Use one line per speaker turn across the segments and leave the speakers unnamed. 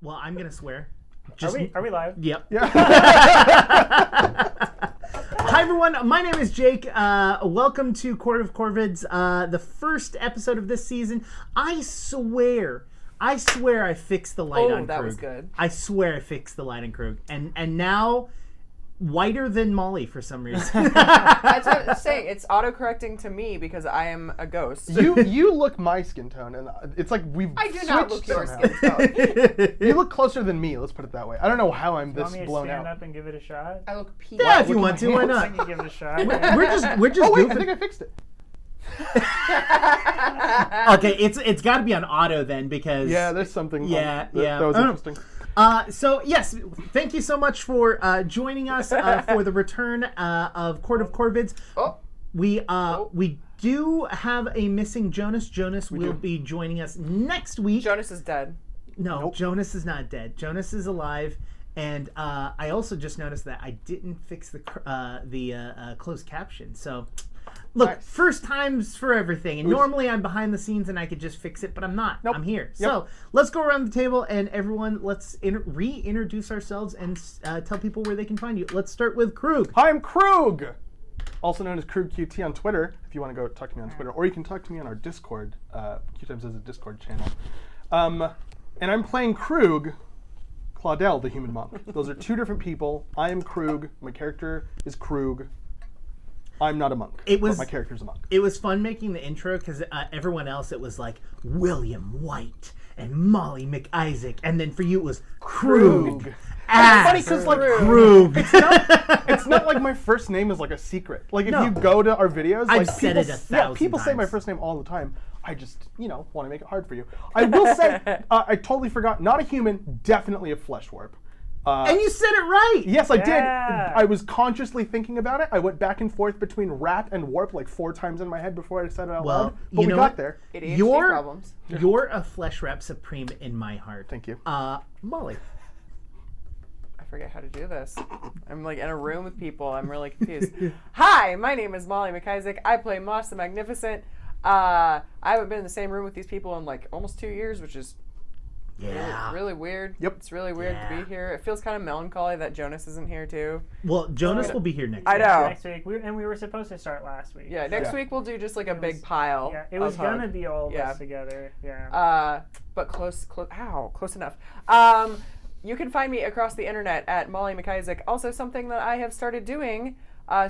Well, I'm gonna swear.
Are we live?
Yep.
Yeah.
Hi everyone, my name is Jake. Welcome to Court of Corvids, the first episode of this season. I swear I fixed the light on Krug.
Oh, that was good.
I swear I fixed the light on Krug. And now, whiter than Molly for some reason.
That's what I'm saying. It's auto-correcting to me because I am a ghost.
You look my skin tone, and it's like we've
I do
switched
not look your
somehow.
skin tone.
You look closer than me, let's put it that way. I don't know how I'm this
Want me to
blown
stand
out.
up and give it a shot?
I look peachy.
Yeah, if you
Look
want
at
to,
my
why
hands.
I
not?
can give it a shot.
We're just
Oh wait,
goofing.
I think I fixed it.
Okay, it's got to be on auto then because
Yeah, there's something.
Yeah, yeah.
That was
I don't know.
interesting.
So yes, thank you so much for joining us for the return of Court of Corvids.
Oh.
We do have a missing Jonas. Jonas will be joining us next week.
Jonas is dead.
No,
Nope.
Jonas is not dead. Jonas is alive. And I also just noticed that I didn't fix the closed caption. So, look,
Nice.
first times for everything. And normally I'm behind the scenes and I could just fix it, but I'm not.
Nope.
I'm here.
Yep.
So let's go around the table and everyone, let's reintroduce ourselves and tell people where they can find you. Let's start with Krug.
Hi, I'm Krug, also known as QueueTimes on Twitter. If you want to go talk to me on Twitter, or you can talk to me on our Discord. QueueTimes has a Discord channel, and I'm playing Krug. Claudel, the human monk. Those are two different people. I am Krug. My character is Krug. I'm not a monk. But my character's a monk.
It was fun making the intro because everyone else, it was like William White and Molly McIsaac. And then for you, it was Krug.
It's
As
funny because like
Krug.
it's not like my first name is like a secret. Like if
No.
you go to our videos,
I've
like
said
people,
it 1,000
people say my
times.
first name all the time. I just, want to make it hard for you. I will say, I totally forgot. Not a human, definitely a flesh warp.
And you said it right.
Yes, I did.
Yeah.
I was consciously thinking about it. I went back and forth between rat and warp like 4 times in my head before I said it out
Well,
loud. But
you
we
know
got
what?
there.
ADHD problems.
You're a flesh wrap supreme in my heart.
Thank you.
Molly.
I forget how to do this. I'm like in a room with people. I'm really confused. Hi, my name is Molly McIsaac. I play Moss the Magnificent. I haven't been in the same room with these people in like almost 2 years, which is really weird.
Yep.
It's really weird to be here. It feels kind of melancholy that Jonas isn't here too.
Well, Jonas will be here next
I
week.
know.
Next week, we were supposed to start last week.
Yeah, next
Yeah.
week we'll do just like a big pile.
Yeah, it was
of
gonna
hug.
be all of
Yeah.
us together. Yeah.
But close enough. You can find me across the internet at Molly McIsaac. Also, something that I have started doing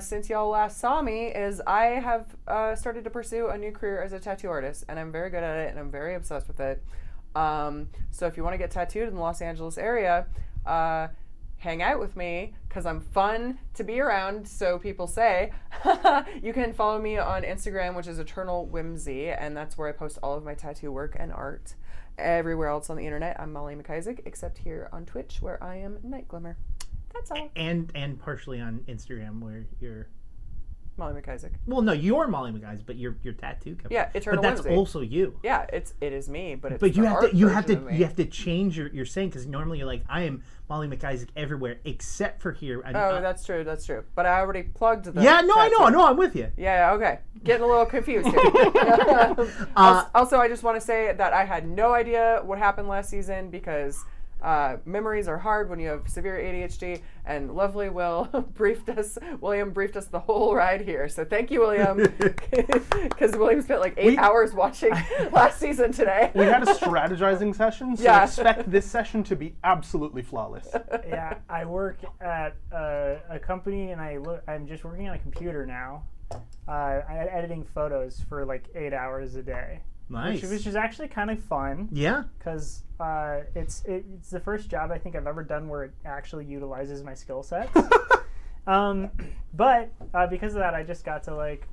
since y'all last saw me is I have started to pursue a new career as a tattoo artist, and I'm very good at it, and I'm very obsessed with it. So if you want to get tattooed in the Los Angeles area, hang out with me because I'm fun to be around, so people say. You can follow me on Instagram, which is Eternal Whimsy, and that's where I post all of my tattoo work and art. Everywhere else on the internet, I'm Molly McIsaac, except here on Twitch, where I am Night Glimmer. That's all.
And partially on Instagram where you're...
Molly McIsaac.
Well, no, you're Molly McIsaac, but your tattoo company.
Yeah, Eternal
But that's
Whimsy.
also you.
Yeah, it is me, but it's
But you
the
have
art
to you have
version
to
of me.
you have to change your saying because normally you're like I am Molly McIsaac everywhere except for here.
Oh, that's true. But I already plugged the.
yeah, no, I know,
tattoo.
no, I'm with you.
Yeah, okay. Getting a little confused here. Also, I just want to say that I had no idea what happened last season because memories are hard when you have severe ADHD, and lovely William briefed us the whole ride here. So thank you, William, because William spent like 8 hours watching last season today.
We had a strategizing session, so
Yeah.
expect this session to be absolutely flawless.
Yeah, I work at a company, and I'm just working on a computer now. I'm editing photos for like 8 hours a day.
Nice.
Which is actually kind of fun.
Yeah.
Because it's the first job I think I've ever done where it actually utilizes my skill sets. But because of that, I just got to like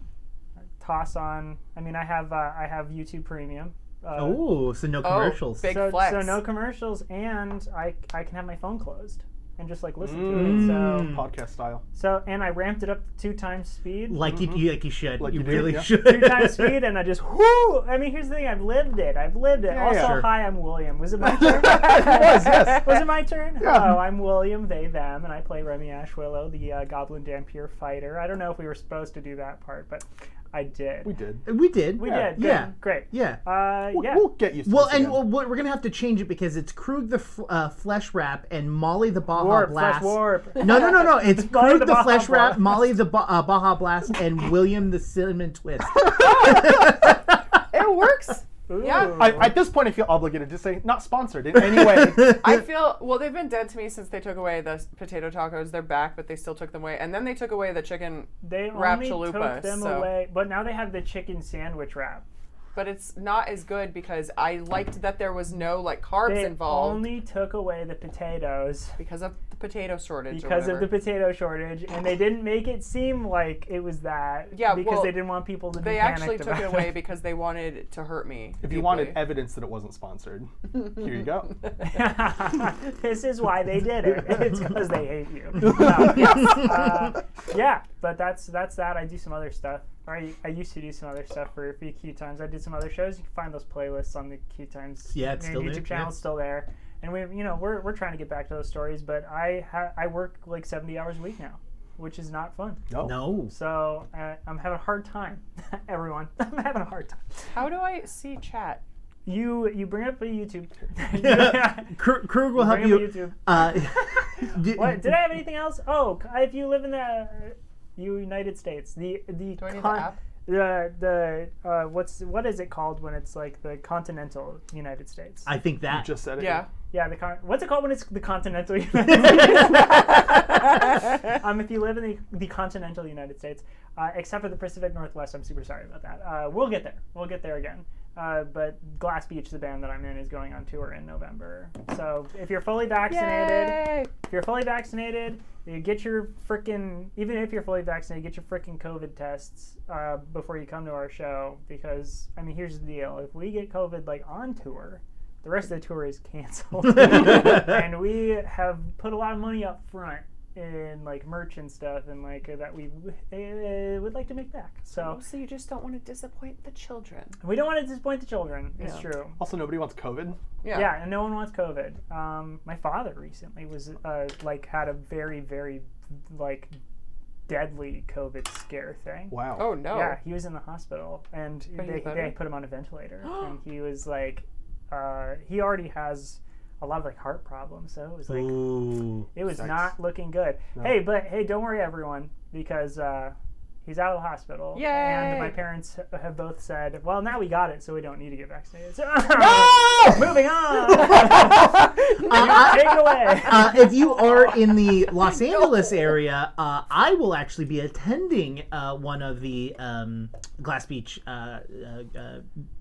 toss on. I mean, I have YouTube Premium.
Oh, so no commercials.
big flex.
So no commercials, and I can have my phone closed and just like listen to it. So
Podcast style.
and I ramped it up to 2 times speed.
like you should.
Like
you
you do,
really
yeah.
should.
2 times speed, and I just whoo! I mean, here's the thing: I've lived it.
Yeah,
Also,
sure.
hi, I'm William. Was it my turn?
Yes.
Was it my turn?
Yeah.
Hello, I'm William, they, them, and I play Remy Ashwillow, the Goblin Dampier fighter. I don't know if we were supposed to do that part, but I did.
We did.
We did.
We
Yeah.
did. Good.
Yeah.
Great.
Yeah.
Yeah.
We'll get used to
Well,
this
and
again.
we're gonna have to change it because it's Krug the Flesh Wrap and Molly the Baja
Warp,
Blast.
Flesh Warp.
No. It's
Molly
Krug
the
the
Baja
Flesh Wrap,
Blast.
Molly the Baja Blast, and William the Cinnamon Twist.
It works.
Ooh.
Yeah.
At this point, I feel obligated to say not sponsored in any way.
I feel, well, they've been dead to me since they took away the potato tacos. They're back, but they still took them away. And then they took away the chicken
They
wrap
only
chalupa.
took them
so.
away, but now they have the chicken sandwich wrap.
But it's not as good because I liked that there was no like carbs
They
involved
only took away the potatoes
because of the potato shortage.
because
or
of the
whatever.
potato shortage, and they didn't make it seem like it was that.
Yeah,
because
well,
they didn't want people to be
They
panicked
actually took
about
it away because they wanted to hurt me.
If you wanted evidence that it wasn't sponsored, here you go.
This is why they did it. It's because they hate you. Yeah, but that's that. I do some other stuff. Or I used to do some other stuff for QueueTimes. I did some other shows. You can find those playlists on the QueueTimes
Yeah, it's still
YouTube
there,
channel.
yeah.
It's still there. And we're trying to get back to those stories. But I work like 70 hours a week now, which is not fun.
No.
So I'm having a hard time, everyone. I'm having a hard time.
How do I see chat?
You bring up the YouTube.
Krug will help
Bring up
you.
YouTube.
What?
Did I have anything else? Oh, if you live in the United States, the
Do I need the app?
what is it called when it's like the continental United States?
I think
You
that.
just said it.
Yeah.
Yeah, what's it called when it's the continental United States? If you live in the continental United States, except for the Pacific Northwest, I'm super sorry about that. We'll get there. We'll get there again. But Glass Beach, the band that I'm in, is going on tour in November. So if you're fully vaccinated, you get your even if you're fully vaccinated, get your frickin' COVID tests before you come to our show. Because, I mean, here's the deal. If we get COVID, like, on tour, the rest of the tour is canceled. And we have put a lot of money up front in, like, merch and stuff, and, like, that we would like to make back. So
So you just don't want to disappoint the children.
we don't want to disappoint the children. It's
Yeah.
true.
Also, nobody wants COVID.
Yeah, and no one wants COVID. My father recently was had a very, very deadly COVID scare thing.
Wow.
Oh no.
Yeah, he was in the hospital, and
But he's better?
they put him on a ventilator, and he was like, he already has a lot of like heart problems, so it was like
Ooh.
it was
Yikes.
not looking good.
No.
Hey, don't worry, everyone, because he's out of the hospital.
Yay!
And my parents have both said, well, now we got it, so we don't need to get vaccinated. So, moving on. Take it away.
If you are in the Los Angeles area, I will actually be attending one of the Glass Beach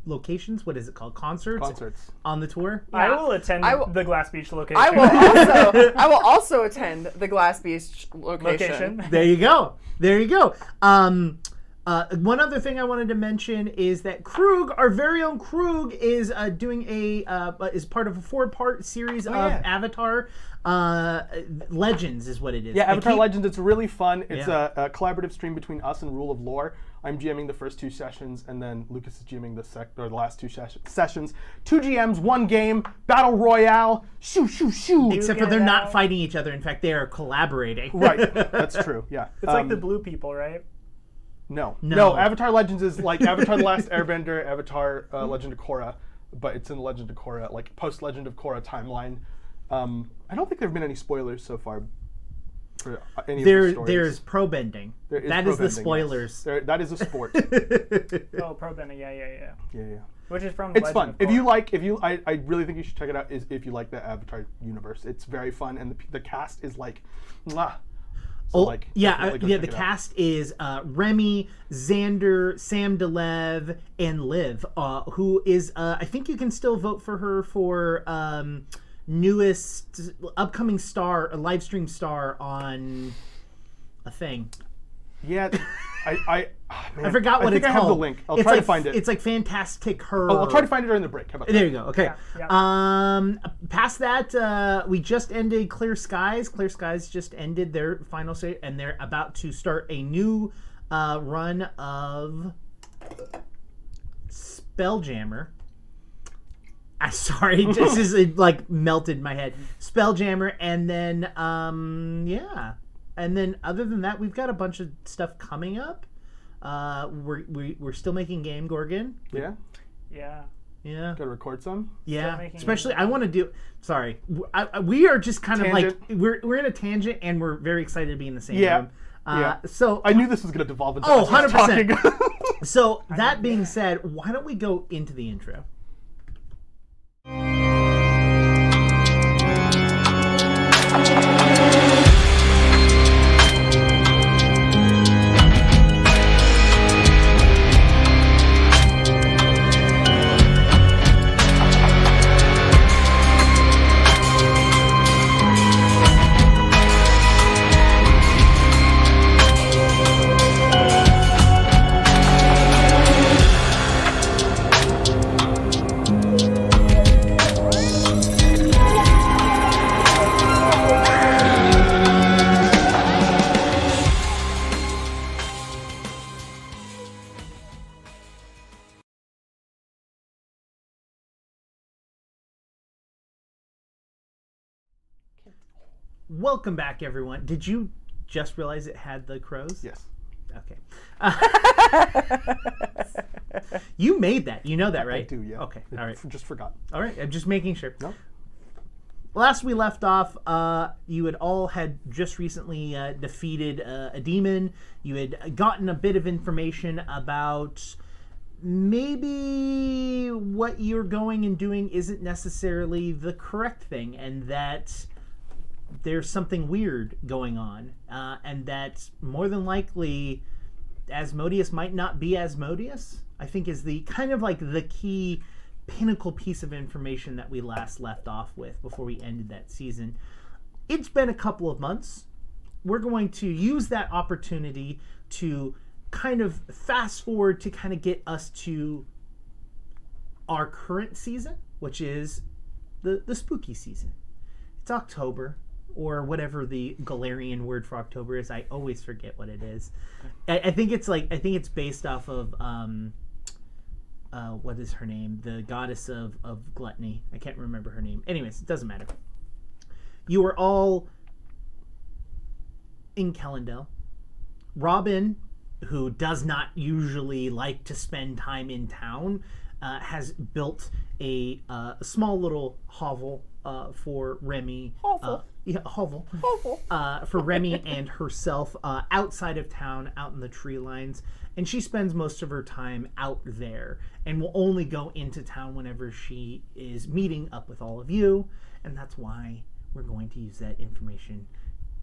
locations. What is it called? Concerts on the tour.
I will attend
I will-
the Glass Beach location.
I will also attend the Glass Beach location.
There you go. There you go. One other thing I wanted to mention is that Krug, our very own Krug, is doing is part of a 4-part series of Avatar Legends, is what it is.
Yeah,
I
Avatar
keep-
Legends. It's really fun. It's
Yeah.
a collaborative stream between us and Rule of Lore. I'm GMing the first 2 sessions, and then Lucas is GMing the last 2 sessions. 2 GMs, 1 game, battle royale. Shoo shoo shoo.
Except
get
for they're
it
not
out.
fighting each other. In fact, they are collaborating.
Right, that's true. Yeah,
It's like the blue people, right?
No.
No.
Avatar Legends is like Avatar: The Last Airbender, Avatar: Legend of Korra, but it's in the Legend of Korra, like post Legend of Korra timeline. I don't think there have been any spoilers so far for any of the stories.
There's pro bending.
There is
That is the
pro-bending,
spoilers.
yes. That is a sport.
Oh, Pro Bending, yeah.
Yeah.
Which is from
It's
Legend
fun.
of
If
Korra.
you I really think you should check it out. Is if you like the Avatar universe, it's very fun, and the cast is like, mwah. So, definitely go
The
check it out.
cast is Remy, Xander, Sam Delev, and Liv, who is I think you can still vote for her for newest upcoming star, a live stream star on a thing.
Yeah,
I forgot what
I think
it's
I
called.
have the link. I'll
It's
try
like,
to find it.
It's like Fantastic Her.
Oh, I'll try to find it during the break. How about that?
There you go. Okay.
Yeah.
Past that, we just ended Clear Skies. Clear Skies just ended their final stage, and they're about to start a new run of Spelljammer. I'm sorry, this is it, like melted in my head. Spelljammer, and then yeah, and then other than that, we've got a bunch of stuff coming up. We're still making Game Gorgon.
Yeah.
Yeah.
Yeah.
Gotta record some.
Yeah.
making
Especially,
Game
I want to do. Sorry, we are just kind
Tangent.
of like we're in a tangent, and we're very excited to be in the same
Yeah.
room.
Yeah.
So
I knew this was gonna devolve into
Oh,
us just
100%.
talking.
So that being said, why don't we go into the intro? Welcome back, everyone. Did you just realize it had the crows?
Yes.
Okay. You made that. You know that, right?
I do. Yeah.
Okay. All right.
Just forgot.
All right. I'm just making sure.
No.
Last we left off, you had just recently defeated a demon. You had gotten a bit of information about maybe what you're going and doing isn't necessarily the correct thing, and that there's something weird going on, and that more than likely Asmodeus might not be Asmodeus, I think is the kind of like the key pinnacle piece of information that we last left off with before we ended that season. It's been a couple of months. We're going to use that opportunity to kind of fast forward to kind of get us to our current season, which is the spooky season. It's October, or whatever the Galarian word for October is. I always forget what it is. I think it's based off of what is her name? The goddess of gluttony. I can't remember her name. Anyways, it doesn't matter. You are all in Kellandale. Robin, who does not usually like to spend time in town, has built a small little hovel for Remy.
Hovel.
Hovel.
Hovel.
For Remy and herself outside of town, out in the tree lines. And she spends most of her time out there and will only go into town whenever she is meeting up with all of you. And that's why we're going to use that information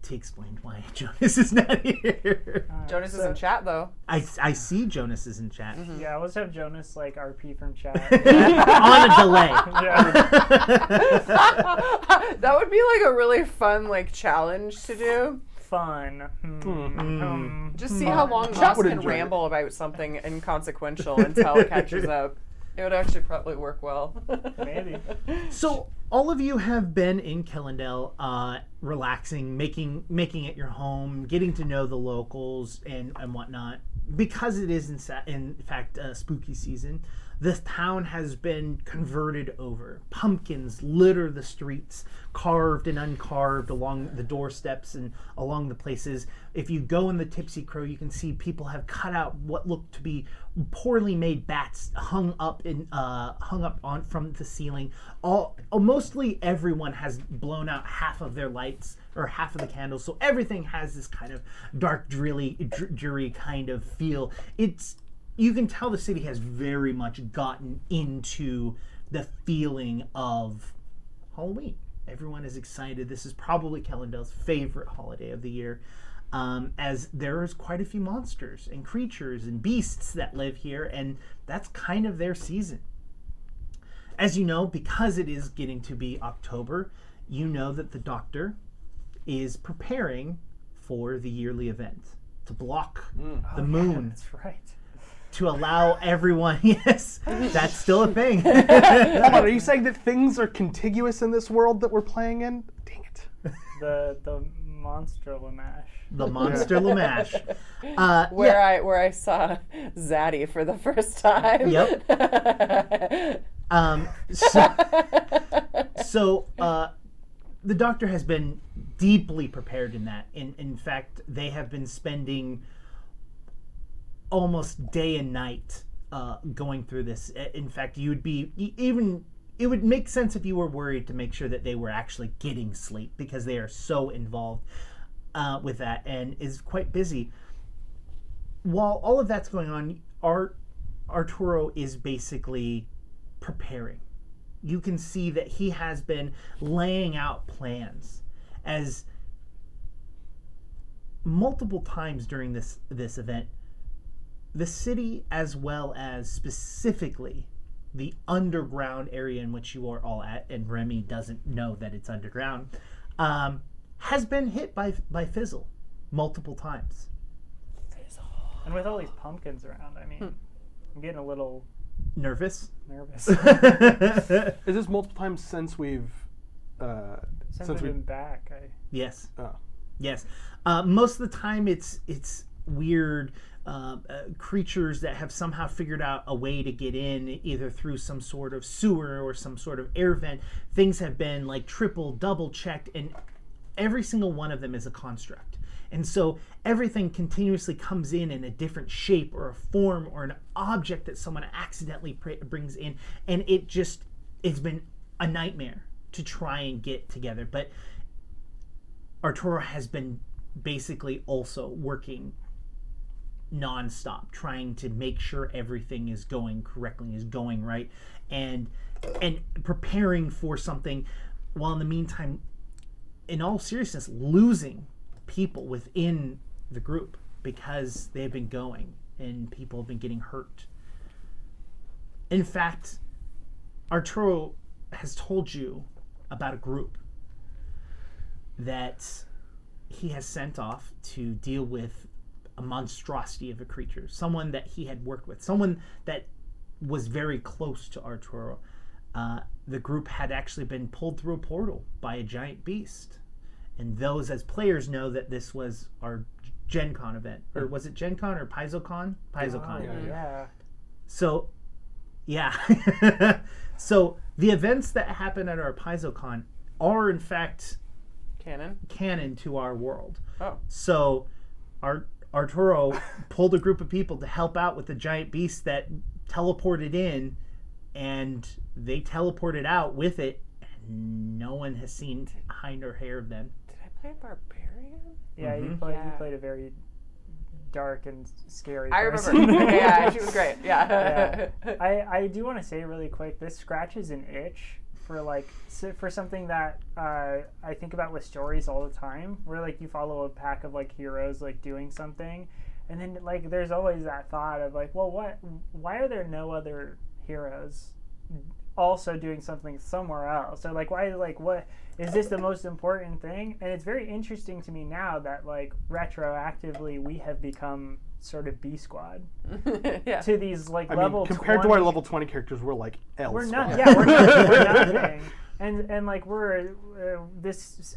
to explain why Jonas is not here.
Jonas is in chat though.
I see Jonas is in chat.
Yeah, let's have Jonas like RP from chat.
On a delay.
Yeah.
That would be like a really fun like challenge to do.
Fun.
Just see how long
Chat
Ross
would
can
enjoy it.
ramble about something inconsequential until it catches up. It would actually probably work well.
Maybe.
So all of you have been in Kellandale, relaxing, making it your home, getting to know the locals and whatnot. Because it is in fact spooky season, the town has been converted over. Pumpkins litter the streets, carved and uncarved along the doorsteps and along the places. If you go in the Tipsy Crow, you can see people have cut out what look to be poorly made bats hung up on from the ceiling. Mostly everyone has blown out half of their lights or half of the candles, so everything has this kind of dark, dreary kind of feel. You can tell the city has very much gotten into the feeling of Halloween. Everyone is excited. This is probably Kellandale's favorite holiday of the year, as there's quite a few monsters and creatures and beasts that live here, and that's kind of their season. As you know, because it is getting to be October, you know that the doctor is preparing for the yearly event to block the moon.
That's right.
To allow everyone, yes, that's still a thing.
Hold on, are you saying that things are contiguous in this world that we're playing in? Dang it.
The monster Lamash.
The monster Lamash.
Where I saw Zaddy for the first time.
Yep. So the doctor has been deeply prepared in that. In fact, they have been spending almost day and night going through this. In fact, you would be even. It would make sense if you were worried to make sure that they were actually getting sleep, because they are so involved with that and is quite busy. While all of that's going on, Arturo is basically preparing. You can see that he has been laying out plans, as multiple times during this event, the city, as well as specifically the underground area in which you are all at, and Remy doesn't know that it's underground, has been hit by Fizzle multiple times.
And with all these pumpkins around, I mean, I'm getting a little
Nervous?
nervous.
Is this multiple times since we've
Since we've been back,
Yes.
Oh.
Yes. Most of the time it's weird creatures that have somehow figured out a way to get in, either through some sort of sewer or some sort of air vent. Things have been like triple, double checked, and every single one of them is a construct. And so everything continuously comes in a different shape or a form or an object that someone accidentally brings in. And it's been a nightmare to try and get together. But Arturo has been basically also working nonstop, trying to make sure everything is going correctly, is going right, and preparing for something, while in the meantime, in all seriousness, losing people within the group because they've been going and people have been getting hurt. In fact, Arturo has told you about a group that he has sent off to deal with a monstrosity of a creature, someone that he had worked with, someone that was very close to Arturo. The group had actually been pulled through a portal by a giant beast. And those as players know that this was our Gen Con event. Or was it Gen Con or PaizoCon? PaizoCon.
oh, yeah.
So, yeah. So the events that happen at our PaizoCon are in fact canon to our world.
Oh.
So Arturo pulled a group of people to help out with the giant beast that teleported in, and they teleported out with it, and no one has seen hide or hair of them.
Did I play Barbarian?
Yeah, you played a very dark and scary
I
person.
remember. Yeah, she was great. Yeah.
I do want to say really quick, this scratches an itch for something that I think about with stories all the time, where like you follow a pack of like heroes like doing something, and then like there's always that thought of like, well, why are there no other heroes also doing something somewhere else? So like, why, like, what is this the most important thing? And it's very interesting to me now that like retroactively we have become sort of B squad
Yeah.
to these like
I
level
mean, compared
20,
to our level 20 characters, we're like L
we're
squad.
not, yeah, we're nothing. And like we're this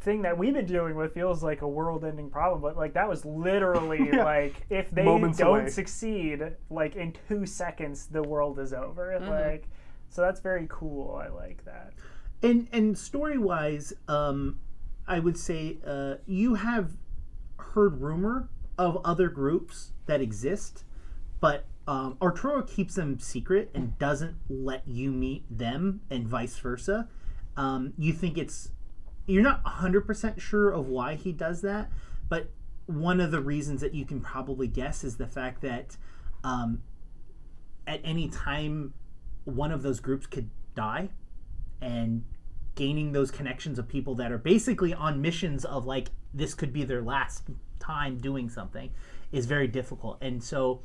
thing that we've been dealing with feels like a world-ending problem, but like that was literally
Yeah.
like if they
Moments
don't
away.
succeed, like in 2 seconds the world is over. Like, so that's very cool. I like that.
And story-wise, I would say you have heard rumor of other groups that exist, but Arturo keeps them secret and doesn't let you meet them, and vice versa. You think you're not 100% sure of why he does that, but one of the reasons that you can probably guess is the fact that at any time one of those groups could die, and gaining those connections of people that are basically on missions of like this could be their last time doing something is very difficult. And so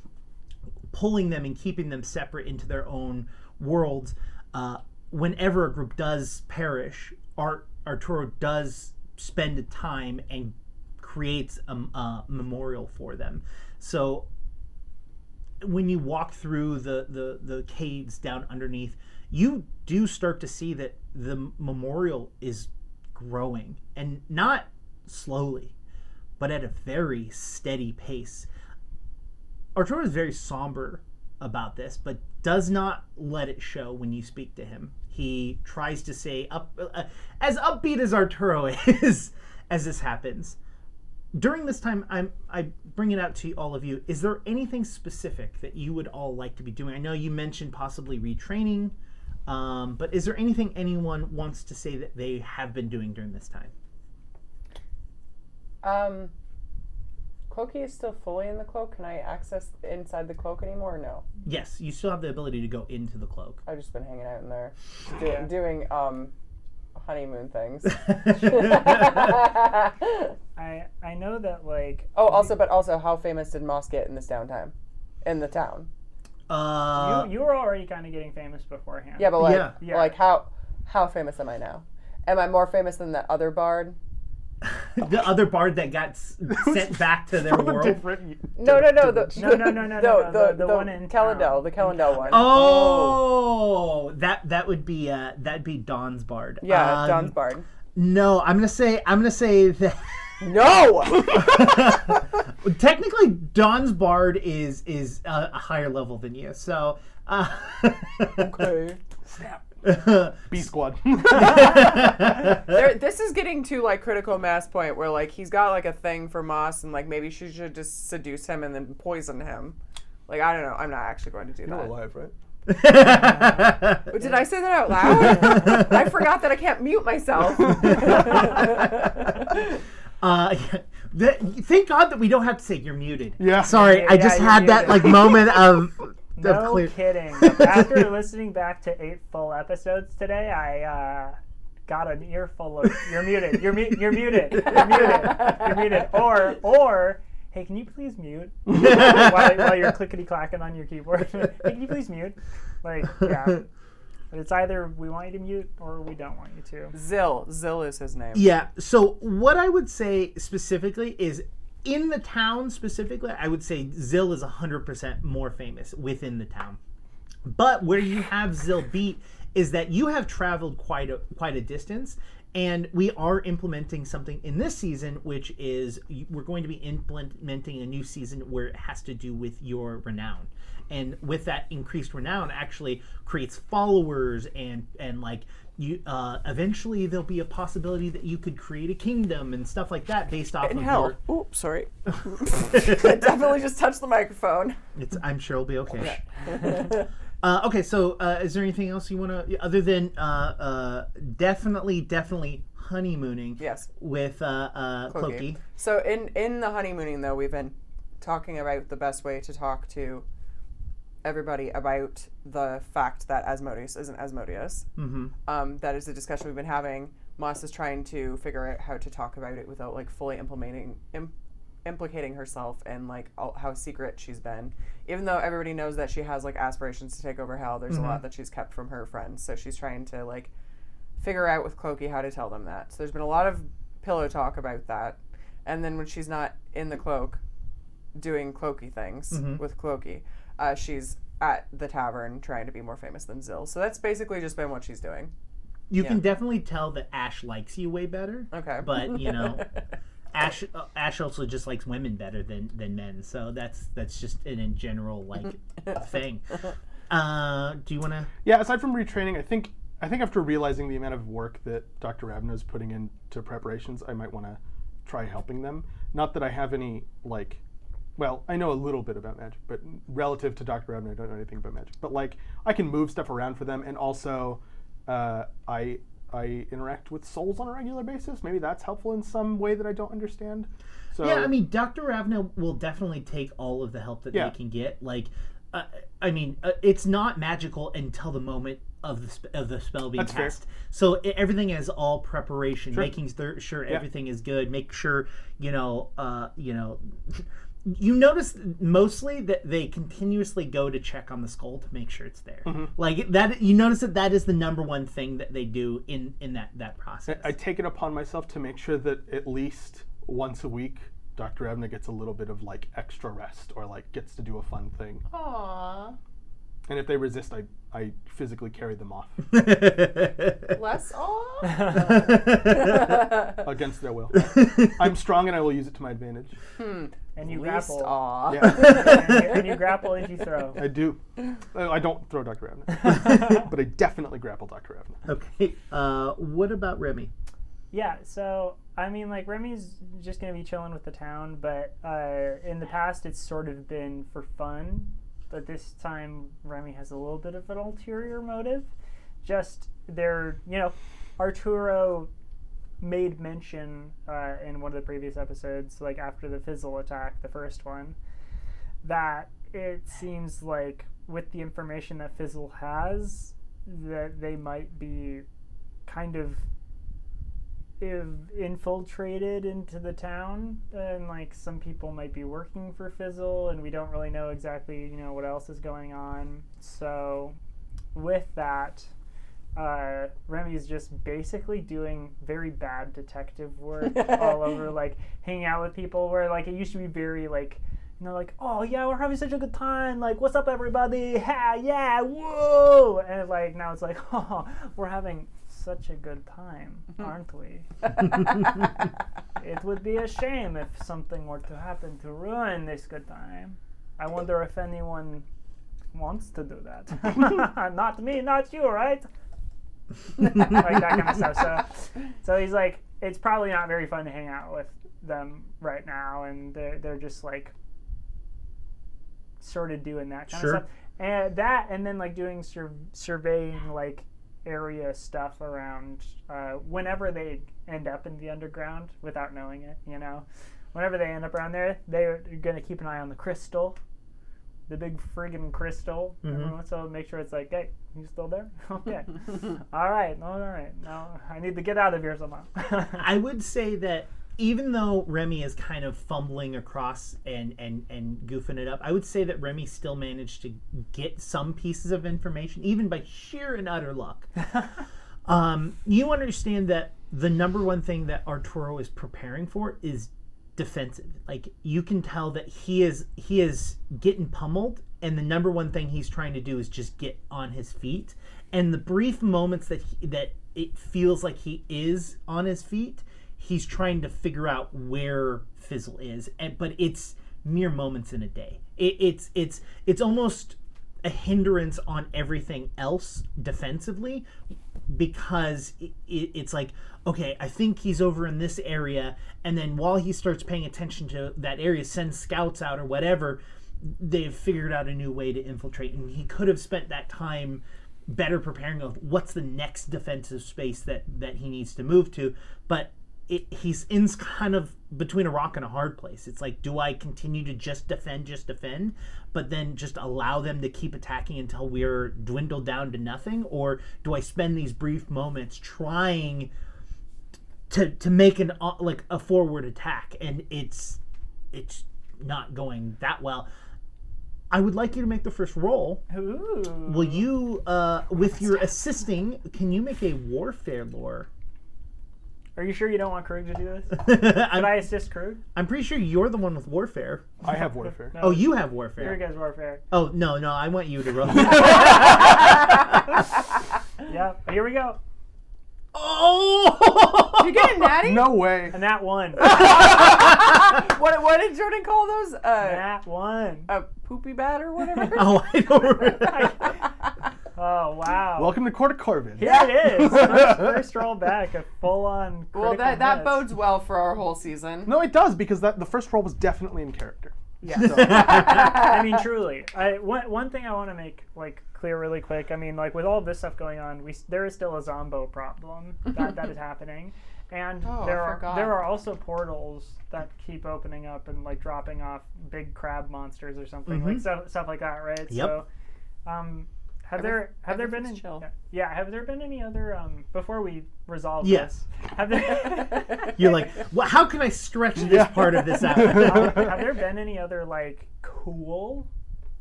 pulling them and keeping them separate into their own worlds, whenever a group does perish, Arturo does spend time and creates a memorial for them. So when you walk through the caves down underneath, you do start to see that the memorial is growing, and not slowly, but at a very steady pace. Arturo is very somber about this, but does not let it show when you speak to him. He tries to say as upbeat as Arturo is as this happens. during this time, I bring it out to all of you. Is there anything specific that you would all like to be doing? I know you mentioned possibly retraining, but is there anything anyone wants to say that they have been doing during this time?
Cloaky is still fully in the cloak. Can I access inside the cloak anymore or no?
Yes, you still have the ability to go into the cloak.
I've just been hanging out in there doing honeymoon things.
I know that like
but also how famous did Moss get in this downtime? In the town?
you were already kind of getting famous beforehand.
Yeah, but like
Yeah.
like how famous am I now? Am I more famous than that other bard?
The other bard that got sent back to their world.
No.
No,
The
one in
Kellandale,
town.
the Kellandale one.
Oh, that'd be Dawn's bard.
Yeah, Don's bard.
No, I'm gonna say that.
No.
Technically, Dawn's bard is a higher level than you. So.
Okay.
Snap. B squad.
This is getting to like critical mass point where like he's got like a thing for Moss and like maybe she should just seduce him and then poison him. Like I don't know. I'm not actually going to do
You're
that.
alive, right?
Did I say that out loud? I forgot that I can't mute myself.
Thank God that we don't have to say you're muted.
Yeah.
Sorry, I just
you're
had that
muted.
like moment of
No
clear.
kidding. After listening back to 8 full episodes today, I got an earful of "You're muted. You're muted. You're muted. You're muted." Or hey, can you please mute while you're clickety clacking on your keyboard? Hey, can you please mute? Like, yeah. It's either we want you to mute or we don't want you to.
Zill is his name.
Yeah. So what I would say specifically is, in the town specifically, I would say Zill is 100% more famous within the town. But where you have Zill beat is that you have traveled quite a distance, and we are implementing something in this season, which is we're going to be implementing a new season where it has to do with your renown. And with that increased renown actually creates followers and like you eventually there'll be a possibility that you could create a kingdom and stuff like that based off
In
of
hell.
your
Oops, sorry. I definitely just touched the microphone.
I'm sure it'll be okay. Okay, so is there anything else you want to, other than definitely honeymooning?
Yes.
With Cloaky.
So in the honeymooning though, we've been talking about the best way to talk to everybody about the fact that Asmodeus isn't Asmodeus.
Mm-hmm.
That is a discussion we've been having. Moss is trying to figure out how to talk about it without like fully implicating herself and like how secret she's been. Even though everybody knows that she has like aspirations to take over hell, there's a lot that she's kept from her friends. So she's trying to like figure out with Cloaky how to tell them that. So there's been a lot of pillow talk about that. And then when she's not in the cloak doing Cloaky things with Cloaky, she's at the tavern trying to be more famous than Zill. So that's basically just been what she's doing.
You can definitely tell that Ash likes you way better.
Okay.
But, you know, Ash also just likes women better than men. So that's just an in general, like, thing. Do you want to...
Yeah, aside from retraining, I think after realizing the amount of work that Dr. Ravna is putting into preparations, I might want to try helping them. Not that I have any, like... Well, I know a little bit about magic, but relative to Dr. Ravna, I don't know anything about magic. But, like, I can move stuff around for them, and also I interact with souls on a regular basis. Maybe that's helpful in some way that I don't understand. So,
yeah, I mean, Dr. Ravna will definitely take all of the help that they can get. Like, I mean, it's not magical until the moment of the spell being cast.
Fair.
So everything is all preparation, making sure everything is good. Make sure you notice mostly that they continuously go to check on the skull to make sure it's there. Like that, you notice that is the number one thing that they do in that process.
I take it upon myself to make sure that at least once a week, Dr. Ravna gets a little bit of like extra rest or like gets to do a fun thing.
Aww.
And if they resist, I physically carry them off.
Less aw?
Against their will. I'm strong and I will use it to my advantage.
And you
Least
grapple.
aw.
Yeah.
and you grapple and you throw.
I do. I don't throw Dr. Ravna. But I definitely grapple Dr. Ravna.
Okay. What about Remy?
Yeah, so I mean, like, Remy's just going to be chilling with the town, but in the past it's sort of been for fun. But this time Remy has a little bit of an ulterior motive. Just, Arturo made mention in one of the previous episodes, like after the Fizzle attack, the first one, that it seems like with the information that Fizzle has, that they might be kind of infiltrated into the town, and like some people might be working for Fizzle, and we don't really know exactly what else is going on. So with that, Remy's just basically doing very bad detective work all over, like hanging out with people where like it used to be very like like, oh yeah, we're having such a good time, like, what's up everybody, ha, yeah, whoa, and like now it's like, oh, we're having such a good time, aren't we? It would be a shame if something were to happen to ruin this good time. I wonder if anyone wants to do that. Not me, not you, right? Like that kind of stuff. So he's like, it's probably not very fun to hang out with them right now, and they're just like sort of doing that kind of stuff, and then like doing surveying like area stuff around whenever they end up in the underground without knowing it. Whenever they end up around there, they're gonna keep an eye on the crystal, the big friggin' crystal. So make sure it's like, hey, you still there? Okay. all right. Now I need to get out of here somehow.
I would say that even though Remy is kind of fumbling across and goofing it up, I would say that Remy still managed to get some pieces of information, even by sheer and utter luck. You understand that the number one thing that Arturo is preparing for is defensive. Like, you can tell that he is getting pummeled, and the number one thing he's trying to do is just get on his feet. And the brief moments that it feels like he is on his feet, he's trying to figure out where Fizzle is, but it's mere moments in a day. It's almost a hindrance on everything else defensively, because it's like, okay, I think he's over in this area, and then while he starts paying attention to that area, sends scouts out or whatever, they've figured out a new way to infiltrate, and he could have spent that time better preparing of what's the next defensive space that he needs to move to. But he's in kind of between a rock and a hard place. It's like, do I continue to just defend, but then just allow them to keep attacking until we're dwindled down to nothing? Or do I spend these brief moments trying to make a forward attack? And it's not going that well. I would like you to make the first roll.
Ooh.
Will you, with your assisting, can you make a warfare lore?
Are you sure you don't want Krug to do this? Can I assist Krug?
I'm pretty sure you're the one with warfare.
I have warfare.
No,
Oh, you have warfare.
Here goes warfare.
Oh, no, I want you to roll.
Yeah, here we go.
Oh!
Did you get a natty?
No way.
And that one.
What did Jordan call those?
That one.
A poopy bat or whatever?
Oh, I don't remember.
Oh, wow.
Welcome to Court of Corvids.
Here it is. First roll back, a full-on
Well,
critical
that
miss.
bodes well for our whole season.
No, it does, because the first roll was definitely in character.
Yeah. I mean, truly. One thing I want to make clear really quick. I mean, with all this stuff going on, there is still a Zombo problem that is happening, and there are also portals that keep opening up and dropping off big crab monsters or something, stuff like that, right?
Yep.
So, have there been any?
Chill.
Yeah. Have there been any other? Before we resolve
Yes.
this, have there?
You're like, well, how can I stretch this part of this out?
Have there been any other cool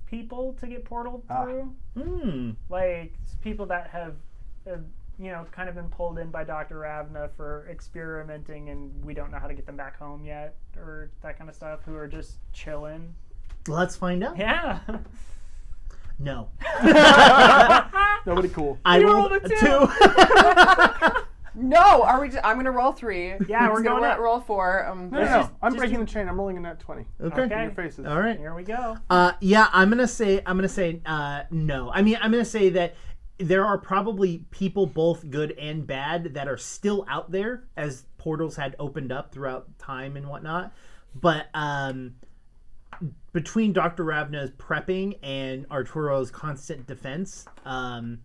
people to get portaled through? Like people that have, kind of been pulled in by Dr. Ravna for experimenting, and we don't know how to get them back home yet, or that kind of stuff. Who are just chilling.
Let's find out.
Yeah.
No.
Nobody cool.
I
You
rolled
rolled a
a 2.
No, are we? I'm gonna roll 3.
Yeah, we're
He's
going
gonna
up.
roll 4.
No, I'm breaking the chain. I'm rolling a nat 20.
Okay.
In your faces.
All right.
Here we go.
Yeah, I'm gonna say no. I mean, I'm gonna say that there are probably people both good and bad that are still out there as portals had opened up throughout time and whatnot. But between Dr. Ravna's prepping and Arturo's constant defense, that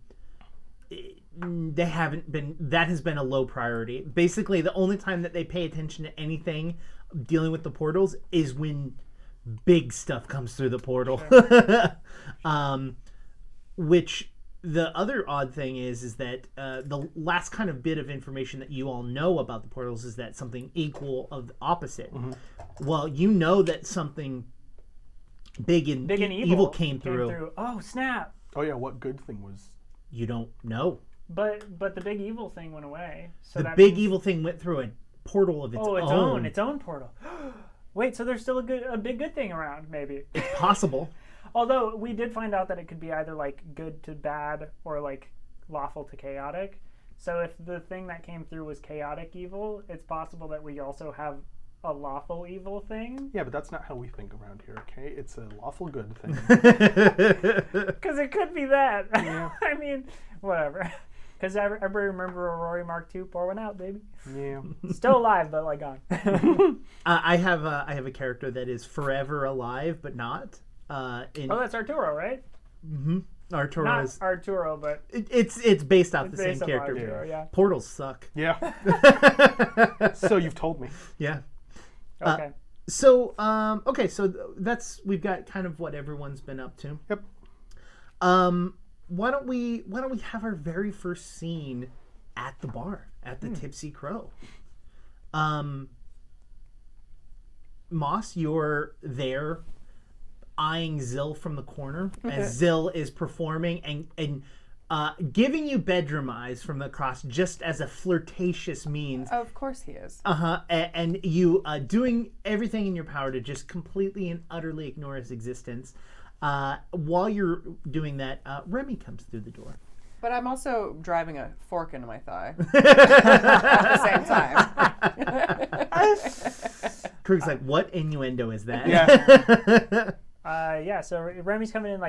has been a low priority. Basically, the only time that they pay attention to anything dealing with the portals is when big stuff comes through the portal. Sure. Which the other odd thing is that the last kind of bit of information that you all know about the portals is that something equal of the opposite. Mm-hmm. Well, you know that something big and evil came through.
Oh, snap.
Oh yeah, what good thing was?
You don't know.
But the big evil thing went away. So
the big evil thing went through a portal of its own.
Its own portal. Wait, so there's still a big good thing around, maybe.
It's possible.
Although we did find out that it could be either like good to bad or like lawful to chaotic. So if the thing that came through was chaotic evil, it's possible that we also have a lawful evil thing.
Yeah, but that's not how we think around here, okay? It's a lawful good thing.
Because it could be that.
Yeah.
I mean, whatever. Because everybody remember Rory Mark II, pour one out, baby.
Yeah.
Still alive, but like gone.
I have a character that is forever alive, but not.
That's Arturo, right?
Mm-hmm. Arturo
Not
is
Arturo, but
it's based off the same character.
Arturo, yeah.
Portals suck.
Yeah. So you've told me.
Yeah.
Okay.
So we've got kind of what everyone's been up to.
Yep.
Why don't we have our very first scene at the bar at the Tipsy Crow? Moss, you're there eyeing Zill from the corner as Zill is performing and giving you bedroom eyes from across just as a flirtatious means.
Of course he is.
And you doing everything in your power to just completely and utterly ignore his existence. While you're doing that, Remy comes through the door.
But I'm also driving a fork into my thigh at the same time.
Krug's like, what innuendo is that?
Yeah.
So Remy's coming in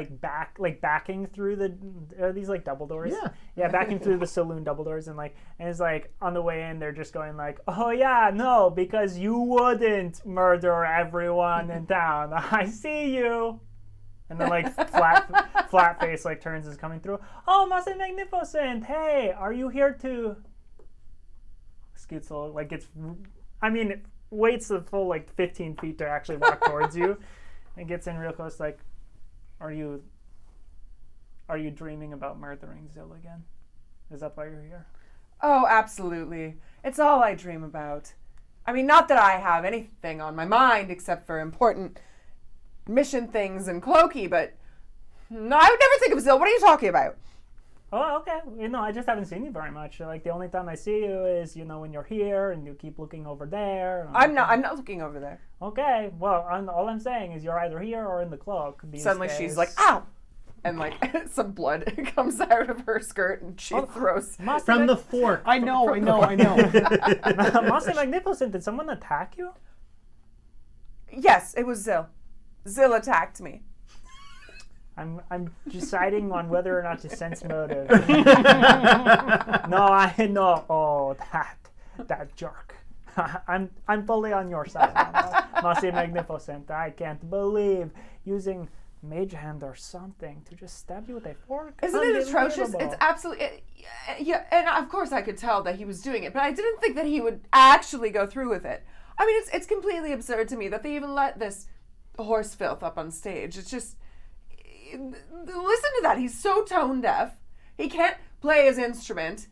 backing through are these like double doors?
Yeah,
backing through the saloon double doors and it's like on the way in they're just going like, oh yeah, no, because you wouldn't murder everyone in town. I see you. And then like flat face like turns is coming through. Oh, Mas Magnificent! Hey, are you here to? Scoots like waits the full like 15 feet to actually walk towards you, and gets in real close. Like, are you dreaming about murdering Zill again? Is that why you're here?
Oh, absolutely. It's all I dream about. I mean, not that I have anything on my mind except for important mission things and Clokey, but no, I would never think of Zill. What are you talking about?
Oh, okay. I just haven't seen you very much. Like the only time I see you is, when you're here and you keep looking over there.
I'm not looking over there.
Okay. Well, all I'm saying is you're either here or in the cloak.
Suddenly she's like, ow! And like some blood comes out of her skirt and she throws
from the fork.
I know.
Mas Magnificent, did someone attack you?
Yes, it was Zill. Zill attacked me.
I'm deciding on whether or not to sense motive. No, I know. Oh, that jerk. I'm fully on your side, Mas Magnificent. I can't believe using Mage Hand or something to just stab you with a fork.
Isn't it atrocious? It's absolutely yeah. And of course I could tell that he was doing it, but I didn't think that he would actually go through with it. I mean, it's completely absurd to me that they even let this horse filth up on stage. It's just, listen to that. He's so tone deaf. He can't play his instrument.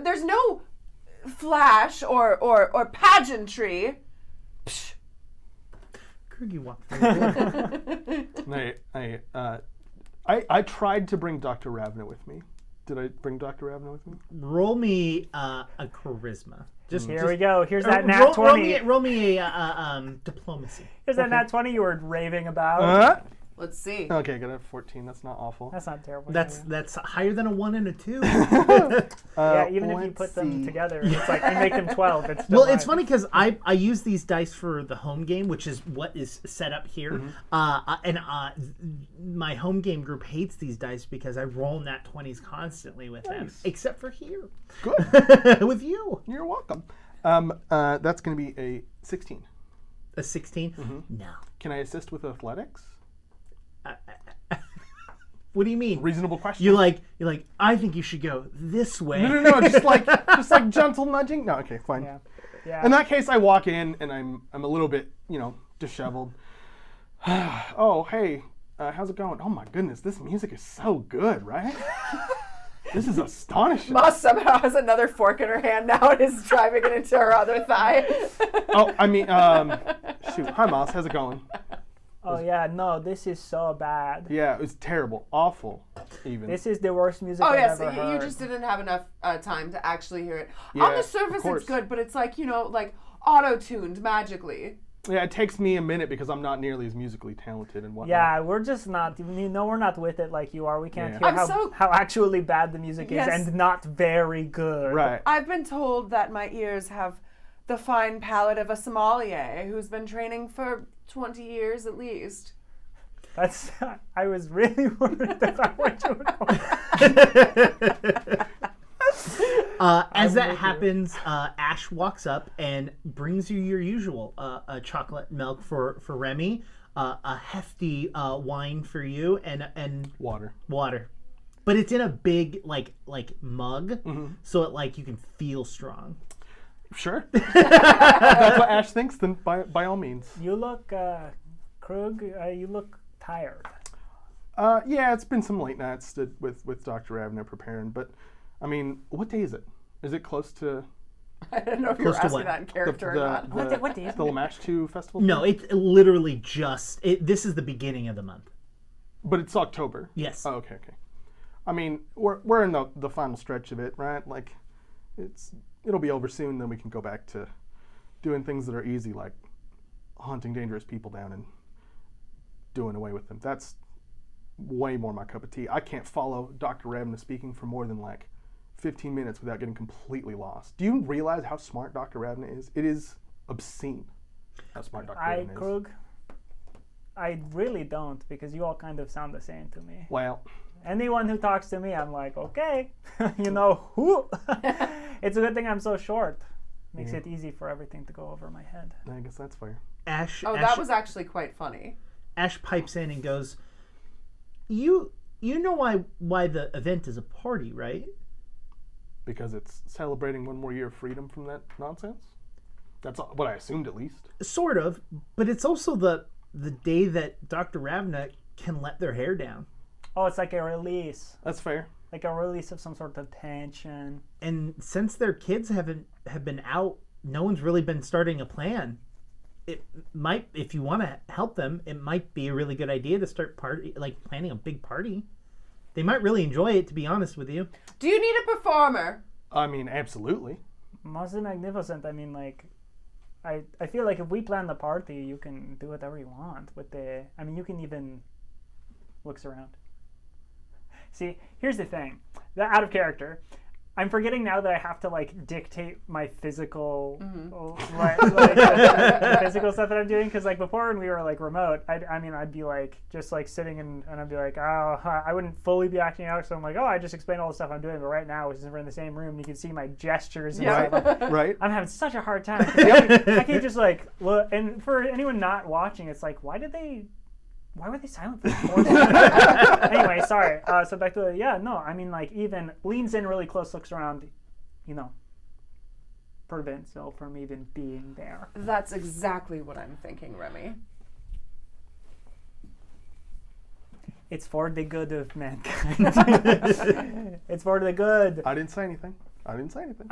There's no flash or pageantry. Psh.
Krug, you walk through.
I tried to bring Dr. Ravna with me. Did I bring Dr. Ravna with me?
Roll me a charisma.
Here we go. Here's that nat 20.
Roll me a diplomacy.
Here's that nat 20 you were raving about.
Let's see.
Okay, I got a 14. That's not awful.
That's not terrible.
That's higher than a 1 and a 2.
Yeah, even if you
let's
put them
see.
together, it's like you make them 12. It's still
Well, it's
high.
funny because I use these dice for the home game, which is what is set up here. And my home game group hates these dice because I roll nat 20s constantly with them,
Nice.
except for here.
Good.
With you.
You're welcome. That's going to be a 16.
A 16? No.
Can I assist with athletics?
What do you mean?
Reasonable question.
You're like, I think you should go this way.
No, just like gentle nudging. No, okay, fine.
Yeah. Yeah.
In that case, I walk in and I'm a little bit, disheveled. Oh, hey, how's it going? Oh my goodness, this music is so good, right? This is astonishing.
Moss somehow has another fork in her hand now and is driving it into her other thigh.
Oh, I mean, shoot. Hi, Moss. How's it going?
Oh yeah, no, this is so bad.
Yeah, it was terrible, awful, even.
This is the worst music
Oh
I've
yes,
ever heard.
you just didn't have enough time to actually hear it.
Yeah,
On the
of
surface,
course.
it's good, but it's like like auto-tuned magically.
Yeah, it takes me a minute because I'm not nearly as musically talented and whatnot.
Yeah, we're just not. We're not with it like you are. We can't
Yeah.
hear how actually bad the music is
Yes.
and not very good.
Right.
I've been told that my ears have the fine palate of a sommelier who's been training for 20 years at least.
That's. I was really worried about what you were going.
As that
with you.
happens, Ash walks up and brings you your usual chocolate milk for Remy, a hefty wine for you, and
Water.
water. But it's in a big like mug, so it you can feel strong.
Sure. If that's what Ash thinks, then by all means.
You look, Krug. You look tired.
Yeah, it's been some late nights with Dr. Ravner preparing, but I mean, what day is it? Is it close to
I don't know if you're
Close to
asking
what?
that in character or not.
What day is
the Lamash 2 festival?
No, it's literally just this is the beginning of the month.
But it's October.
Yes.
Oh, okay. I mean, we're in the final stretch of it, right? Like, it'll be over soon. Then we can go back to doing things that are easy, like hunting dangerous people down and doing away with them. That's way more my cup of tea. I can't follow Dr. Ravna speaking for more than 15 minutes without getting completely lost. Do you realize how smart Dr. Ravna is? It is obscene how smart Dr. Ravna is.
Krug. I really don't, because you all kind of sound the same to me.
Well,
Anyone who talks to me, I'm like, okay, you know who? It's a good thing I'm so short. Makes it easy for everything to go over my head.
I guess that's fair.
Ash.
Oh,
Ash,
that was actually quite funny.
Ash pipes in and goes, "You know why the event is a party, right?"
Because it's celebrating one more year of freedom from that nonsense? That's what I assumed, at least.
Sort of, but it's also the day that Dr. Ravna can let their hair down.
Oh, it's like a release.
That's fair.
Like a release of some sort of tension.
And since their kids have been out, no one's really been starting a plan. It might, if you want to help them, it might be a really good idea to start planning a big party. They might really enjoy it, to be honest with you.
Do you need a performer?
I mean, absolutely.
Mostly magnificent. I mean, I feel like if we plan the party, you can do whatever you want with the. I mean, you can even looks around. See, here's the thing. Out of character. I'm forgetting now that I have to dictate my physical, the physical stuff that I'm doing. Because before when we were remote, I'd be just sitting and I'd be like, oh, I wouldn't fully be acting out. So I'm like, oh, I just explained all the stuff I'm doing. But right now, since we're in the same room, you can see my gestures. And stuff.
Right?
I'm having such a hard time. I can't just look. And for anyone not watching, it's why were they silent for 4 seconds? Anyway, sorry. So back to even leans in really close, looks around, prevents Phil from even being there.
That's exactly what I'm thinking, Remy.
It's for the good of mankind. It's for the good.
I didn't say anything.
I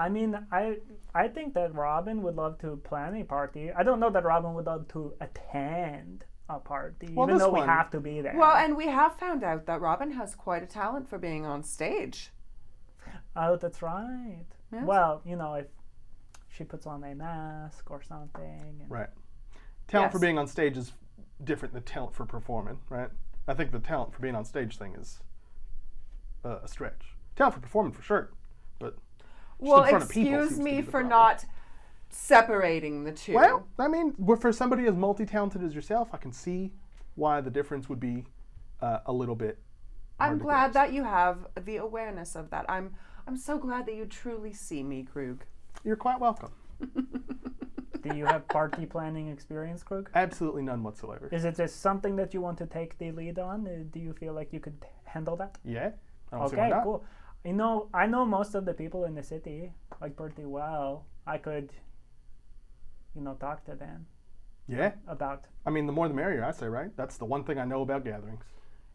mean, I think that Robin would love to plan a party. I don't know that Robin would love to attend a party,
Well,
even
this
though we
one-
have to be there.
Well, and we have found out that Robin has quite a talent for being on stage.
Oh, that's right.
Yes.
Well, if she puts on a mask or something. And
Right. Talent
Yes.
for being on stage is different than talent for performing, right? I think the talent for being on stage thing is a stretch. Talent for performing for sure, but just
Well,
in front of people
excuse
seems to
me
be the
for
problem.
not separating the two.
Well, I mean, for somebody as multi-talented as yourself, I can see why the difference would be a little bit.
I'm
hard to
glad
grasp.
that you have the awareness of that. I'm so glad that you truly see me, Krug.
You're quite welcome.
Do you have party planning experience, Krug?
Absolutely none whatsoever.
Is it just something that you want to take the lead on? Do you feel like you could handle that?
Yeah. I don't see why
Okay,
not.
cool. I know most of the people in the city like pretty well. I could, talk to them
Yeah.
about.
I mean, the more the merrier, I say, right? That's the one thing I know about gatherings.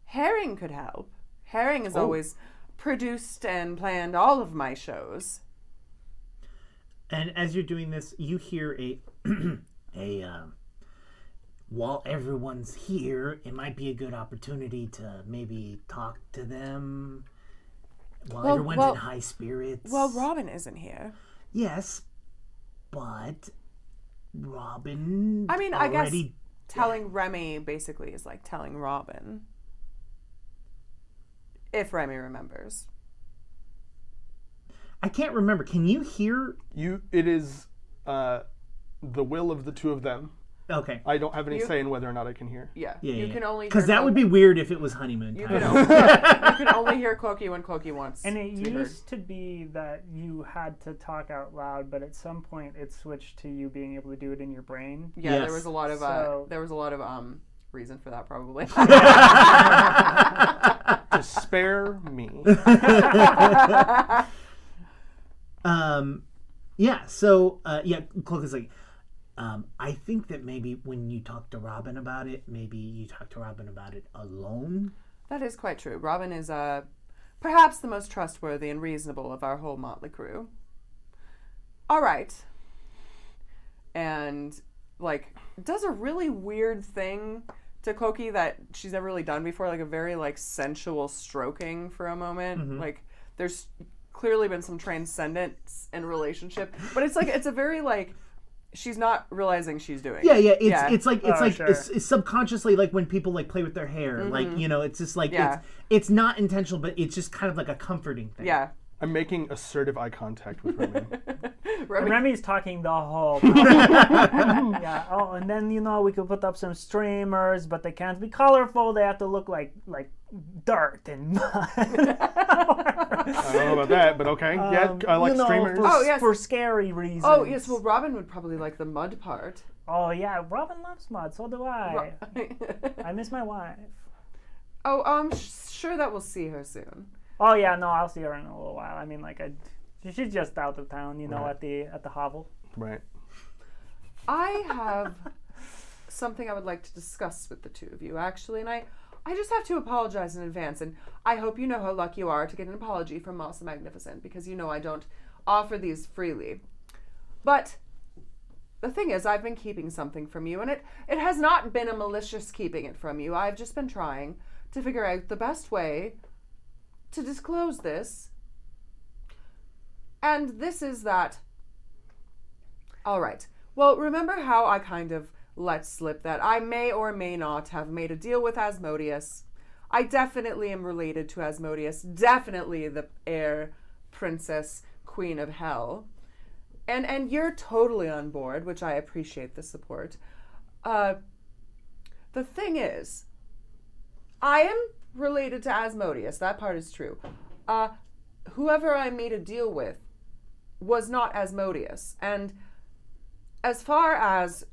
Herring could help. Herring has
Oh.
always produced and planned all of my shows.
And as you're doing this, you hear while everyone's here, it might be a good opportunity to maybe talk to them while everyone's in high spirits.
Well, Robin isn't here.
Yes, but Robin.
I mean, I guess
already
telling Remy basically is like telling Robin. If Remy remembers.
I can't remember. Can you hear?
It is the will of the two of them.
Okay.
I don't have any say in whether or not I can hear.
Yeah.
Yeah,
You can only
because
hear
that would
Cloaky-
be weird if it was honeymoon
You
time.
can only hear Cloaky when Cloaky wants
And it
to be heard.
used to be that you had to talk out loud, but at some point it switched to you being able to do it in your brain.
Yeah,
Yes.
there was a lot of
So-
reason for that probably.
To spare me.
Yeah. So Cloak is like, I think that maybe when you talk to Robin about it, maybe you talk to Robin about it alone.
That is quite true. Robin is perhaps the most trustworthy and reasonable of our whole motley crew. All right. And does a really weird thing to Cloaky that she's never really done before, like a very sensual stroking for a moment.
Mm-hmm.
There's clearly been some transcendence in relationship, but it's a very she's not realizing she's doing.
Yeah,
it.
It's
Sure.
it's subconsciously like when people play with their hair, it's just it's not intentional, but it's just kind of like a comforting thing.
Yeah.
I'm making assertive eye contact with Remy.
Remy,
Remy's talking the whole time. Yeah. Oh, and then we could put up some streamers, but they can't be colorful. They have to look like dirt and mud.
I don't know about that, but okay. Yeah, I like streamers.
For scary reasons.
Oh yes, well Robin would probably like the mud part.
Oh yeah, Robin loves mud. So do I. I miss my wife.
Oh, I'm sure that we'll see her soon.
Oh yeah, no, I'll see her in a little while. I mean, she's just out of town,
Right.
at the hovel.
Right.
I have something I would like to discuss with the two of you, actually, and I just have to apologize in advance, and I hope you know how lucky you are to get an apology from Moss the Magnificent, because I don't offer these freely. But the thing is, I've been keeping something from you, and it has not been a malicious keeping it from you. I've just been trying to figure out the best way to disclose this. And this is that. All right. Well, remember how I kind of let slip that I may or may not have made a deal with Asmodeus? I definitely am related to Asmodeus. Definitely the heir, princess, queen of hell. And you're totally on board, which I appreciate the support. The thing is, I am related to Asmodeus. That part is true. Whoever I made a deal with was not Asmodeus. And as far as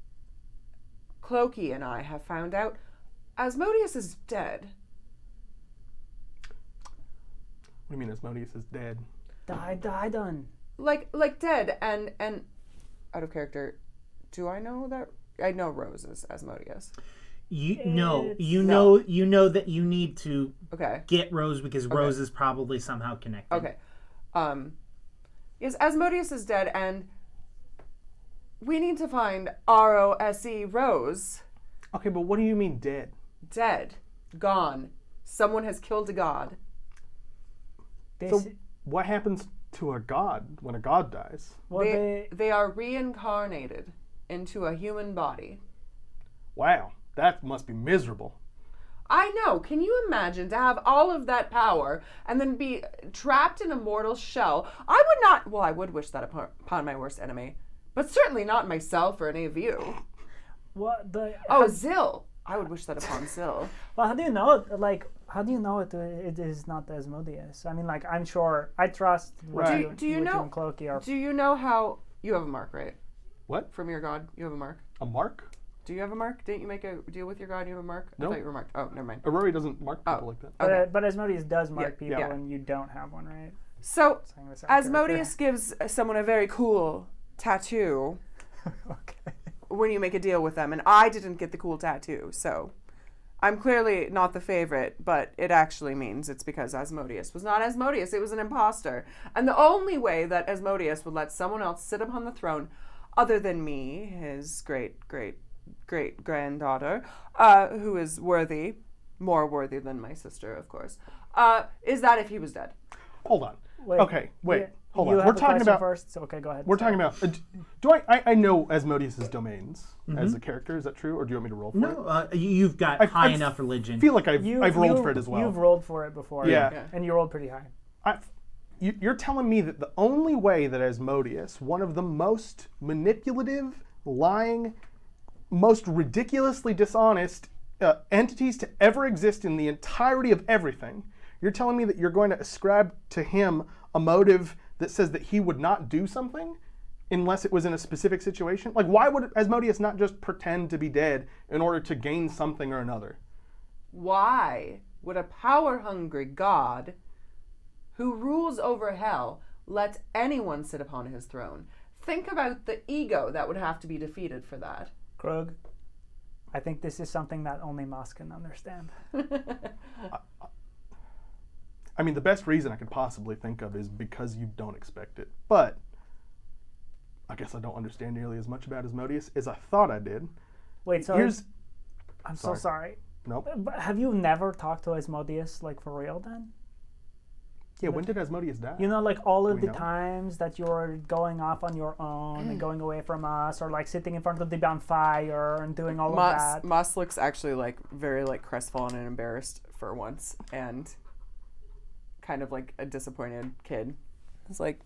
Cloaky and I have found out, Asmodeus is dead.
What do you mean Asmodeus is dead?
Die done.
Like dead and out of character. Do I know that? I know Rose is Asmodeus.
You know that you need to
Okay.
get Rose because Rose is probably somehow connected.
Okay. Yes, Asmodeus is dead, and we need to find R-O-S-E Rose.
Okay, but what do you mean dead?
Dead. Gone. Someone has killed a god.
So what happens to a god when a god dies?
They are reincarnated into a human body.
Wow, that must be miserable.
I know. Can you imagine to have all of that power and then be trapped in a mortal shell? I would not. Well, I would wish that upon my worst enemy, but certainly not myself or any of you.
What the?
Oh, Zill. I would wish that upon Zill.
Well, how do you know? Like, how do you know it is not Asmodeus? I mean, like, I'm sure. I trust.
Right.
Do you know?
And Clokey are.
Do you know how you have a mark, right?
What?
From your god, you have a mark.
A mark?
Do you have a mark? Didn't you make a deal with your god? You have a mark.
No.
I thought you were marked. Oh, never mind.
Aurora doesn't mark people like that.
Okay.
But Asmodeus does mark people,
Yeah.
and you don't have one, right?
So
Saying this out of
Asmodeus gives someone a very cool tattoo
character. Okay.
when you make a deal with them, and I didn't get the cool tattoo, so I'm clearly not the favorite, but it actually means it's because Asmodeus was not Asmodeus, it was an imposter. And the only way that Asmodeus would let someone else sit upon the throne other than me, his great-great-great-granddaughter, who is worthy, more worthy than my sister, of course, is that if he was dead.
Hold on.
Wait,
Okay, wait.
yeah,
Hold
you
on.
have
We're
a
talking
question
about.
first. So, okay, go ahead.
We're
Sorry.
talking about. Do I know Asmodeus's domains as a character? Is that true, or do you want me to roll for it?
No, you've got high enough religion.
I feel like I've rolled for it as well.
You've rolled for it before.
Yeah.
And you rolled pretty high.
You're telling me that the only way that Asmodeus, one of the most manipulative, lying, most ridiculously dishonest entities to ever exist in the entirety of everything, you're telling me that you're going to ascribe to him a motive that says that he would not do something unless it was in a specific situation? Like, why would Asmodeus not just pretend to be dead in order to gain something or another?
Why would a power-hungry god who rules over hell let anyone sit upon his throne? Think about the ego that would have to be defeated for that.
Krug, I think this is something that only Moss can understand.
I mean, the best reason I could possibly think of is because you don't expect it. But I guess I don't understand nearly as much about Asmodeus as I thought I did.
Wait, so I'm so sorry.
Nope.
But have you never talked to Asmodeus, like, for real then?
Yeah, when did Asmodeus die?
You know, like, all of
we
the
know?
times that you're going off on your own and going away from us, or, like, sitting in front of the bonfire and doing all of that.
Moss looks actually, like, very, like, crestfallen and embarrassed for once, and kind of like a disappointed kid. It's like,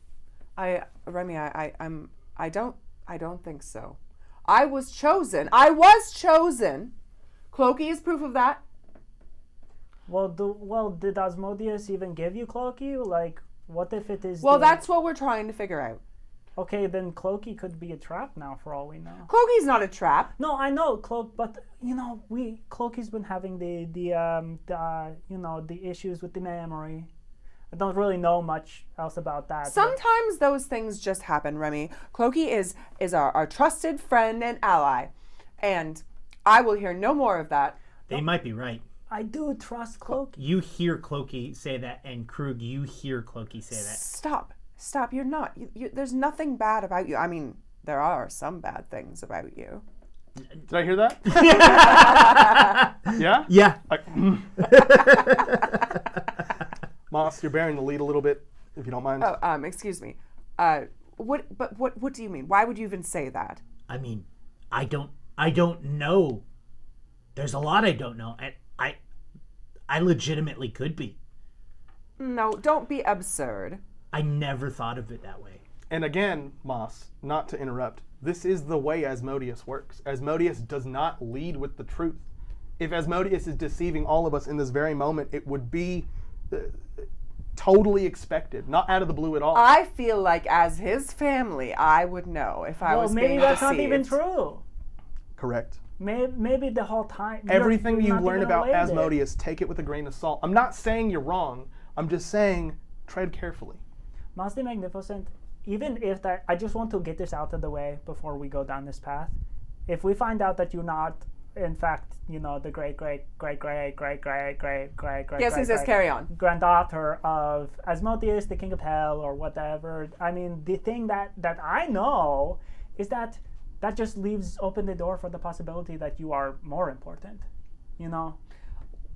Remy, I don't think so. I was chosen. Clokey is proof of that.
Well, did Asmodeus even give you Clokey? Like, what if it is?
Well, that's what we're trying to figure out.
Okay, then Clokey could be a trap now, for all we know.
Clokey's not a trap.
No, I know but you know, Clokey's been having the issues with the memory. I don't really know much else about that.
Sometimes those things just happen, Remy. Clokey is our trusted friend and ally, and I will hear no more of that.
They might be right.
I do trust Clokey.
You hear Clokey say that, and Krug, you hear Clokey say that.
Stop. You're not. There's nothing bad about you. I mean, there are some bad things about you.
Did I hear that? Yeah?
Yeah.
Moss, you're bearing the lead a little bit, if you don't mind.
Oh, excuse me. What do you mean? Why would you even say that?
I mean, I don't know. There's a lot I don't know. And I legitimately could be.
No, don't be absurd.
I never thought of it that way.
And again, Moss, not to interrupt, this is the way Asmodeus works. Asmodeus does not lead with the truth. If Asmodeus is deceiving all of us in this very moment, it would be totally expected, not out of the blue at all.
I feel like as his family, I would know if I was being
maybe that's
deceived.
not even true.
Correct.
Maybe the whole time.
Everything
you're
you
not
learn
even
about
related.
Asmodeus, take it with a grain of salt. I'm not saying you're wrong. I'm just saying tread carefully.
Moss the Magnificent, even if that, I just want to get this out of the way before we go down this path. If we find out that you're not, in fact, the great
Yes, carry on.
granddaughter of Asmodeus, the king of hell, or whatever. I mean, the thing that I know is that just leaves open the door for the possibility that you are more important.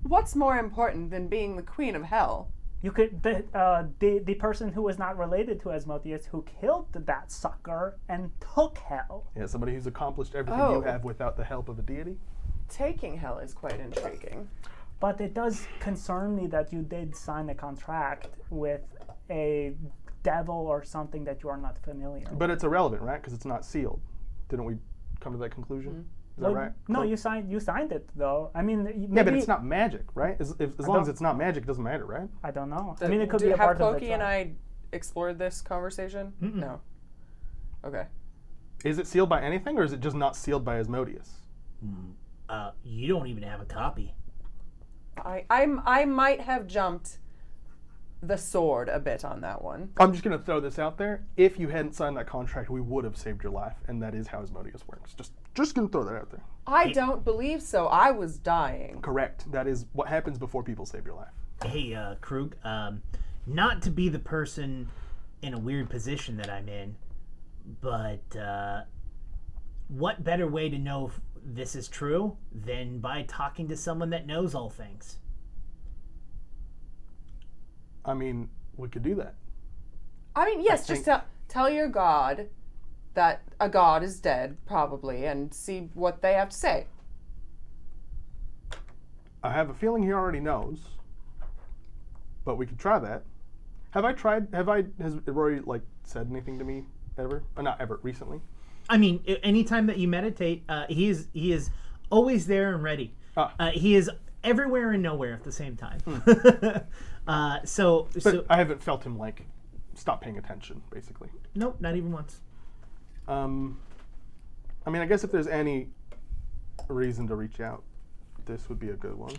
What's more important than being the queen of hell?
You could the person who was not related to Asmodeus who killed that sucker and took hell.
Yeah, somebody who's accomplished everything you have without the help of a deity.
Taking hell is quite intriguing.
But it does concern me that you did sign a contract with a devil or something that you are not familiar with.
But it's irrelevant, right? Because it's not sealed. Didn't we come to that conclusion? Is that right?
No, you signed it though. I mean, maybe,
Yeah, but it's not magic, right? As long as it's not magic, it doesn't matter, right?
I don't know. I mean, it could be a
have
part of the
Clokey and I explored this conversation?
Mm-mm.
No. Okay.
Is it sealed by anything, or is it just not sealed by Asmodeus?
You don't even have a copy.
I might have jumped the sword a bit on that one.
I'm just going to throw this out there. If you hadn't signed that contract, we would have saved your life, and that is how Asmodeus works. Just going to throw that out there.
I don't believe so. I was dying.
Correct. That is what happens before people save your life.
Hey, Krug, not to be the person in a weird position that I'm in, but what better way to know if this is true than by talking to someone that knows all things?
I mean, we could do that.
I mean, yes, just tell your god that a god is dead, probably, and see what they have to say.
I have a feeling he already knows, but we could try that. Has Rory, said anything to me ever? Not ever, recently?
I mean, anytime that you meditate, he is always there and ready. He is everywhere and nowhere at the same time.
But I haven't felt him stop paying attention, basically.
Nope, not even once.
I mean, I guess if there's any reason to reach out, this would be a good one.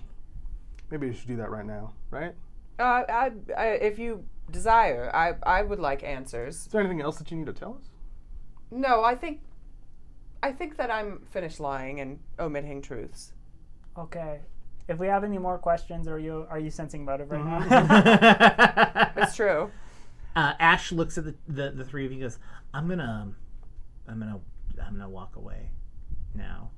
Maybe you should do that right now, right?
If you desire, I would like answers.
Is there anything else that you need to tell us?
No, I think that I'm finished lying and omitting truths.
Okay. If we have any more questions, are you sensing motive right now?
It's true.
Ash looks at the three of you and goes, I'm gonna walk away now.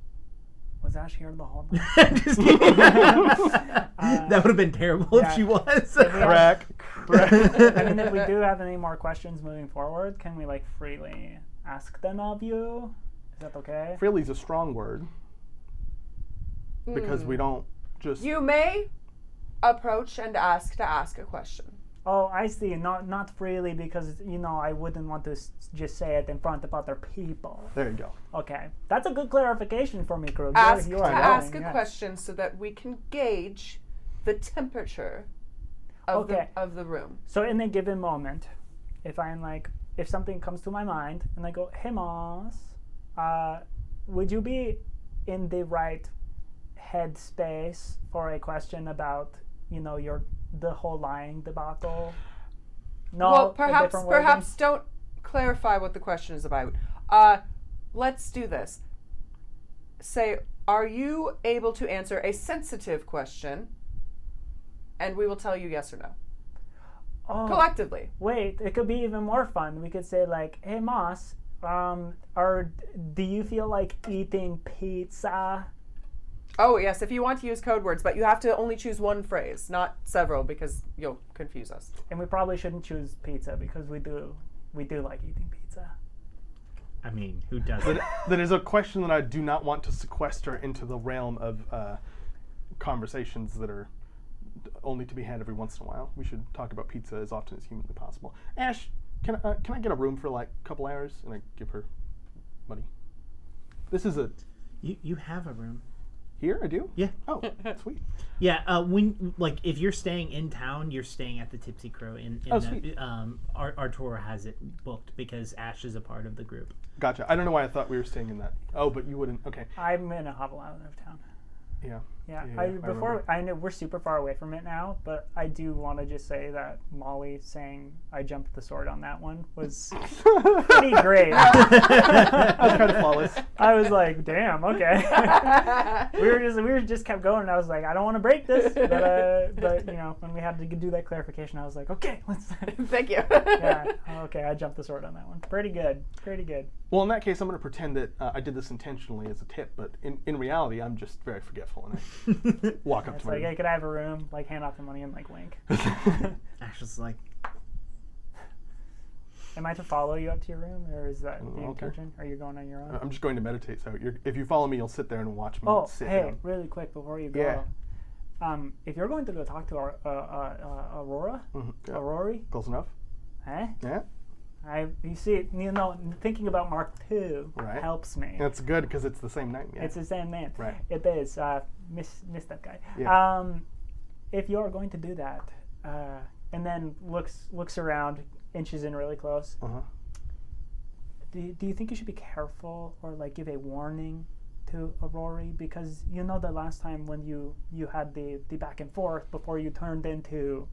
Was Ash here the whole time?
Just kidding. That would have been terrible if she was.
Crack.
I mean, if we do have any more questions moving forward, can we freely ask them of you? Is that okay?
Freely's a strong word. Because we don't just...
You may approach and ask a question.
Oh, I see. Not freely because, I wouldn't want to just say it in front of other people.
There you go.
Okay. That's a good clarification for me, Krug.
Ask
You are
ask
willing,
a
yes.
question so that we can gauge the temperature of the room.
So in a given moment, if something comes to my mind and I go, hey, Moss, would you be in the right headspace for a question about, the whole lying debacle? No,
Well,
a different wording?
perhaps don't clarify what the question is about. Let's do this. Say, are you able to answer a sensitive question? And we will tell you yes or no.
Oh,
Collectively.
wait, it could be even more fun. We could say hey, Moss, do you feel like eating pizza?
Oh, yes, if you want to use code words, but you have to only choose one phrase, not several, because you'll confuse us.
And we probably shouldn't choose pizza because we do like eating pizza.
I mean, who doesn't?
That is a question that I do not want to sequester into the realm of conversations that are only to be had every once in a while. We should talk about pizza as often as humanly possible. Ash, can I get a room for a couple hours? And I give her money. This is
You have a room.
Here, I do?
Yeah.
Oh, sweet.
Yeah, when if you're staying in town, you're staying at the Tipsy Crow.
Sweet.
Arturo has it booked because Ash is a part of the group.
Gotcha. I don't know why I thought we were staying in that. Oh, but you wouldn't. Okay.
I'm gonna hobble out of town.
Yeah.
Yeah,
remember.
I know we're super far away from it now, but I do want to just say that Molly saying I jumped the sword on that one was pretty great.
That's kind of flawless.
I was like, damn, okay. we just kept going, and I was like, I don't want to break this, but when we had to do that clarification, I was like, okay, let's.
Thank you.
Yeah, okay, I jumped the sword on that one. Pretty good.
Well, in that case, I'm going to pretend that I did this intentionally as a tip, but in reality, I'm just very forgetful, and I walk up
It's
to my
like,
room.
hey, could I have a room? Hand out the money and wink.
Ash is like,
Am I to follow you up to your room, or is that the
Okay.
intention? Are you going on your own?
I'm just going to meditate, so if you follow me, you'll sit there and watch me
Oh,
sit
hey,
down.
really quick before you go.
Yeah.
if you're going to go talk to Aurora,
Yeah.
Aurori,
Close enough.
eh?
Yeah.
You see, thinking about Mark II
Right.
helps me.
That's good because it's the same name. Yeah.
It's the same name.
Right.
It is. Miss that guy.
Yeah.
If you're going to do that, and then looks around, inches in really close.
Uh-huh.
Do you think you should be careful or like give a warning to Aurori, because the last time when you had the back and forth before you turned into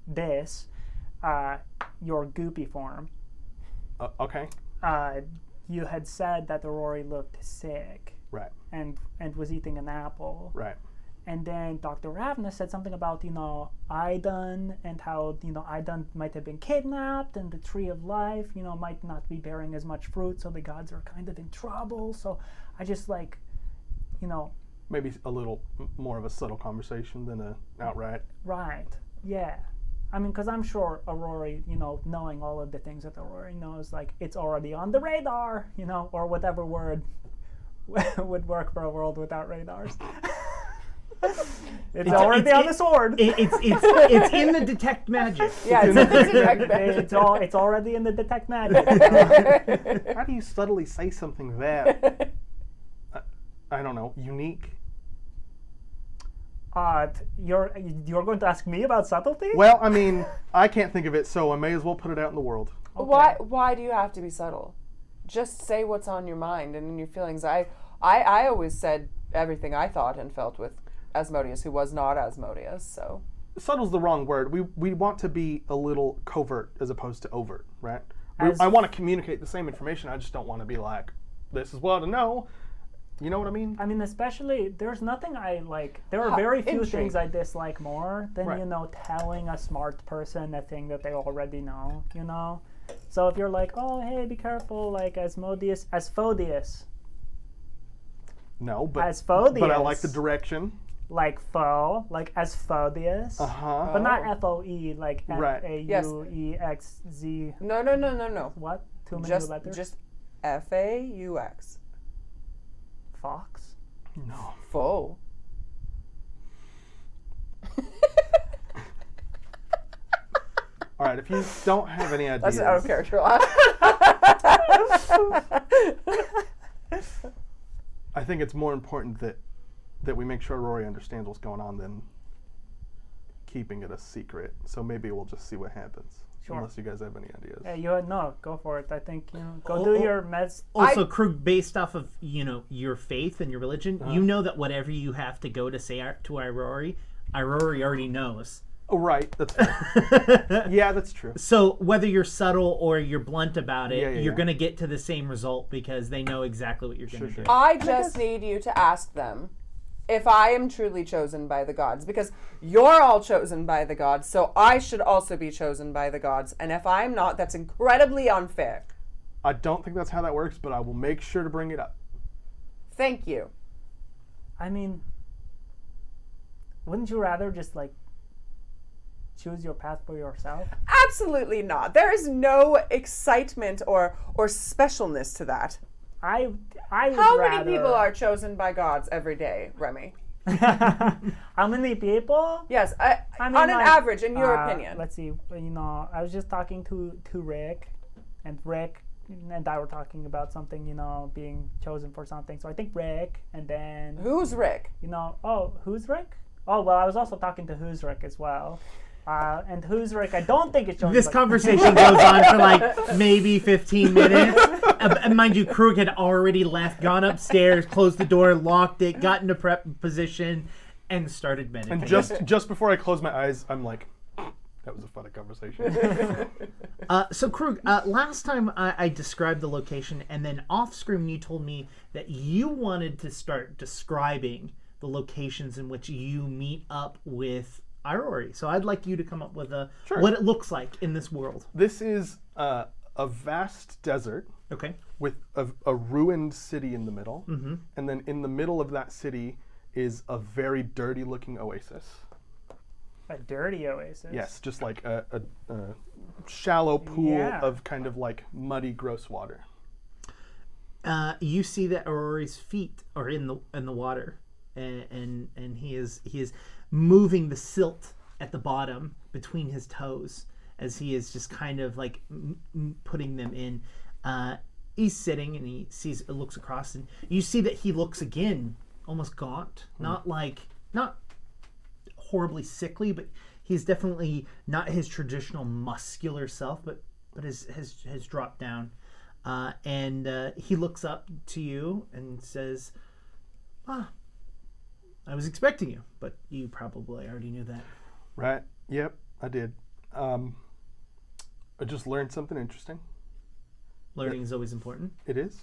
this, your goopy form.
Okay.
You had said that Aurori looked sick
Right.
and was eating an apple.
Right.
And then Dr. Ravna said something about, Idun and how, Idun might have been kidnapped and the tree of life, might not be bearing as much fruit, so the gods are kind of in trouble. So I just
Maybe a little more of a subtle conversation than a outright.
right, yeah. I mean, because I'm sure Aurori, knowing all of the things that Aurori knows, like, it's already on the radar, or whatever word would work for a world without radars. It's already on the sword.
It's in the detect magic.
Yeah, it's
It's already in the detect magic.
How do you subtly say something that, I don't know, unique?
You're going to ask me about subtlety?
Well, I mean, I can't think of it, so I may as well put it out in the world.
Why do you have to be subtle? Just say what's on your mind and in your feelings. I always said everything I thought and felt with Asmodeus, who was not Asmodeus, so.
Subtle's the wrong word. We want to be a little covert as opposed to overt, right?
As-
I want to communicate the same information. I just don't want to be like, this is what I know. You know what I mean?
I mean, especially, there's nothing I like. There are very few
intrigue.
things I dislike more than,
Right.
telling a smart person a thing that they already know, So if you're like, oh, hey, be careful, like Asphodius.
No, but
Asphodius.
but I like the direction.
Like foe, like Asphodius.
Uh-huh.
But not F-O-E, like
Right.
F-A-U-E-X-Z.
No.
What? Too many letters?
Just F-A-U-X.
Fox?
No.
Foe.
All right, if you don't have any ideas.
That's an out of character laugh.
I think it's more important that we make sure Rory understands what's going on than keeping it a secret. So maybe we'll just see what happens.
Sure.
Unless you guys have any ideas.
Hey, no, go for it. I think, go do your meds.
Also, Krug, based off of your faith and your religion, you know that whatever you have to go to say to Aurori already knows.
Oh, right. That's fair. Yeah, that's true.
So whether you're subtle or you're blunt about it,
Yeah,
you're
yeah.
going to get to the same result because they know exactly what you're going to
Sure.
do.
I just need you to ask them if I am truly chosen by the gods, because you're all chosen by the gods, so I should also be chosen by the gods. And if I'm not, that's incredibly unfair.
I don't think that's how that works, but I will make sure to bring it up.
Thank you.
I mean, wouldn't you rather just choose your path for yourself?
Absolutely not. There is no excitement or specialness to that.
I would
How
rather...
many people are chosen by gods every day, Remy?
How many people?
Yes,
I mean,
on an
like,
average, in your opinion.
Let's see. I was just talking to Rick, and Rick and I were talking about something, being chosen for something. So I think Rick, and then
Who's Rick?
who's Rick? Oh well, I was also talking to Who's Rick as well. And Who's Rick? I don't think it's chosen.
This conversation goes on for maybe 15 minutes. And mind you, Krug had already left, gone upstairs, closed the door, locked it, got into prep position, and started meditating.
And just before I close my eyes, I'm like, that was a funny conversation.
So Krug, last time I described the location, and then off screen you told me that you wanted to start describing the locations in which you meet up with Aurori. So I'd like you to come up with what it looks like in this world.
This is a vast desert.
Okay.
With a ruined city in the middle. Mm-hmm. And then in the middle of that city is a very dirty looking oasis.
A dirty oasis.
Yes, just like a shallow pool
Yeah.
of kind of like muddy, gross water.
You see that Aurori's feet are in the water, and he is moving the silt at the bottom between his toes as he is just kind of like putting them in. He's sitting and he looks across, and you see that he looks again almost gaunt, not horribly sickly, but he's definitely not his traditional muscular self, but has dropped down. And he looks up to you and says, I was expecting you, but you probably already knew that.
Right. Yep, I did. I just learned something interesting.
Learning is always important.
It is.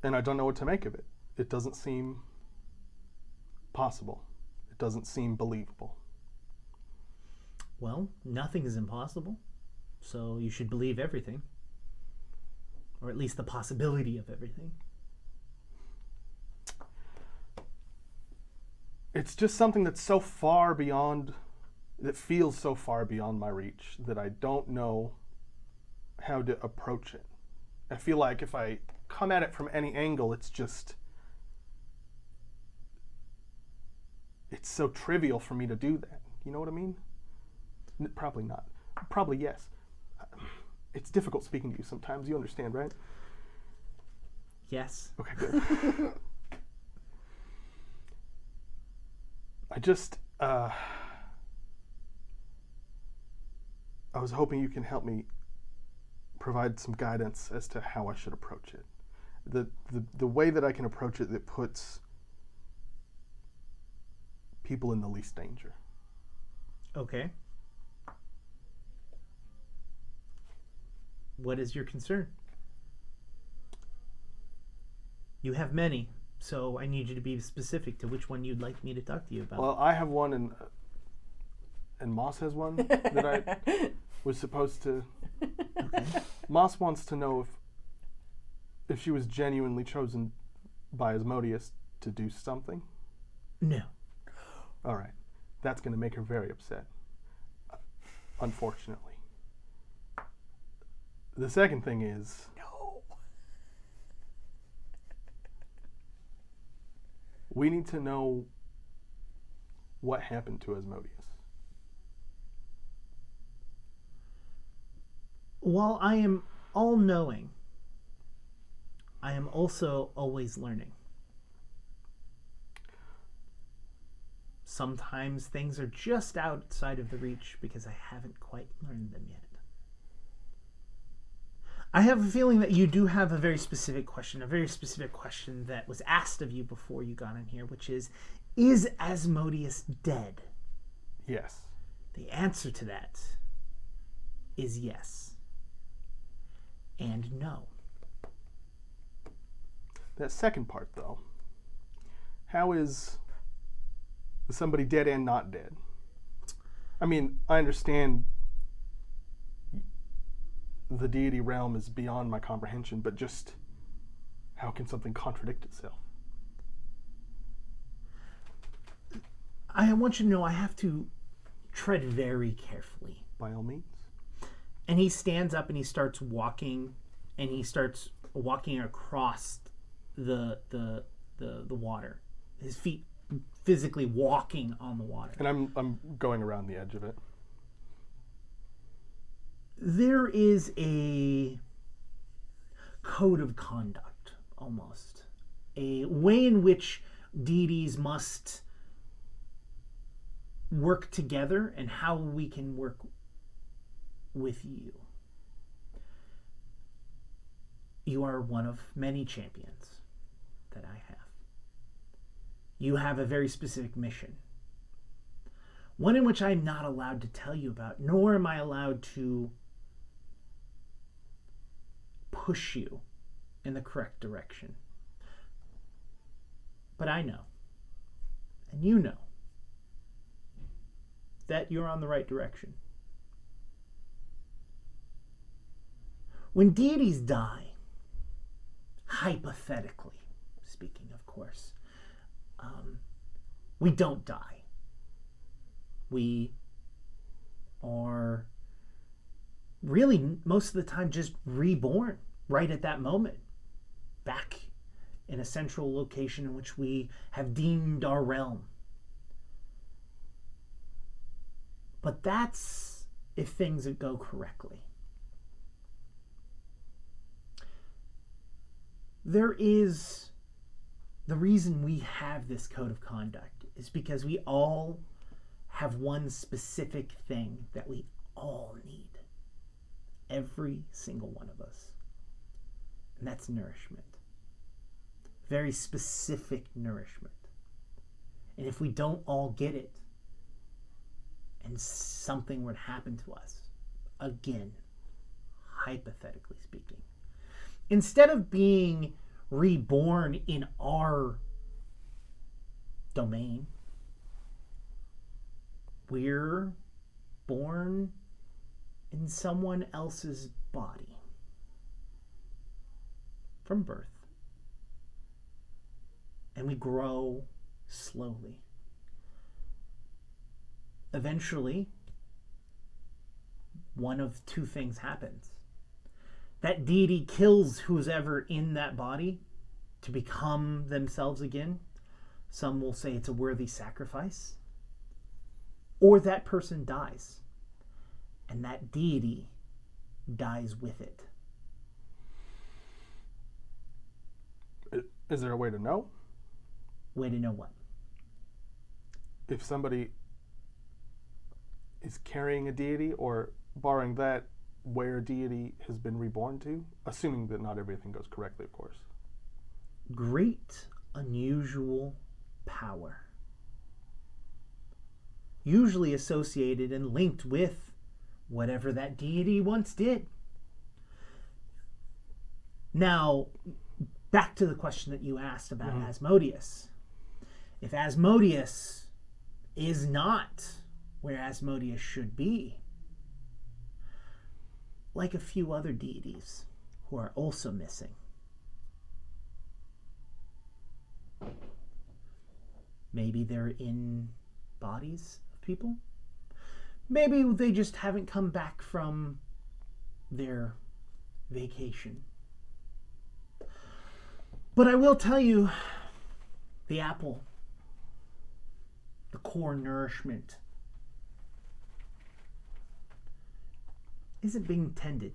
And I don't know what to make of it. It doesn't seem possible. It doesn't seem believable.
Well, nothing is impossible, so you should believe everything. Or at least the possibility of everything.
It's just something that's so far beyond, that feels so far beyond my reach that I don't know how to approach it. I feel like if I come at it from any angle, it's so trivial for me to do that. You know what I mean? Probably not. Probably yes. It's difficult speaking to you sometimes. You understand, right?
Yes.
Okay, good. I was hoping you can help me provide some guidance as to how I should approach it. The way that I can approach it that puts people in the least danger.
Okay. What is your concern? You have many, so I need you to be specific to which one you'd like me to talk to you about.
Well, I have one, and Moss has one that I was supposed to.
Okay.
Moss wants to know if she was genuinely chosen by Asmodeus to do something.
No.
All right, that's going to make her very upset. Unfortunately. The second thing is,
No.
we need to know what happened to Asmodeus.
While I am all-knowing, I am also always learning. Sometimes things are just outside of the reach because I haven't quite learned them yet. I have a feeling that you do have a very specific question that was asked of you before you got in here, which is Asmodeus dead?
Yes.
The answer to that is yes and no.
That second part, though, how is somebody dead and not dead? I mean, I understand the deity realm is beyond my comprehension, but just how can something contradict itself?
I want you to know I have to tread very carefully.
By all means.
And he stands up and he starts walking, and he starts walking across the water. His feet physically walking on the water.
And I'm going around the edge of it.
There is a code of conduct, almost. A way in which deities must work together and how we can work with you. You are one of many champions that I have. You have a very specific mission. One in which I'm not allowed to tell you about, nor am I allowed to push you in the correct direction. But I know, and you know, that you're on the right direction. When deities die, hypothetically speaking, of course, we don't die. We are really most of the time just reborn right at that moment, back in a central location in which we have deemed our realm. But that's if things go correctly. There is the reason we have this code of conduct is because we all have one specific thing that we all need. Every single one of us. And that's nourishment. Very specific nourishment. And if we don't all get it, and something would happen to us, again, hypothetically speaking, instead of being reborn in our domain, we're born in someone else's body from birth. And we grow slowly. Eventually, one of two things happens. That deity kills who's ever in that body to become themselves again. Some will say it's a worthy sacrifice. Or that person dies. And that deity dies with it.
Is there a way to know?
Way to know what?
If somebody is carrying a deity, or barring that, where a deity has been reborn to, assuming that not everything goes correctly, of course.
Great, unusual power. Usually associated and linked with whatever that deity once did. Now, back to the question that you asked about Asmodeus. If Asmodeus is not where Asmodeus should be, like a few other deities who are also missing, maybe they're in bodies of people. Maybe they just haven't come back from their vacation. But I will tell you, the apple, the core nourishment, isn't being tended.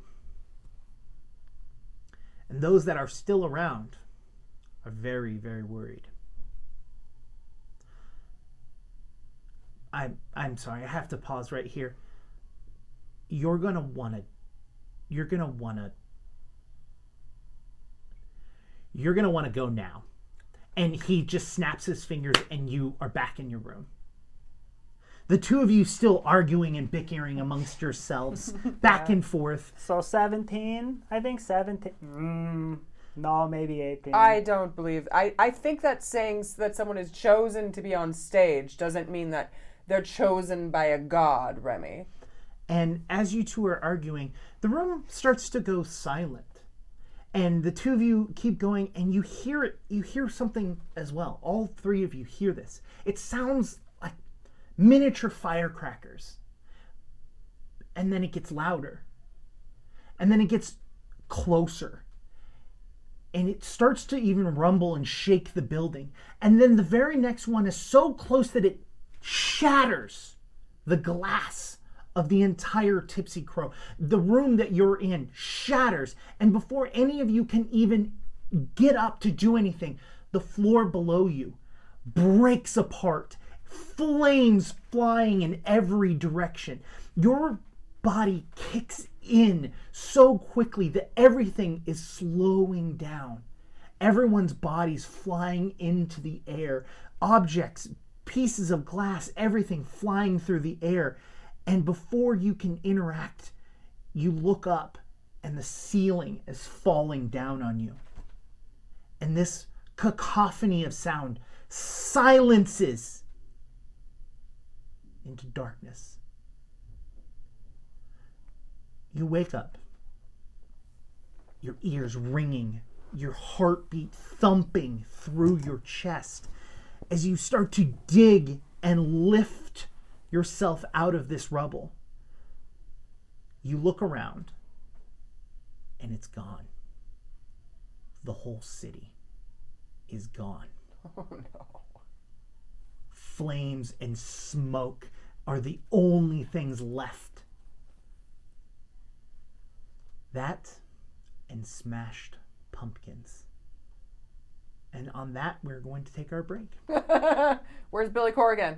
And those that are still around are very, very worried. I'm sorry, I have to pause right here. You're gonna wanna go now. And he just snaps his fingers and you are back in your room. The two of you still arguing and bickering amongst yourselves, back and forth.
So 17? I think 17. No, maybe 18.
I don't believe. I think that saying that someone is chosen to be on stage doesn't mean that they're chosen by a god, Remy.
And as you two are arguing, the room starts to go silent. And the two of you keep going, and you hear it. You hear something as well. All three of you hear this. It sounds like miniature firecrackers. And then it gets louder. And then it gets closer. And it starts to even rumble and shake the building. And then the very next one is so close that it shatters the glass of the entire Tipsy Crow. The room that you're in shatters. And before any of you can even get up to do anything, the floor below you breaks apart. Flames flying in every direction. Your body kicks in so quickly that everything is slowing down. Everyone's body's flying into the air. Objects, pieces of glass, everything flying through the air. And before you can interact, you look up and the ceiling is falling down on you. And this cacophony of sound silences into darkness. You wake up, your ears ringing, your heartbeat thumping through your chest as you start to dig and lift yourself out of this rubble. You look around and it's gone. The whole city. is gone.
Oh no.
Flames and smoke are the only things left. That and smashed pumpkins. And on that, we're going to take our break.
Where's Billy Corrigan?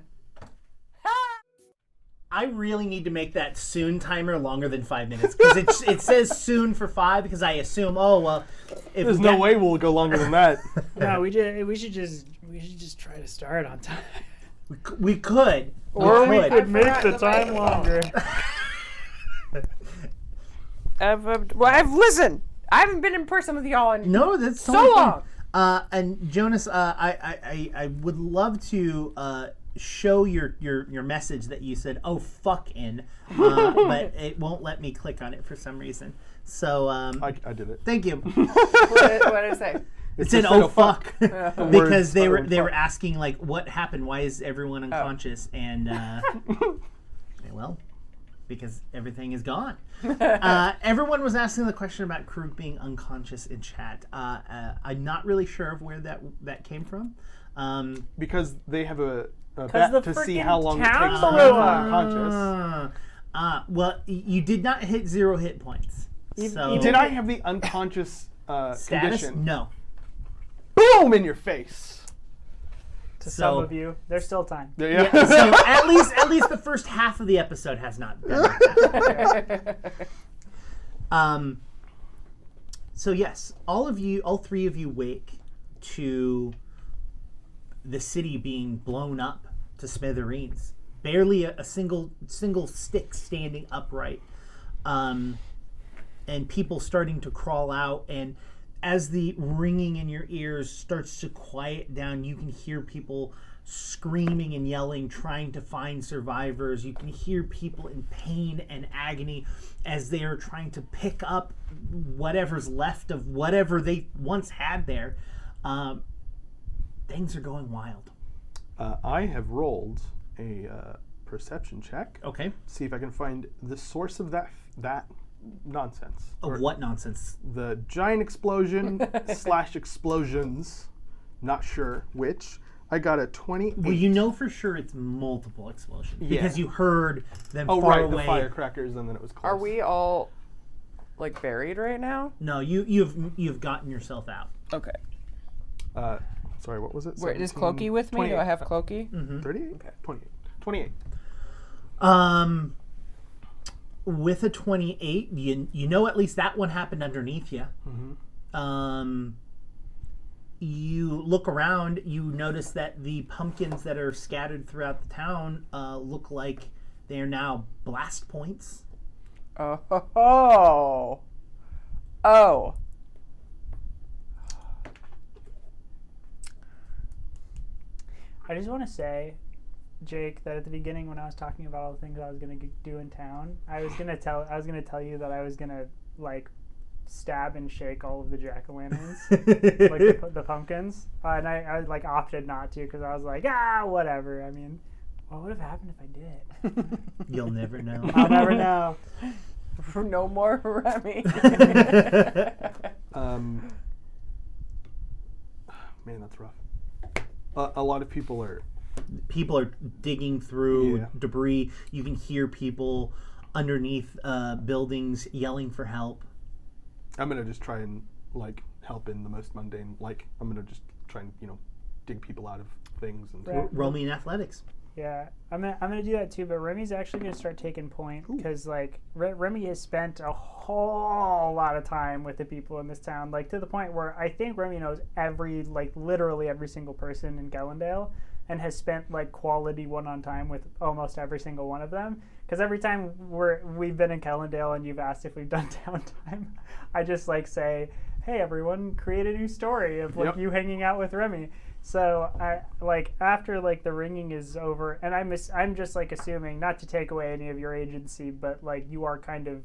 I really need to make that soon timer longer than 5 minutes because it says soon for 5 because I assume if
There's no way we'll go longer than that.
No, we should just try to start on time.
we could
Or we could
I
make
forgot
the
the
time
microphone.
longer.
Listen. I haven't been in person with y'all in
No, that's
so
totally
long.
fine. And Jonas, I would love to show your message that you said "oh fuck" in, but it won't let me click on it for some reason. So
I did it.
thank you.
What did it say?
It said
just
"oh fuck"
The
because
words,
they
"oh,
were
fuck."
asking like what happened, why is everyone unconscious, and well, because everything is gone. Everyone was asking the question about Krug being unconscious in chat. I'm not really sure of where that came from.
Because they have a
the
bet to see how long it
freaking
takes to
town
get
blew up.
unconscious.
Well, you did not hit 0 hit points. So
Did I have the unconscious
status?
condition?
No.
Boom in your face.
To
So-
some of you, there's still time.
Yeah.
So at least the first half of the episode has not been like that. So yes, all three of you wake to the city being blown up to smithereens. Barely a single stick standing upright. And people starting to crawl out, and as the ringing in your ears starts to quiet down, you can hear people screaming and yelling, trying to find survivors. You can hear people in pain and agony as they are trying to pick up whatever's left of whatever they once had there. Things are going wild.
I have rolled a perception check.
Okay.
See if I can find the source of that nonsense.
Of what nonsense?
The giant explosion / explosions. Not sure which. I got a 28.
Well, you know for sure it's multiple explosions because
Yeah.
you heard them
Oh,
far
right,
away.
the firecrackers, and then it was close.
Are we all like buried right now?
No, you've gotten yourself out.
Okay.
Sorry, what was it?
Wait, is
17,
Clokey with me?
28.
Do I have Clokey?
38?
Okay.
28. 28.
With a 28, you know at least that one happened underneath you. You look around, you notice that the pumpkins that are scattered throughout the town look like they are now blast points.
Oh.
I just want to say, Jake, that at the beginning when I was talking about all the things I was gonna do in town, I was gonna tell you that I was gonna like stab and shake all of the jack-o'-lanterns, like the pumpkins, and I like opted not to because I was like, whatever. I mean, what would have happened if I did?
You'll never know.
I'll never know.
No more Remy.
Man, that's rough. A lot of people are.
People are digging through
Yeah.
debris. You can hear people underneath buildings yelling for help.
I'm gonna just try and like help in the most mundane. Like I'm gonna just try and dig people out of things and.
Right.
Roll me in athletics.
Yeah, I'm gonna do that too. But Remy's actually gonna start taking point because like Remy has spent a whole lot of time with the people in this town, like to the point where I think Remy knows literally every single person in Kellandale, and has spent like quality one-on time with almost every single one of them. Because every time we've been in Kellandale and you've asked if we've done downtime, I just like say, "Hey everyone, create a new story of like you hanging out with Remy." So I like after like the ringing is over, and I'm just like assuming not to take away any of your agency, but like you are kind of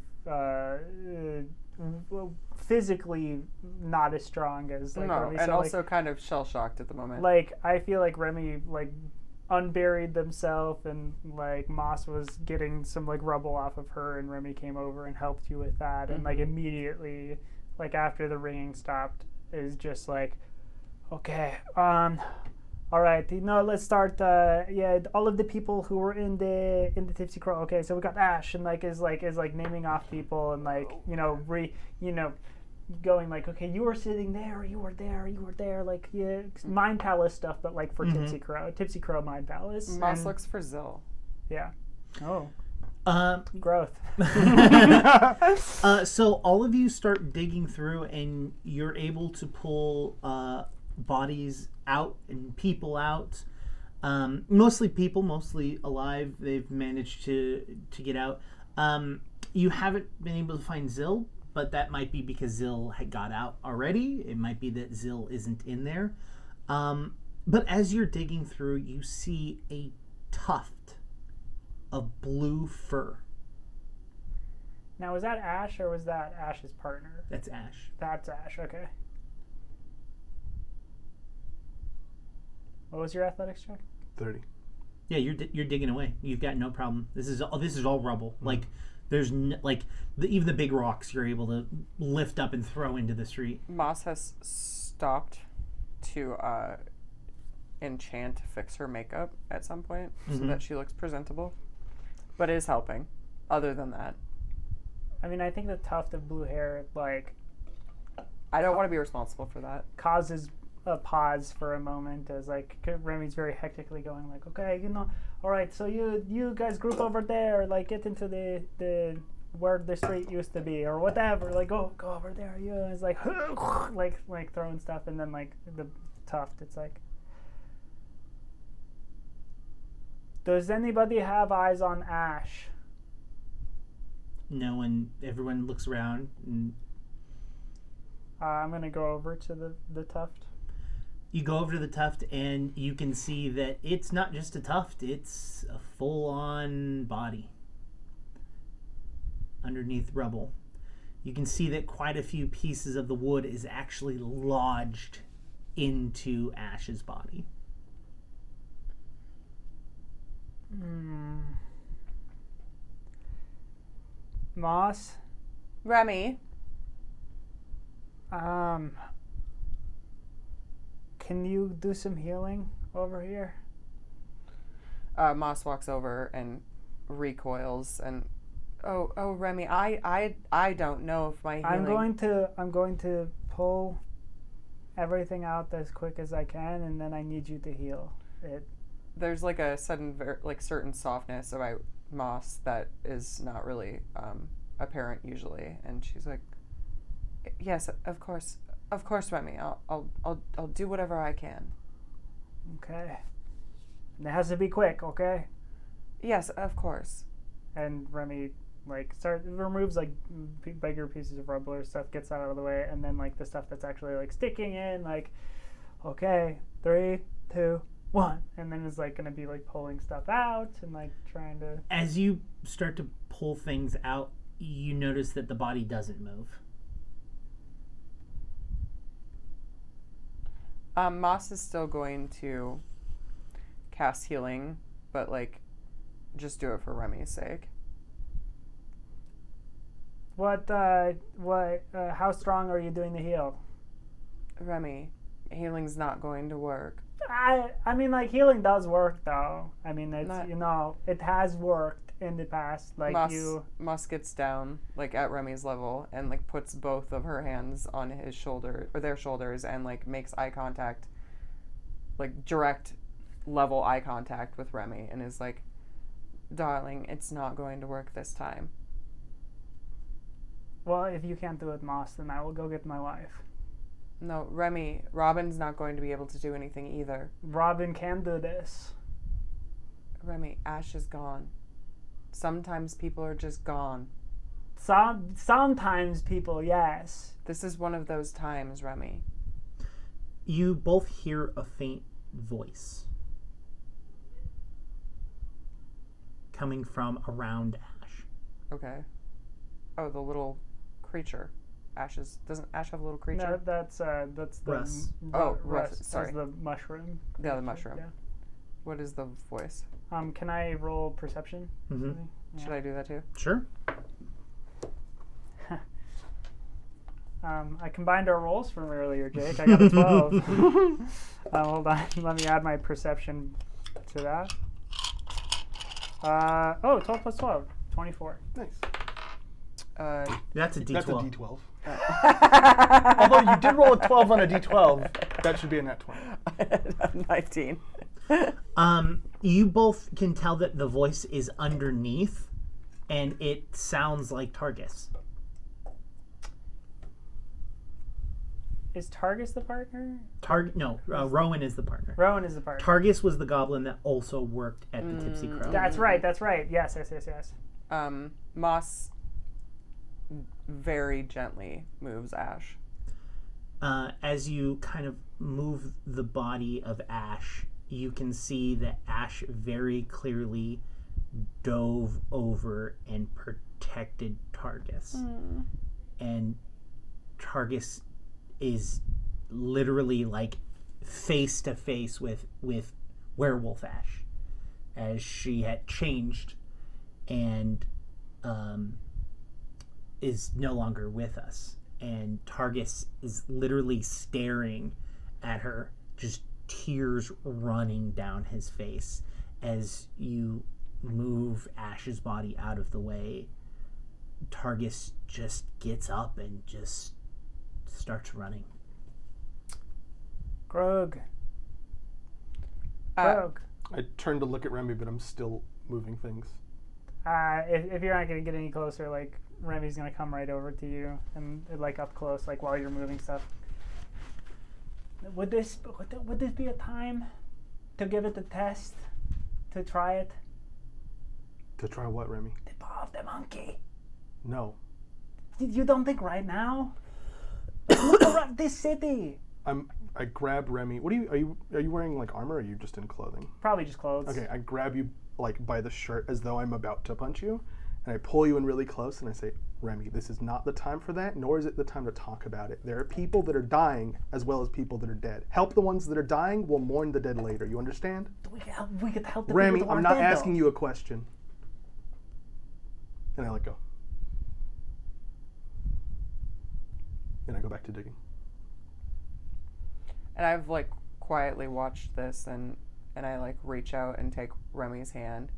physically not as strong as like
No,
Remy.
and
So,
also kind of shell-shocked at the moment.
like I feel like Remy like unburied themselves, and like Moss was getting some like rubble off of her, and Remy came over and helped you with that, and like immediately like after the ringing stopped is just like, Okay. All right. Let's start. Yeah, all of the people who were in the Tipsy Crow. Okay, so we got Ash, and is naming off people, and going like, okay, you were sitting there, you were there, like, yeah, Mind Palace stuff, but like for Tipsy Crow Mind Palace.
Moss looks for Zill.
Yeah. Oh. Growth.
So all of you start digging through, and you're able to pull bodies out and people out. Mostly people, mostly alive. They've managed to get out. You haven't been able to find Zill, but that might be because Zill had got out already. It might be that Zill isn't in there. But as you're digging through, you see a tuft of blue fur.
Now, was that Ash, or was that Ash's partner?
That's Ash.
That's Ash, okay. What was your athletics check?
30.
Yeah, you're digging away. You've got no problem. This is all rubble. Like there's even the big rocks you're able to lift up and throw into the street.
Moss has stopped to enchant to fix her makeup at some point so that she looks presentable, but is helping. Other than that,
I mean, I think the tuft of blue hair
I don't want to be responsible for that.
causes a pause for a moment as Remy's very hectically going like, okay, all right, so you guys group over there, like get into the where the street used to be or whatever, like go over there, you. And it's like like throwing stuff, and then like the tuft, it's like, does anybody have eyes on Ash?
No, and everyone looks around, and
I'm gonna go over to the tuft.
you go over to the tuft, and you can see that it's not just a tuft, it's a full-on body underneath rubble. You can see that quite a few pieces of the wood is actually lodged into Ash's body.
Moss,
Remy,
can you do some healing over here?
Moss walks over and recoils and oh Remy, I don't know if my healing...
I'm going to pull everything out as quick as I can, and then I need you to heal it.
There's like a sudden certain softness about Moss that is not really apparent usually, and she's like, yes, of course Remy, I'll do whatever I can.
Okay. And it has to be quick, okay?
Yes, of course.
And Remy removes bigger pieces of rubble or stuff, gets that out of the way, and then the stuff that's actually sticking in, okay, 3, 2, 1, and then is gonna be pulling stuff out and trying to.
As you start to pull things out, you notice that the body doesn't move.
Moss is still going to cast healing, but just do it for Remy's sake.
How strong are you doing the heal?
Remy, healing's not going to work.
I mean, healing does work, though. I mean, it's,
Not-
it has worked in the past.
Moss gets down, at Remy's level, and, puts both of her hands on his shoulder, or their shoulders, and, makes eye contact, direct level eye contact with Remy, and is like, darling, it's not going to work this time.
Well, if you can't do it, Moss, then I will go get my wife.
No, Remy, Robin's not going to be able to do anything either.
Robin can do this.
Remy, Ash is gone. Sometimes people are just gone.
Sometimes people, yes.
This is one of those times, Remy.
You both hear a faint voice coming from around Ash.
Okay. Oh, the little creature. Doesn't Ash have a little creature?
No, that's the
Russ.
Russ. Sorry,
the mushroom.
Yeah, the mushroom.
Yeah.
What is the voice?
Can I roll perception?
Mm-hmm.
Yeah.
Should I do that too?
Sure.
I combined our rolls from earlier, Jake. I got a 12. Hold on. Let me add my perception to that. 12 plus 12. 24.
Nice.
That's a D12.
That's a D12. Although you did roll a 12 on a D12, that should be a net 20.
19.
You both can tell that the voice is underneath, and it sounds like Targus.
Is Targus the partner?
Rowan is the partner.
Rowan is the partner.
Targus was the goblin that also worked at the Tipsy Crow.
That's right. Yes.
Moss very gently moves Ash.
As you kind of move the body of Ash, you can see that Ash very clearly dove over and protected Targus. And Targus is literally like face to face with werewolf Ash, as she had changed and is no longer with us. And Targus is literally staring at her, just tears running down his face as you move Ash's body out of the way. Targus just gets up and just starts running.
Grog.
I turn to look at Remy, but I'm still moving things.
If you're not going to get any closer, like, Remy's going to come right over to you and, like, up close, like, while you're moving stuff. Would this be a time to give it a test? To try it?
To try what, Remy?
The paw of the monkey.
No.
You don't think right now? Look around this city.
I grab Remy. What are you wearing like armor, or are you just in clothing?
Probably just clothes.
Okay, I grab you like by the shirt as though I'm about to punch you, and I pull you in really close and I say, Remy, this is not the time for that, nor is it the time to talk about it. There are people that are dying as well as people that are dead. Help the ones that are dying, we'll mourn the dead later. You understand?
We could help the
Remy,
people that
I'm
aren't
not
dead,
asking
though.
you a question. And I let go. And I go back to digging.
And I've like quietly watched this, and I like reach out and take Remy's hand.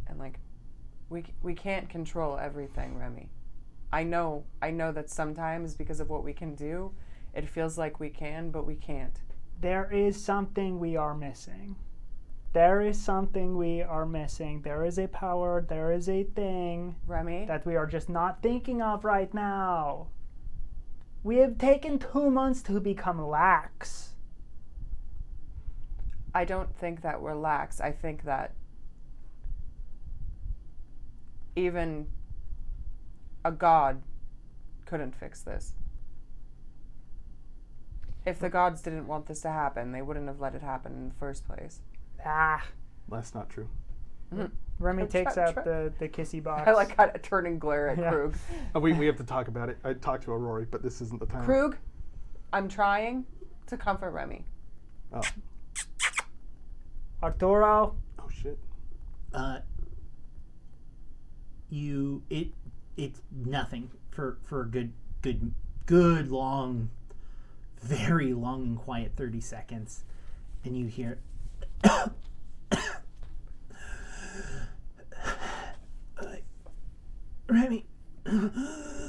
And like, we can't control everything, Remy. I know that sometimes because of what we can do, it feels like we can, but we can't.
There is something we are missing. There is something we are missing. There is a power, there is a thing,
Remy?
that we are just not thinking of right now. We have taken 2 months to become lax.
I don't think that we're lax. I think that even a god couldn't fix this. If the gods didn't want this to happen, they wouldn't have let it happen in the first place.
That's not true.
Remy takes out the kissy box.
I like kind of turn and glare at Krug.
We have to talk about it. I talked to Aurori, but this isn't the time.
Krug, I'm trying to comfort Remy.
Oh.
Arturo.
Oh shit.
It's nothing for a good long, very long and quiet 30 seconds, and you hear Remy.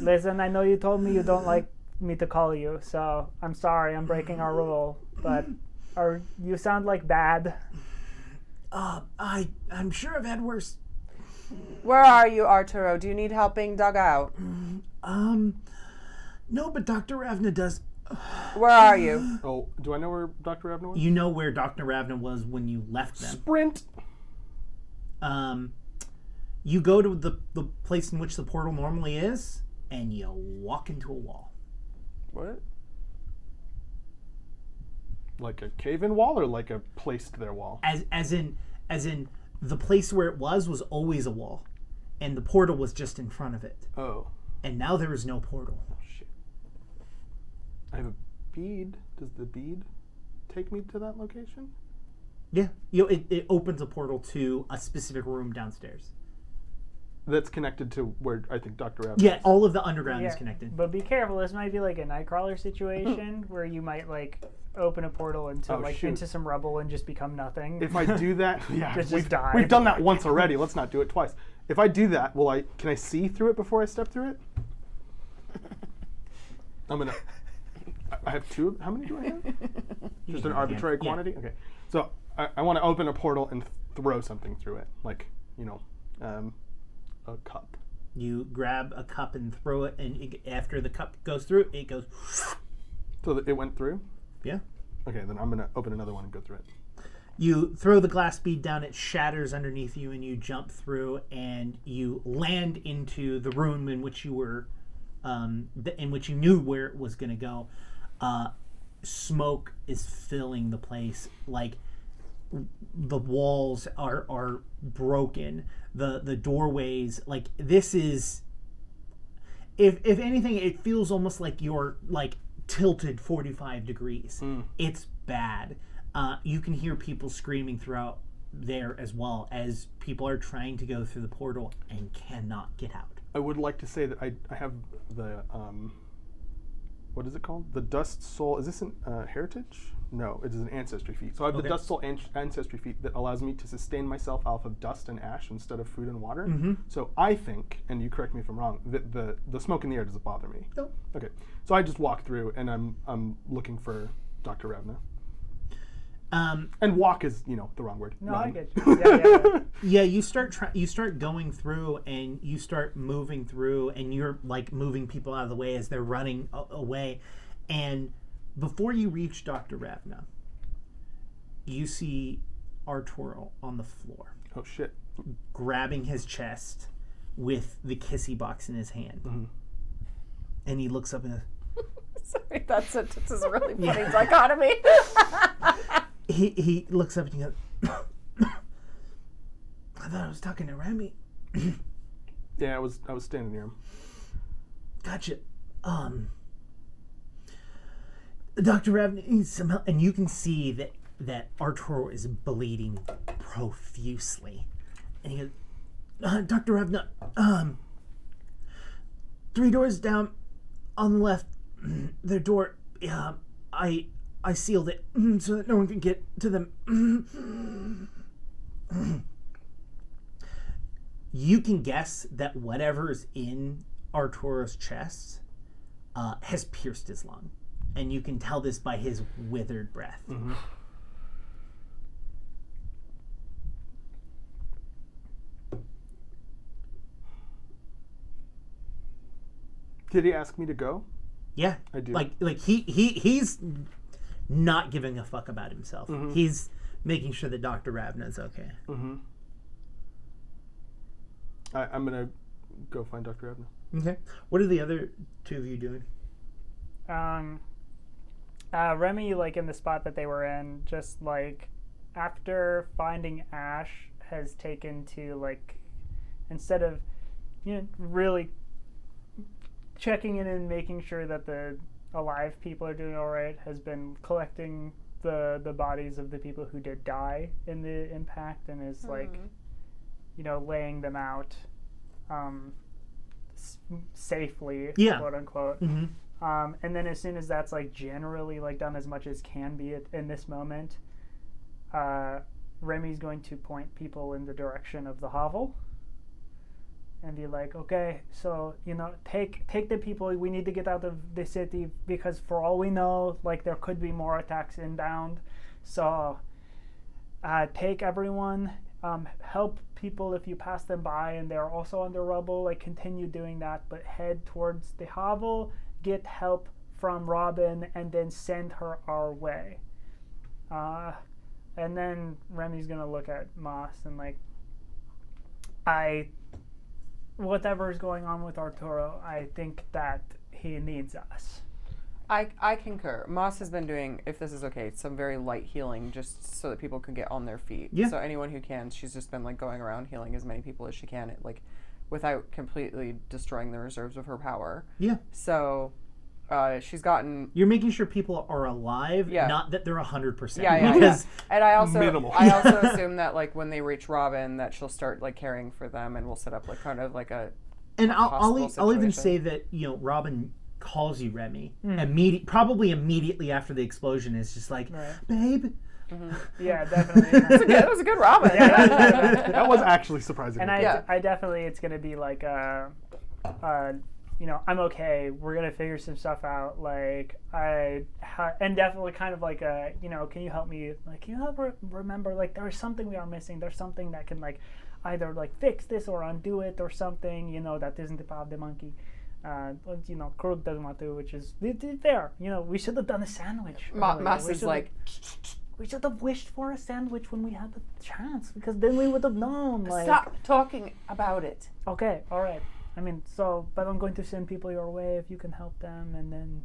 Listen, I know you told me you don't like me to call you, so I'm sorry, I'm breaking our rule, but you sound like bad.
I'm sure I've had worse.
Where are you, Arturo? Do you need help being dug out?
No, but Dr. Ravna does.
Where are you?
Oh, do I know where Dr. Ravna was?
You know where Dr. Ravna was when you left them.
Sprint!
You go to the place in which the portal normally is, and you walk into a wall.
What? Like a cave-in wall, or like a placed there wall?
As in the place where it was always a wall, and the portal was just in front of it.
Oh.
And now there is no portal.
Oh shit. I have a bead. Does the bead take me to that location?
Yeah, it opens a portal to a specific room downstairs.
That's connected to where I think Dr. Rabbit
Yeah,
is.
all of the underground is
Yeah,
connected.
But be careful. This might be like a Nightcrawler situation where you might like open a portal into into some rubble and just become nothing.
If I do that, yeah,
Just die.
we've done that once already. Let's not do it twice. If I do that, can I see through it before I step through it? I have two. How many do I have? Just an arbitrary quantity? Okay. So I want to open a portal and throw something through it. Like, a cup.
You grab a cup and throw it, and after the cup goes through, it goes.
So it went through?
Yeah.
Okay, then I'm going to open another one and go through it.
You throw the glass bead down, it shatters underneath you, and you jump through, and you land into the room in which you were, in which you knew where it was going to go. Smoke is filling the place. Like, the walls are broken. The doorways, like, this is, if anything, it feels almost like you're like tilted 45 degrees. It's bad. You can hear people screaming throughout there, as well as people are trying to go through the portal and cannot get out.
I would like to say that I have the what is it called? The Dust Soul. Is this an heritage? No, it is an ancestry feat. So I have the Dust Soul ancestry feat that allows me to sustain myself off of dust and ash instead of food and water. So I think, and you correct me if I'm wrong, that the smoke in the air doesn't bother me.
No.
Okay. So I just walk through, and I'm looking for Dr. Ravna. And walk is, the wrong word.
No,
Run.
I get you.
Yeah, you start going through, and you start moving through, and you're like moving people out of the way as they're running away. And before you reach Dr. Ravna, you see Arturo on the floor,
Oh shit.
grabbing his chest with the kissy box in his hand. And he looks up and goes,
Sorry, that sentence is a really funny dichotomy.
he looks up and he goes, I thought I was talking to Remy.
Yeah, I was standing near him.
Gotcha. Dr. Ravna needs some help. And you can see that Arturo is bleeding profusely. And he goes, Dr. Ravna, 3 doors down on the left, their door, I sealed it so that no one can get to them. You can guess that whatever is in Arturo's chest has pierced his lung. And you can tell this by his withered breath.
Did he ask me to go?
Yeah.
I do.
Like he's not giving a fuck about himself. He's making sure that Dr. Ravna's okay.
I'm going to go find Dr. Ravna.
Okay. What are the other two of you doing?
Remy, like in the spot that they were in, just like after finding Ash, has taken to like, instead of really checking in and making sure that the alive people are doing all right, has been collecting the bodies of the people who did die in the impact, and is like, laying them out safely, quote unquote. And then as soon as that's like generally like done as much as can be in this moment, Remy's going to point people in the direction of the hovel and be like, okay, so take the people. We need to get out of the city, because for all we know, like, there could be more attacks inbound. So take everyone, help people if you pass them by and they're also under rubble, like continue doing that, but head towards the hovel, get help from Robin, and then send her our way. And then Remy's gonna look at Moss and like, whatever's going on with Arturo, I think that he needs us.
I concur. Moss has been doing, if this is okay, some very light healing just so that people can get on their feet.
Yeah.
So anyone who can, she's just been like going around healing as many people as she can, like without completely destroying the reserves of her power.
Yeah.
So she's gotten.
You're making sure people are alive,
Yeah.
not that they're 100%.
Yeah.
Because
And I also
Minimal.
assume that like when they reach Robin, that she'll start like caring for them, and we'll set up like kind of like a.
and I'll
possible
even
situation.
say that Robin calls you Remy probably immediately after the explosion is just like,
Right.
babe.
Yeah, definitely.
That was a good Robin.
That was actually surprising.
And I definitely, it's gonna be like, I'm okay. We're gonna figure some stuff out. Like and definitely kind of like can you help me? Like, can you help remember? Like, there's something we are missing. There's something that can like either like fix this or undo it or something. That isn't the power of the monkey. Krug doesn't want to, which is fair. We should have done a sandwich.
Mas is like.
We should have wished for a sandwich when we had the chance, because then we would have known. Like,
Stop talking about it.
okay, all right. I mean, but I'm going to send people your way if you can help them, and then,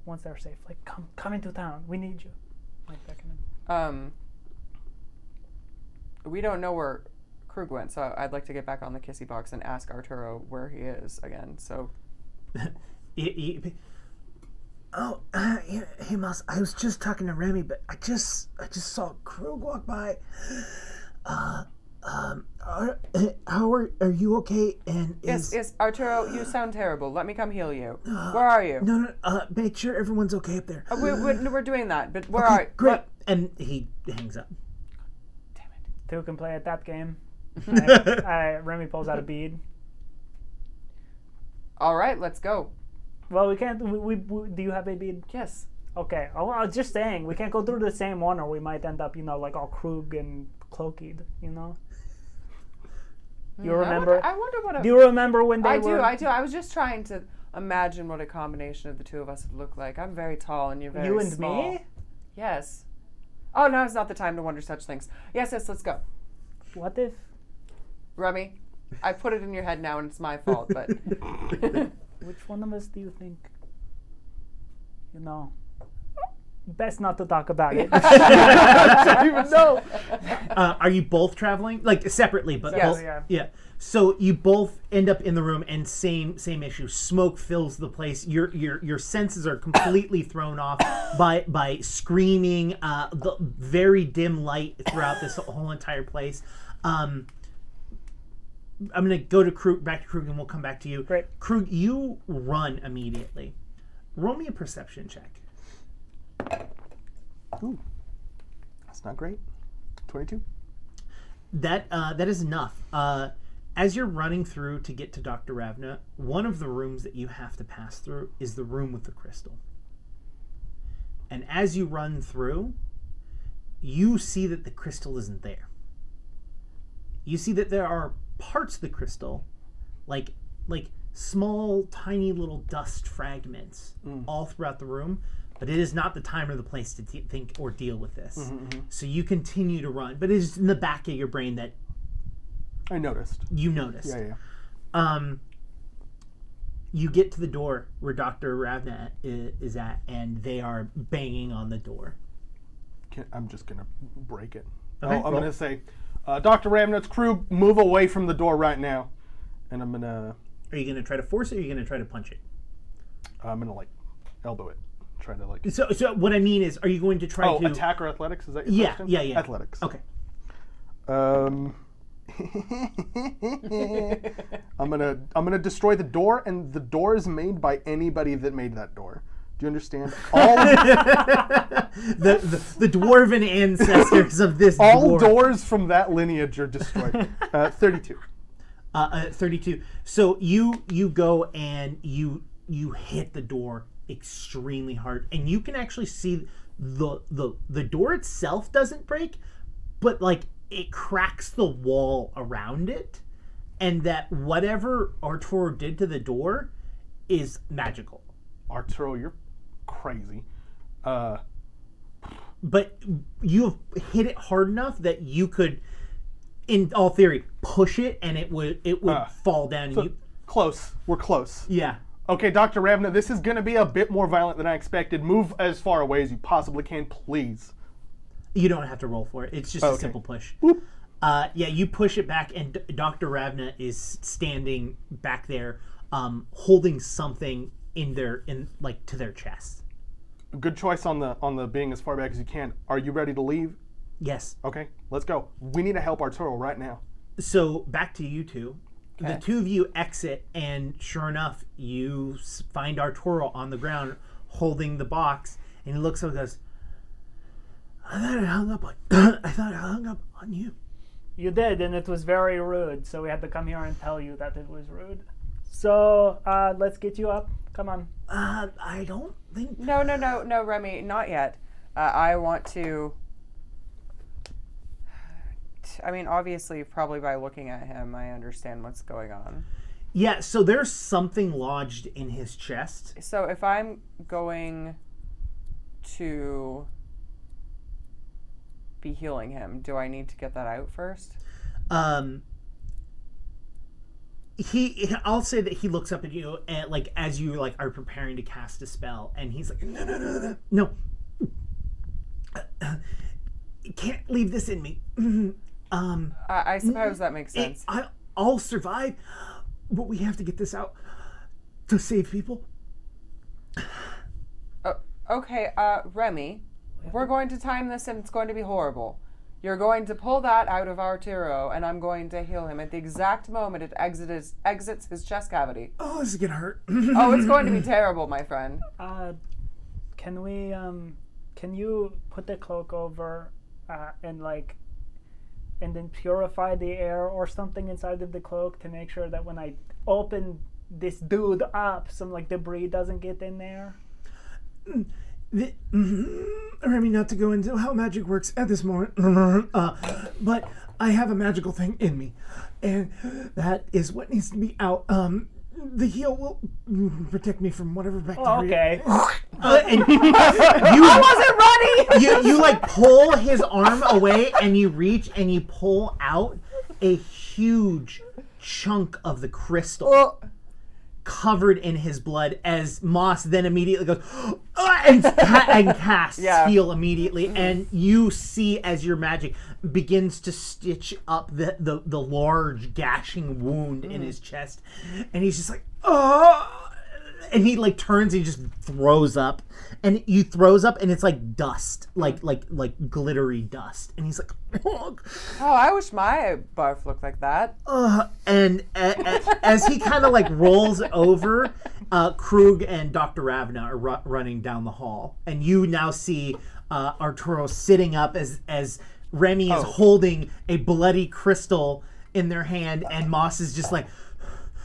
once they're safe, like, come into town. We need you. Like that kind of.
We don't know where Krug went, so I'd like to get back on the kissy box and ask Arturo where he is again. So.
Hey, Moss. I was just talking to Remy, but I just saw Krug walk by. How are you okay? And
Yes, Arturo, you sound terrible. Let me come heal you. Where are you?
No. Make sure everyone's okay up there.
We're doing that, but where
Okay,
are you?
great. And he hangs up.
Damn it.
Two can play at that game. Remy pulls out a bead.
All right, let's go.
Well, we can't. We do you have a bead?
Yes.
Okay. Oh, I was just saying we can't go through the same one, or we might end up, like all Krug and cloakied. You remember?
I wonder what.
Do you remember when they were?
I do. I was just trying to imagine what a combination of the two of us would look like. I'm very tall and you're very
You and
small.
me?
Yes. Oh, now is not the time to wonder such things. Yes, let's go.
What if?
Remy, I put it in your head now and it's my fault, but.
Which one of us do you think? Best not to talk about it.
I don't even know.
Are you both traveling, like separately? But
Yes.
both,
Yeah.
yeah. So you both end up in the room, and same issue. Smoke fills the place. Your senses are completely thrown off by screaming, the very dim light throughout this whole entire place. I'm gonna go to back to Krug, and we'll come back to you.
Great.
Krug, you run immediately. Roll me a perception check.
Ooh, that's not great. 22.
That is enough. As you're running through to get to Dr. Ravna, one of the rooms that you have to pass through is the room with the crystal. And as you run through, you see that the crystal isn't there. You see that there are parts of the crystal, like small, tiny little dust fragments all throughout the room, but it is not the time or the place to think or deal with this. So you continue to run, but it is in the back of your brain that
I noticed.
you noticed.
Yeah.
You get to the door where Dr. Ravna is at, and they are banging on the door.
I'm just going to break it.
Okay,
I'm
roll.
going to say, Dr. Ravnut's crew, move away from the door right now. And I'm going to...
Are you going to try to force it, or are you going to try to punch it?
I'm going to, elbow it. Try to,
So what I mean is, are you going to try to...
attack or athletics? Is that your question?
Yeah.
Athletics.
Okay.
I'm gonna destroy the door, and the door is made by anybody that made that door. Do you understand? All
the dwarven ancestors of this
all
dwarf.
doors from that lineage are destroyed. 32.
32. So you go and you hit the door extremely hard, and you can actually see the door itself doesn't break, but it cracks the wall around it, and that whatever Arturo did to the door is magical.
Arturo, you're crazy.
But you have hit it hard enough that you could, in all theory, push it, and it would fall down.
So close. We're close.
Yeah.
Okay, Dr. Ravna, this is going to be a bit more violent than I expected. Move as far away as you possibly can, please.
You don't have to roll for it. It's just a simple push.
Boop.
You push it back, and Dr. Ravna is standing back there, holding something like to their chest.
Good choice on the being as far back as you can. Are you ready to leave?
Yes.
Okay, let's go. We need to help Arturo right now.
So back to you two.
Okay.
The two of you exit, and sure enough, you find Arturo on the ground holding the box, and he looks up and goes, I thought I hung up on you.
You did, and it was very rude, so we had to come here and tell you that it was rude. So, let's get you up. Come on.
I don't think...
No, Remy, not yet. I want to... I mean, obviously, probably by looking at him, I understand what's going on.
Yeah, so there's something lodged in his chest.
So if I'm going to be healing him, do I need to get that out first?
I'll say that he looks up at you and like as you like are preparing to cast a spell, and he's like, no. You can't leave this in me.
I suppose that makes sense.
I'll survive, but we have to get this out to save people.
Okay, Remy, we're going to time this and it's going to be horrible. You're going to pull that out of Arturo, and I'm going to heal him at the exact moment it exits his chest cavity.
Oh, this is gonna hurt.
Oh, it's going to be terrible, my friend.
Can we, can you put the cloak over, and then purify the air or something inside of the cloak to make sure that when I open this dude up, some like debris doesn't get in there?
Remy, not to go into how magic works at this moment, but I have a magical thing in me, and that is what needs to be out. The heal will protect me from whatever bacteria.
Oh, okay.
And
I wasn't ready!
you like pull his arm away, and you reach and you pull out a huge chunk of the crystal. Covered in his blood, as Moss then immediately goes and casts heal immediately, and you see as your magic begins to stitch up the large gashing wound in his chest, and he's just like, oh, and he like turns and he just throws up, and you throws up, and it's like dust, like glittery dust, and he's like,
oh, I wish my barf looked like that.
And as he kind of like rolls over, Krug and Dr. Ravna are running down the hall, and you now see Arturo sitting up as Remy is holding a bloody crystal in their hand, and Moss is just like,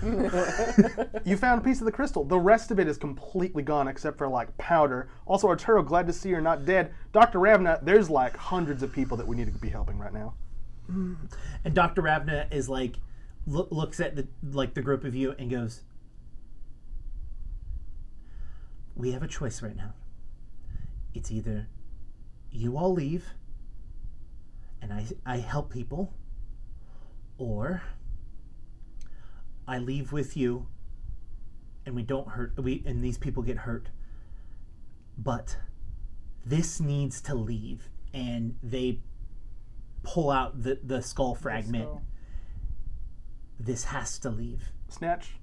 You found a piece of the crystal. The rest of it is completely gone except for like powder. Also, Arturo, glad to see you're not dead. Dr. Ravna, there's like hundreds of people that we need to be helping right now.
And Dr. Ravna is like, looks at the group of you and goes, we have a choice right now. It's either you all leave and I help people, or I leave with you and we don't hurt, and these people get hurt. But this needs to leave. And they pull out the skull fragment. This has to leave.
Snatch.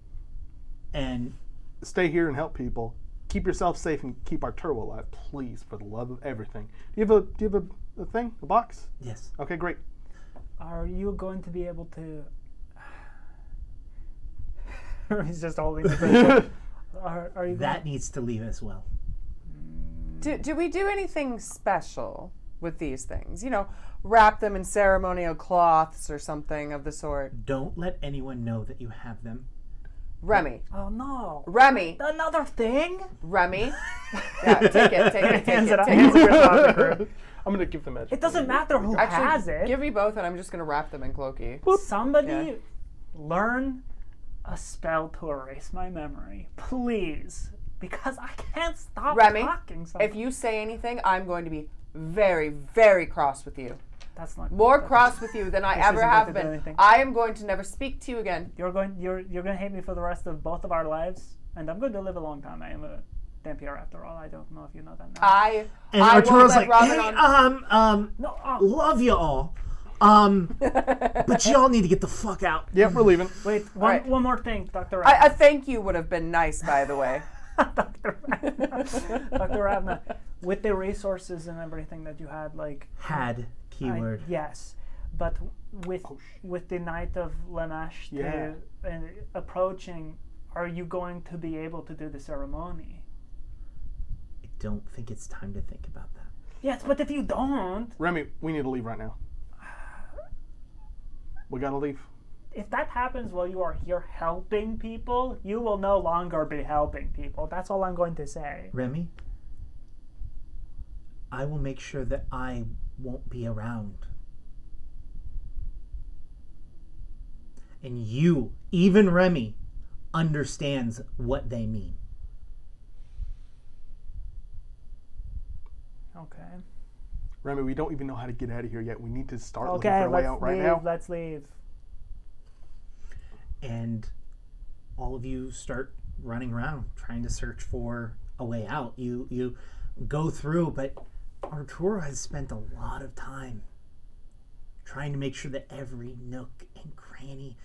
And
stay here and help people. Keep yourself safe and keep Arturo alive, please, for the love of everything. Do you have a thing? A box?
Yes.
Okay, great.
Are you going to be able to... He's just holding the crystal. Are you
that needs to leave as well.
Do we do anything special with these things? You know, wrap them in ceremonial cloths or something of the sort.
Don't let anyone know that you have them.
Remy.
Oh no.
Remy.
Another thing?
Remy. Yeah, take it.
Hands it off the group.
I'm going to give them magic.
It doesn't matter who has it.
Give me both and I'm just going to wrap them in Clokey.
Somebody learn a spell to erase my memory, please, because I can't stop
Remy,
talking.
If you say anything, I'm going to be very, very cross with you.
That's not
more cross with you than I ever have been.
Anything.
I am going to never speak to you again.
You're going to hate me for the rest of both of our lives, and I'm going to live a long time. I am a vampire after all. I don't know if you know that now.
And Arturo's like, hey, love you all. But y'all need to get the fuck out.
Yep, we're leaving.
Wait, one more thing, Dr.
A thank you would have been nice, by the way.
Dr. Ravna, with the resources and everything that you had, like
Had keyword.
yes, but with the Knight of Lamash
Yeah.
approaching, are you going to be able to do the ceremony?
I don't think it's time to think about that.
Yes, but if you don't,
Remy, we need to leave right now. We gotta leave.
if that happens while you are here helping people, you will no longer be helping people. That's all I'm going to say.
Remy, I will make sure that I won't be around. And you, even Remy, understands what they mean.
Okay.
Remy, we don't even know how to get out of here yet. We need to start looking
Okay,
for a way
let's
out right
leave.
now.
Let's leave.
And all of you start running around trying to search for a way out. You go through, but Arturo has spent a lot of time trying to make sure that every nook and cranny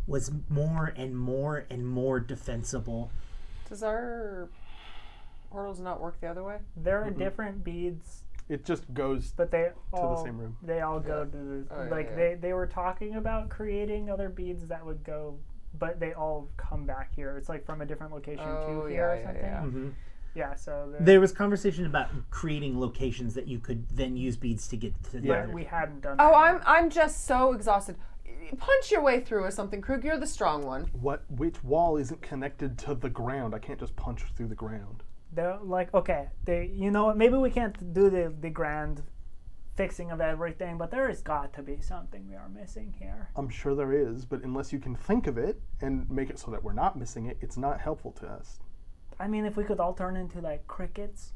was more and more and more defensible.
Does our portals not work the other way?
There are different beads,
It just goes
but they all
the same room.
They all go to the
Oh, yeah,
like
yeah.
they were talking about creating other beads that would go, but they all come back here. It's like from a different location
Oh,
to here
yeah,
or
yeah,
something.
yeah.
Mm-hmm.
Yeah, so
There was conversation about creating locations that you could then use beads to get to the
Yeah.
but we hadn't done.
Oh,
that.
I'm just so exhausted. Punch your way through or something, Krug. You're the strong one.
Which wall isn't connected to the ground? I can't just punch through the ground.
They're like, okay, you know what? Maybe we can't do the grand fixing of everything, but there has got to be something we are missing here.
I'm sure there is, but unless you can think of it and make it so that we're not missing it, it's not helpful to us.
I mean, if we could all turn into like crickets.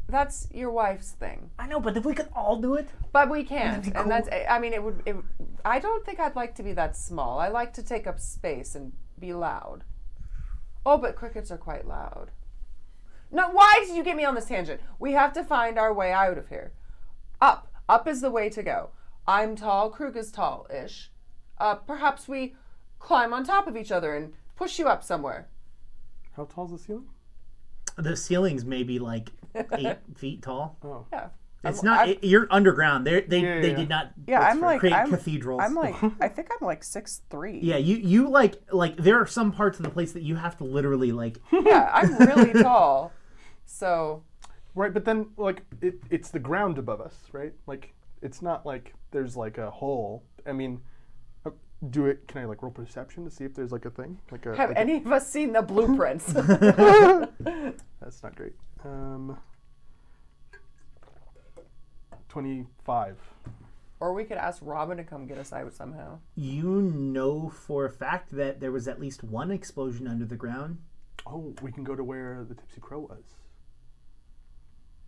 That's your wife's thing,
I know, but if we could all do it,
but we can't.
That'd be
And
cool.
that's. I mean, it would. I don't think I'd like to be that small. I like to take up space and be loud. Oh, but crickets are quite loud. No, why did you get me on this tangent? We have to find our way out of here. Up. Up is the way to go. I'm tall, Krug is tall-ish. Perhaps we climb on top of each other and push you up somewhere.
How tall is the ceiling?
The ceilings may be like 8 feet tall.
Oh.
Yeah.
It's not. You're underground. They
Yeah.
did not.
Yeah, I'm like
create
I'm,
cathedrals.
I'm like I think I'm like 6'3".
Yeah, you like there are some parts of the place that you have to literally like.
Yeah, I'm really tall. So,
Right, but then like it's the ground above us, right? Like it's not like there's like a hole. I mean, can I like roll perception to see if there's like a thing?
have any of us seen the blueprints?
That's not great. 25.
Or we could ask Robin to come get us out somehow.
You know for a fact that there was at least one explosion under the ground.
Oh, we can go to where the Tipsy Crow was.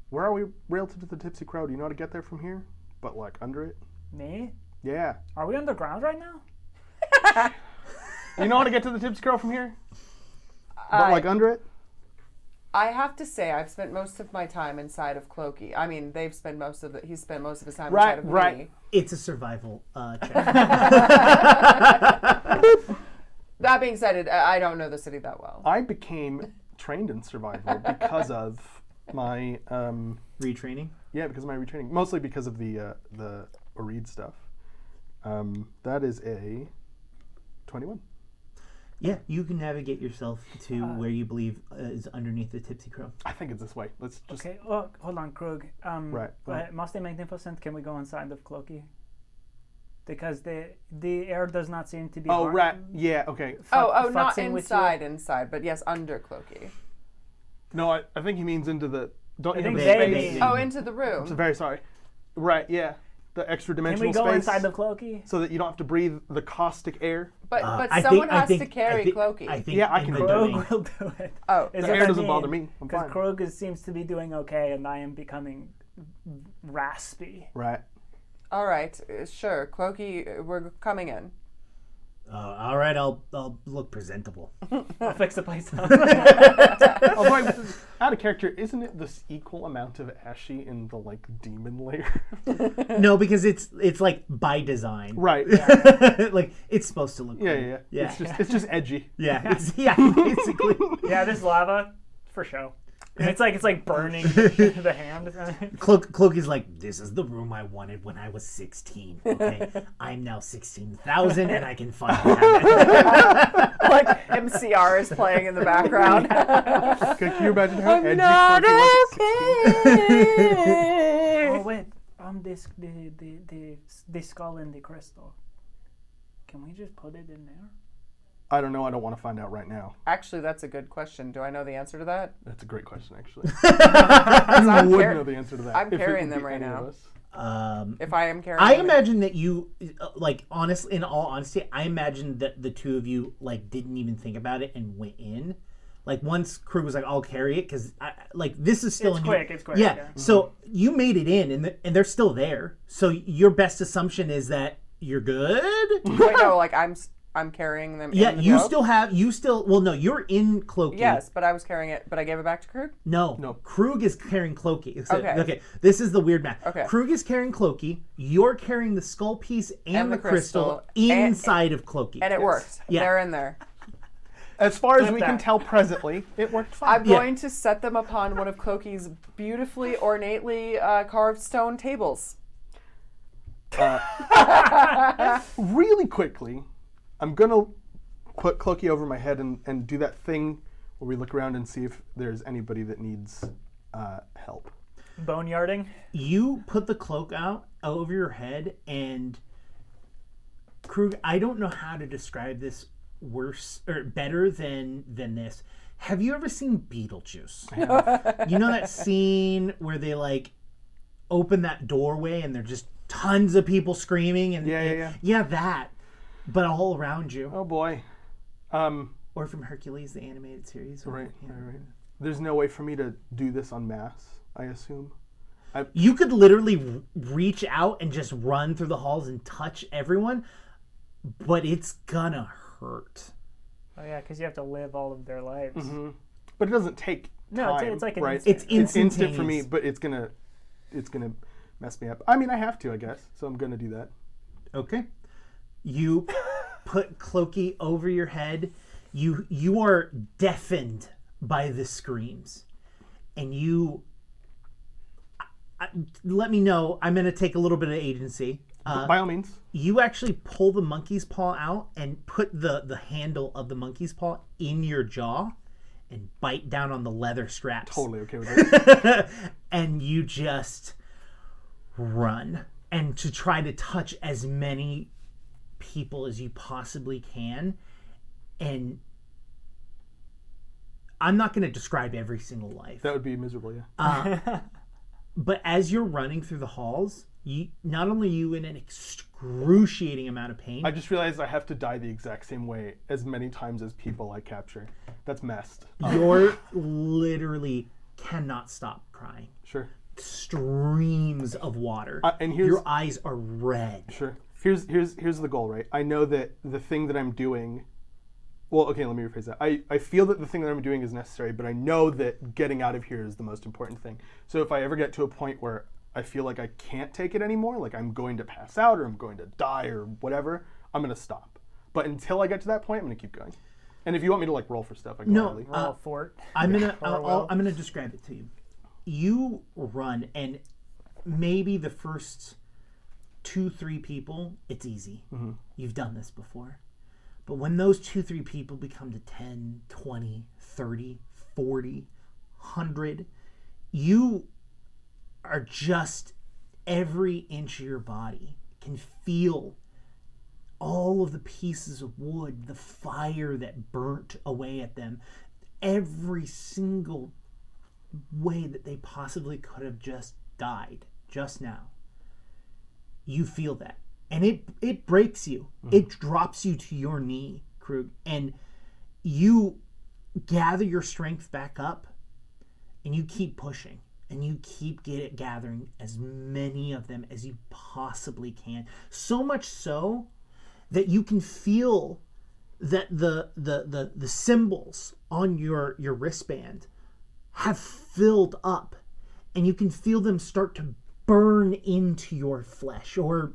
Where are we relative to the Tipsy Crow? Do you know how to get there from here? But like under it?
me?
Yeah.
Are we underground right now?
You know how to get to the Tipsy Crow from here? But like under it?
I have to say, I've spent most of my time inside of Clokey. I mean, he's spent most of his time inside of me.
It's a survival check.
That being said, I don't know the city that well.
I became trained in survival because of my
Retraining.
yeah, because of my retraining. Mostly because of the Oreed stuff. That is a 21.
Yeah, you can navigate yourself to where you believe is underneath the Tipsy Crow.
I think it's this way. Let's just
Okay, well, hold on, Krug.
Right.
Most magnificent, can we go inside of Clokey? Because the air does not seem to be.
Oh, right. Yeah, okay.
Not
futzing with you.
inside, but yes, under Clokey.
No, I think he means into the don't you
I
have
think
a
they
space?
mean-
Oh, into the room.
I'm very sorry. Right, yeah. The extra
Can
dimensional
we go
space
inside of Clokey?
so that you don't have to breathe the caustic air.
But
I
someone
think- I
has
think-
to carry Clokey.
I think
Yeah, I
in
can
the
do it.
domain-
Krug will do it.
Oh,
Is
The
what
air
I
doesn't
mean.
bother me. I'm
Because
fine.
Krug seems to be doing okay, and I am becoming raspy.
Right.
all right, sure. Clokey, we're coming in.
All right, I'll look presentable.
I'll fix the place up.
Although, out of character, isn't it this equal amount of ashy in the like demon layer?
No, because it's like by design.
Right.
Like it's supposed to look.
Yeah.
Yeah.
It's just edgy.
Yeah. Basically.
Yeah, this lava for show. And it's like burning the hand.
Cloak is like, this is the room I wanted when I was 16. Okay, I'm now 16,000 and I can finally have it.
Like MCR is playing in the background.
Can you imagine how edgy
Not
Cloaky was?
okay.
Oh wait, the skull and the crystal. Can we just put it in there?
I don't know. I don't want to find out right now.
Actually, that's a good question. Do I know the answer to that?
That's a great question, actually.
I'm
would
car-
know the answer to that.
I'm
if it
carrying
would
them
be
right
any of
now.
us.
If I am carrying
I
them.
imagine that you, like, honestly, in all honesty, I imagine that the two of you, like, didn't even think about it and went in. Like, once Krug was like, I'll carry it, because, like, this is still...
It's
in
quick,
your...
it's quick.
Yeah, so you made it in, and they're still there. So your best assumption is that you're good?
Wait, no, like I'm carrying them.
Yeah,
in the
you
joke?
still... Well, no, you're in Cloaky.
Yes, but I was carrying it. But I gave it back to Krug.
No. Krug is carrying Cloaky. So,
Okay.
This is the weird math.
Okay.
Krug is carrying Cloaky. You're carrying the skull piece and the crystal
and-
inside of Cloaky.
And it worked.
Yeah.
They're in there.
As far as
Flip
we can
that.
tell presently, it worked fine.
I'm going to set them upon one of Cloaky's beautifully, ornately carved stone tables.
Really quickly, I'm going to put Cloaky over my head and do that thing where we look around and see if there's anybody that needs help.
Boneyarding.
You put the cloak out over your head, and Krug, I don't know how to describe this worse or better than this. Have you ever seen Beetlejuice? You know that scene where they like open that doorway and there's just tons of people screaming and
Yeah,
that, but all around you.
Oh boy.
Or from Hercules, the animated series.
Right. There's no way for me to do this en masse, I assume.
You could literally reach out and just run through the halls and touch everyone, but it's gonna hurt.
Oh yeah, because you have to live all of their lives.
Mm-hmm. But it doesn't take
No,
time,
it's like an
right?
instant.
It's
It's instant for
instantaneous.
me, but it's gonna mess me up. I mean, I have to, I guess, so I'm gonna do that.
Okay. You put Cloaky over your head. You are deafened by the screams, and you. Let me know. I'm going to take a little bit of agency.
By all means.
You actually pull the monkey's paw out and put the handle of the monkey's paw in your jaw and bite down on the leather straps.
Totally okay with it.
And you just run. And to try to touch as many people as you possibly can. And I'm not going to describe every single life.
That would be miserable, yeah.
But as you're running through the halls, not only are you in an excruciating amount of pain.
I just realized I have to die the exact same way as many times as people I capture. That's messed.
You're literally cannot stop crying.
Sure.
Streams of water.
And here's
your eyes are red.
Sure. Here's the goal, right? I know that the thing that I'm doing. Well, okay, let me rephrase that. I feel that the thing that I'm doing is necessary, but I know that getting out of here is the most important thing. So if I ever get to a point where I feel like I can't take it anymore, like I'm going to pass out or I'm going to die or whatever, I'm going to stop. But until I get to that point, I'm going to keep going. And if you want me to like roll for stuff, I can
No,
Roll fort.
I'm gonna describe it to you. You run, and maybe the first 2-3 people, it's easy.
Mm-hmm.
You've done this before. But when those 2-3 people become to 10, 20, 30, 40, 100, you are just every inch of your body can feel all of the pieces of wood, the fire that burnt away at them, every single way that they possibly could have just died just now. You feel that. And it breaks you. Mm-hmm. It drops you to your knee, Krug. And you gather your strength back up and you keep pushing. And you keep gathering as many of them as you possibly can. So much so that you can feel that the symbols on your wristband have filled up, and you can feel them start to burn into your flesh or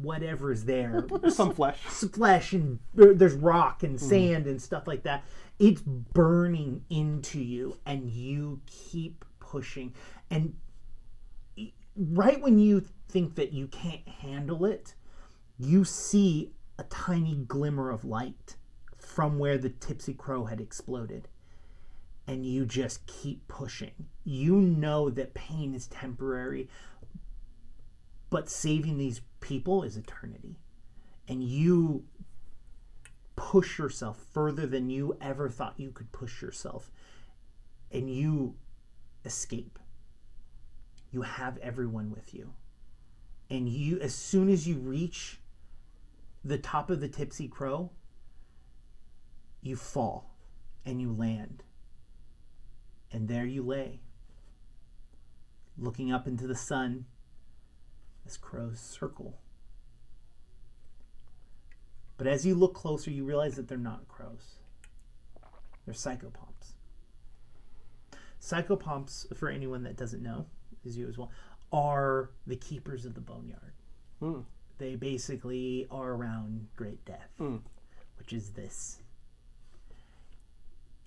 whatever is there.
There's some flesh.
Flesh, and there's rock and sand and stuff like that. It's burning into you, and you keep pushing. And right when you think that you can't handle it, you see a tiny glimmer of light from where the Tipsy Crow had exploded. And you just keep pushing. You know that pain is temporary, but saving these people is eternity. And you push yourself further than you ever thought you could push yourself. And you escape. You have everyone with you. And you, as soon as you reach the top of the Tipsy Crow, you fall and you land. And there you lay, looking up into the sun as crows circle. But as you look closer, you realize that they're not crows. They're psychopomps. Psychopomps, for anyone that doesn't know, is you as well, are the keepers of the boneyard.
Mm.
They basically are around great death, which is this.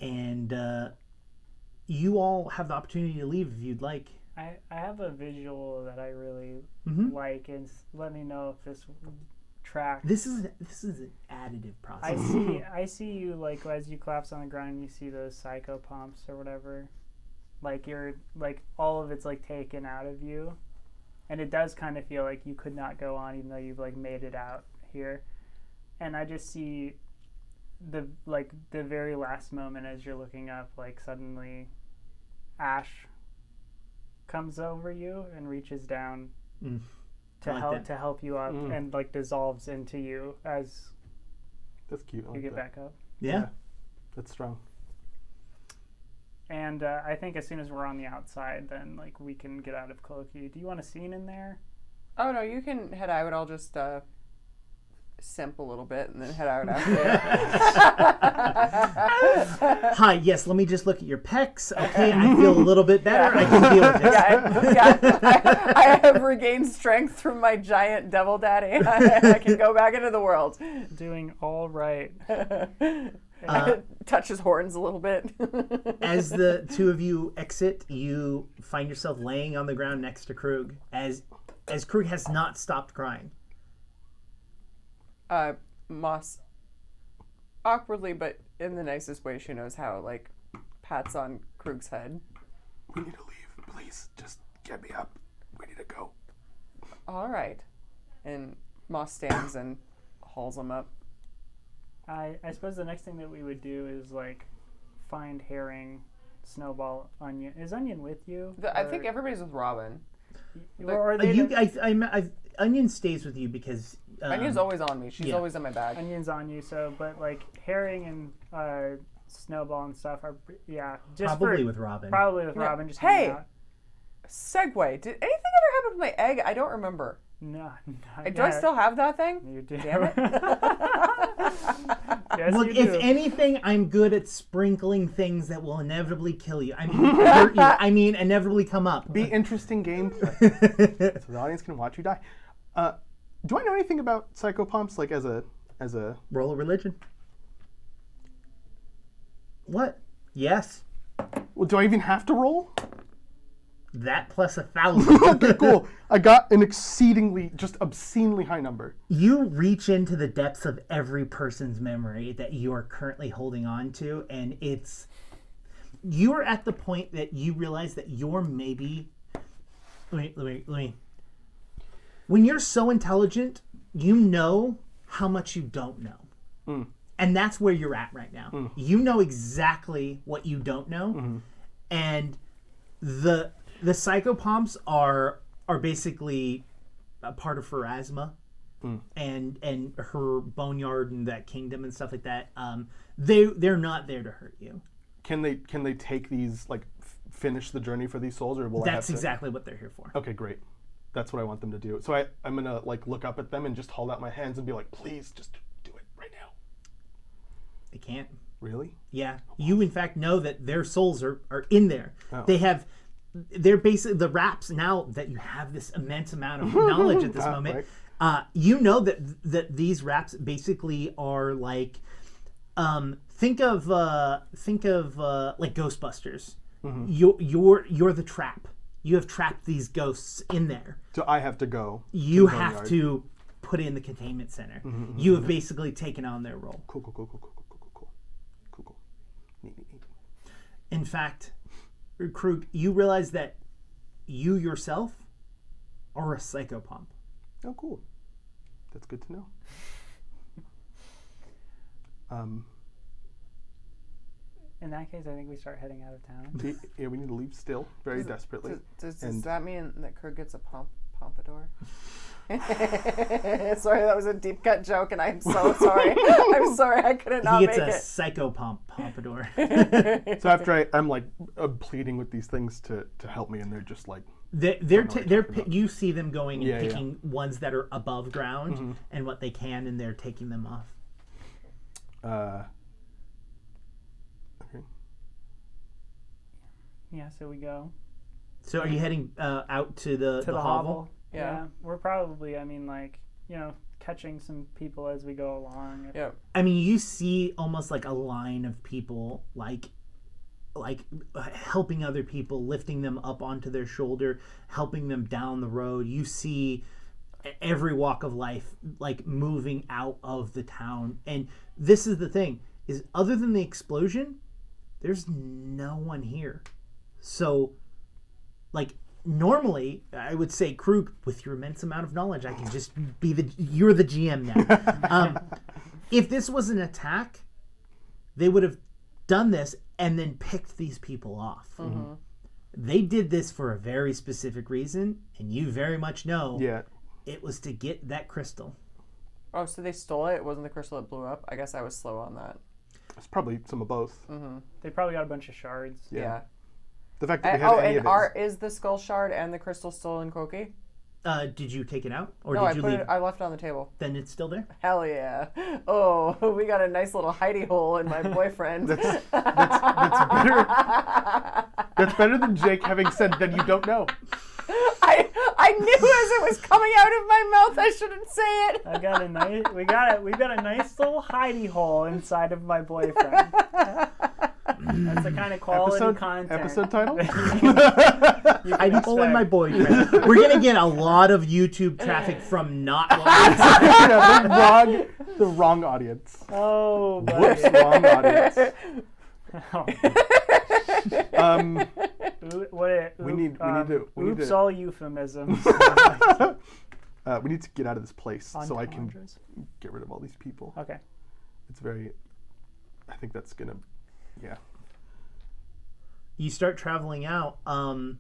And you all have the opportunity to leave if you'd like.
I have a visual that I really like, and let me know if this tracks.
This is an additive process.
I see you, like, as you collapse on the ground, you see those psychopomps or whatever. Like, you're, like, all of it's, like, taken out of you. And it does kind of feel like you could not go on, even though you've, like, made it out here. And I just see the very last moment as you're looking up, like, suddenly ash comes over you and reaches down to help you up and, like, dissolves into you as
That's cute.
you get back up.
Yeah.
That's strong.
And I think as soon as we're on the outside, then, like, we can get out of Cloaky. Do you want a scene in there?
Oh, no, you can head out. I'll just simp a little bit and then head out after.
Hi, yes, let me just look at your pecs. Okay, I feel a little bit better. I can deal with this.
I have regained strength from my giant devil daddy. I can go back into the world.
Doing all right.
Touch his horns a little bit.
As the two of you exit, you find yourself laying on the ground next to Krug, as Krug has not stopped crying.
Moss, awkwardly but in the nicest way she knows how, like, pats on Krug's head.
We need to leave. Please, just get me up. We need to go.
All right. And Moss stands and hauls him up.
I suppose the next thing that we would do is, like, find Herring, Snowball, Onion. Is Onion with you?
I think everybody's with Robin.
Or are they
Onion stays with you because
Onion's always on me. She's always in my bag.
Onion's on you, so, but, like, Herring and Snowball and stuff are, just
probably with Robin.
Probably with Robin, just
Hey!
hanging out.
Segue. Did anything ever happen with my egg? I don't remember.
No.
Do I still have that thing?
You do.
Damn it.
Yes,
Look,
you
if
do.
anything, I'm good at sprinkling things that will inevitably kill you. I mean, hurt you. I mean, inevitably come up.
Be interesting gameplay, so the audience can watch you die. Do I know anything about psychopomps, like as a
Roll a religion. What? Yes.
Well, do I even have to roll?
That plus 1,000.
Okay, cool. I got an exceedingly, just obscenely high number.
You reach into the depths of every person's memory that you are currently holding on to, and you are at the point that you realize that you're maybe. Let me. When you're so intelligent, you know how much you don't know. And that's where you're at right now. You know exactly what you don't know. And the psychopomps are basically a part of Pharasma and her boneyard and that kingdom and stuff like that. They're not there to hurt you.
Can they take these, like, finish the journey for these souls, or will I have
That's
to...
exactly what they're here for.
Okay, great. That's what I want them to do. So I'm gonna like look up at them and just hold out my hands and be like, please, just do it right now.
They can't.
Really?
Yeah. You, in fact, know that their souls are in there.
Oh.
They're basically the raps. Now that you have this immense amount of knowledge at this moment, you know that these raps basically are like, think of like Ghostbusters. You're the trap. You have trapped these ghosts in there.
So I have to go.
You
to the
have
boneyard.
to put in the containment center. You have basically taken on their role.
Cool. Neat.
In fact, Krug, you realize that you yourself are a psychopomp.
Oh, cool. That's good to know.
In that case, I think we start heading out of town.
Yeah, we need to leave still, very desperately.
Does
And-
that mean that Krug gets a pompadour? Sorry, that was a deep cut joke, and I'm so sorry. I'm sorry, I couldn't not
He
make
gets a
it.
psychopomp pompadour.
So after I'm like pleading with these things to help me, and they're just like,
You see them going and
Yeah,
picking ones that are above ground and what they can, and they're taking them off.
Okay.
Yeah, so we go
So are you heading out to the
to the hovel.
Yeah.
We're probably, catching some people as we go along.
Yeah.
I mean, you see almost like a line of people, like helping other people, lifting them up onto their shoulder, helping them down the road. You see every walk of life, like moving out of the town. And this is the thing, is other than the explosion, there's no one here. So, like, normally, I would say, Krug, with your immense amount of knowledge, I can just you're the GM now. If this was an attack, they would have done this and then picked these people off. They did this for a very specific reason, and you very much know it was to get that crystal.
Oh, so they stole it? It wasn't the crystal that blew up? I guess I was slow on that.
it's probably some of both.
They probably got a bunch of shards.
Yeah.
The fact that we have any of it.
Is the skull shard and the crystal still in Koki?
Did you take it out, or
No,
did you leave?
I left it on the table.
Then it's still there.
Hell yeah. Oh, we got a nice little hidey hole in my boyfriend.
That's better. That's better than Jake having said that you don't know.
I knew as it was coming out of my mouth I shouldn't say it.
We've got a nice little hidey hole inside of my boyfriend. That's the kind of quality content.
Episode title?
I'm pulling my boyfriend. We're gonna get a lot of YouTube traffic from not.
Yeah, the wrong audience.
Oh, buddy.
Whoops, wrong audience. We need to.
Oops, all euphemisms.
We need to get out of this place so I can
Entendres.
get rid of all these people.
Okay.
It's very. I think that's gonna. Yeah.
You start traveling out, and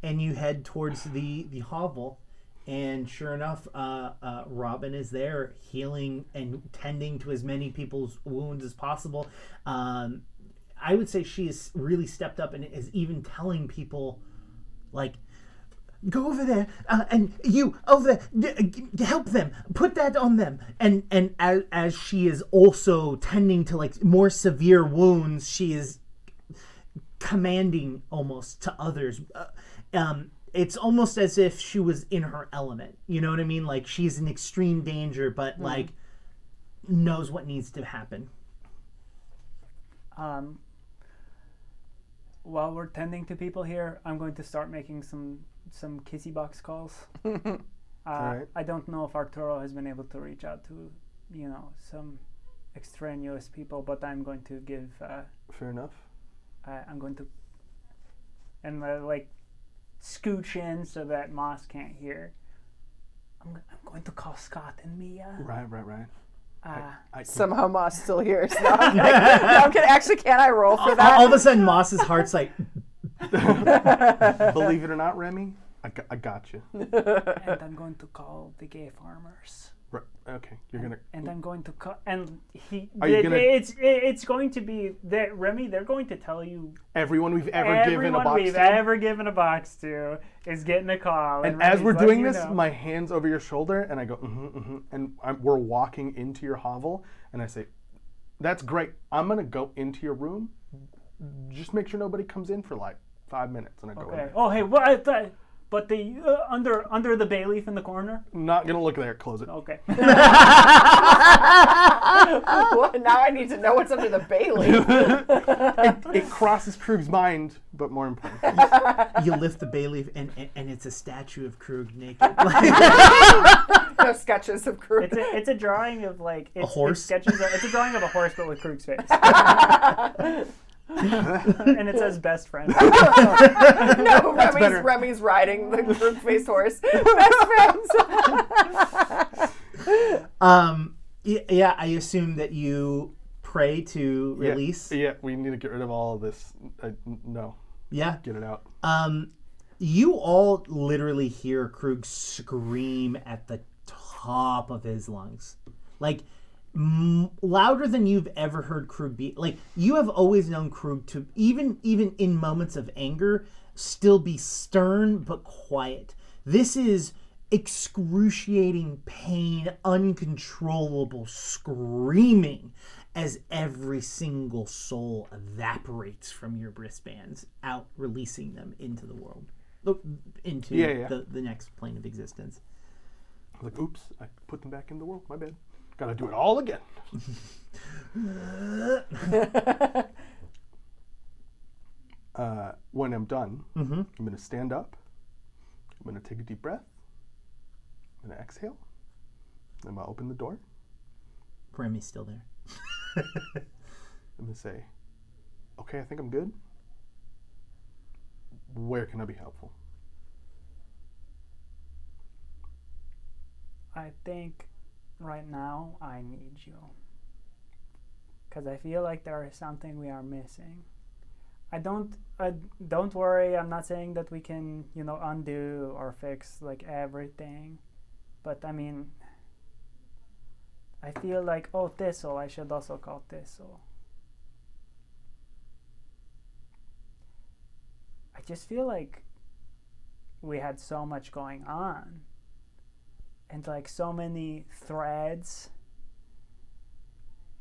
you head towards the hovel, and sure enough, Robin is there, healing and tending to as many people's wounds as possible. I would say she has really stepped up and is even telling people, like, go over there, and you over there, help them, put that on them. And as she is also tending to like more severe wounds, she is commanding almost to others. It's almost as if she was in her element. You know what I mean? Like she's in extreme danger, but like knows what needs to happen.
While we're tending to people here, I'm going to start making some kissy box calls.
Right.
I don't know if Arturo has been able to reach out to, some extraneous people, but I'm going to give.
Fair enough.
I'm going to, and like, scooch in so that Moss can't hear. I'm going to call Scott and Mia.
Right.
Somehow Moss still hears. No, I'm kidding. Actually, can I roll for that?
All of a sudden, Moss's heart's like.
Believe it or not, Remy, I got you.
And I'm going to call the gay farmers.
Okay, you're gonna.
And I'm going to cut. And he.
Are you gonna-
It's going to be that Remy. They're going to tell you
Everyone we've ever given a box
we've
to.
ever given a box to is getting a call.
And as
Remy's
we're
letting
doing
you
this,
know.
my hand's over your shoulder, and I go, and we're walking into your hovel, and I say, "That's great. I'm gonna go into your room. Just make sure nobody comes in for like 5 minutes." And I go,
Okay.
in.
Oh, hey, what? I thought, but the under the bay leaf in the corner.
Not gonna look there. Close it.
Okay.
What? Now I need to know what's under the Bailey.
It crosses Krug's mind, but more important.
You lift the bay leaf, and it's a statue of Krug naked.
No sketches of crew.
It's a drawing of like it's,
horse?
It's a drawing of a horse, but with Krug's face. And it says best friend.
No,
better.
Remy's riding the crook-faced horse. Best friends.
Yeah, I assume that you pray to release.
Yeah, we need to get rid of all of this. No,
Yeah.
get it out.
You all literally hear Krug scream at the top of his lungs. Like, louder than you've ever heard Krug be. Like, you have always known Krug to, even in moments of anger, still be stern but quiet. This is excruciating pain, uncontrollable screaming as every single soul evaporates from your wristbands, out releasing them into the world. Into the next plane of existence.
I was like, oops, I put them back in the world. My bad. Gotta do it all again. When I'm done, I'm gonna stand up. I'm gonna take a deep breath. I'm gonna exhale. I'm gonna open the door.
Remy's still there.
I'm gonna say, okay, I think I'm good. Where can I be helpful?
I think right now I need you. Because I feel like there is something we are missing. Don't worry, I'm not saying that we can, undo or fix like everything. But I mean, I feel like, Thistle, I should also call Thistle. I just feel like we had so much going on. And like so many threads.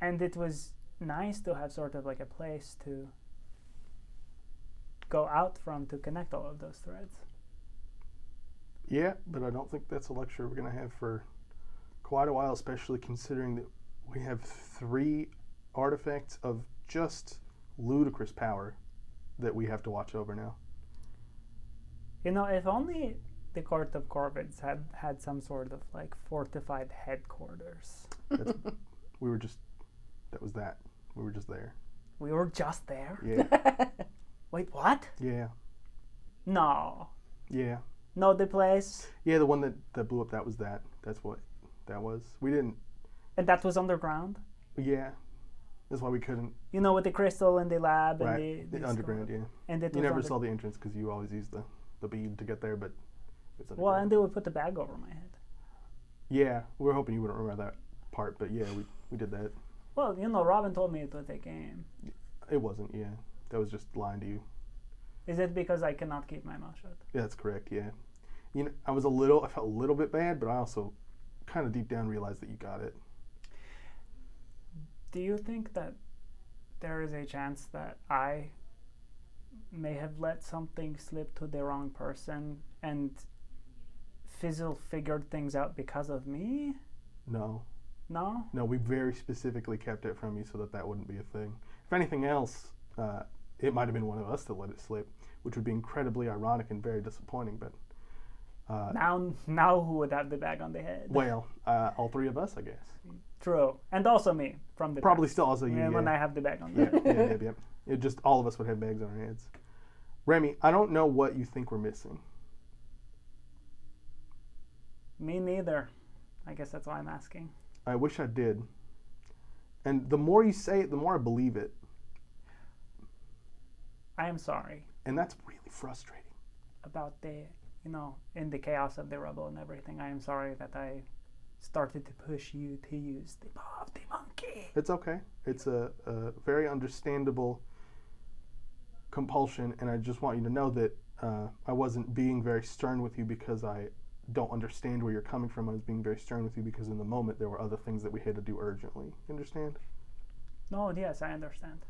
And it was nice to have sort of like a place to go out from to connect all of those threads.
Yeah, but I don't think that's a lecture we're gonna have for quite a while, especially considering that we have 3 artifacts of just ludicrous power that we have to watch over now.
If only the court of Corvids had some sort of like fortified headquarters.
We were just there.
We were just there?
Yeah.
Wait, what?
Yeah.
No.
Yeah.
No, the place?
Yeah, the one that blew up, that's what that was. We didn't.
And that was underground?
Yeah. That's why we couldn't.
With the crystal in the lab
Right.
and the
underground,
store.
yeah.
And it
You
was
never saw the entrance because you always use the bead to get there, but it's underground.
Well, and they would put the bag over my head.
Yeah, we were hoping you wouldn't remember that part, but yeah, we did that.
Well, Robin told me it was a game.
It wasn't, yeah. That was just lying to you.
Is it because I cannot keep my mouth shut?
Yeah, that's correct, yeah. I felt a little bit bad, but I also kind of deep down realized that you got it.
Do you think that there is a chance that I may have let something slip to the wrong person and Fizzle figured things out because of me?
No.
No?
No, we very specifically kept it from you so that wouldn't be a thing. If anything else, it might have been one of us that let it slip, which would be incredibly ironic and very disappointing, but...
Now who would have the bag on the head?
Well, all 3 of us, I guess.
True. And also me from the
Probably
back.
still also you,
When I have the bag on the
Yeah,
head.
yeah. It just all of us would have bags on our heads. Remy, I don't know what you think we're missing.
Me neither. I guess that's why I'm asking.
I wish I did. And the more you say it, the more I believe it.
I am sorry
And that's really frustrating.
about the, in the chaos of the rubble and everything. I am sorry that I started to push you to use the paw of the monkey.
It's okay. It's a very understandable compulsion, and I just want you to know that I wasn't being very stern with you because I don't understand where you're coming from. I was being very stern with you because in the moment there were other things that we had to do urgently. You understand?
No, yes, I understand.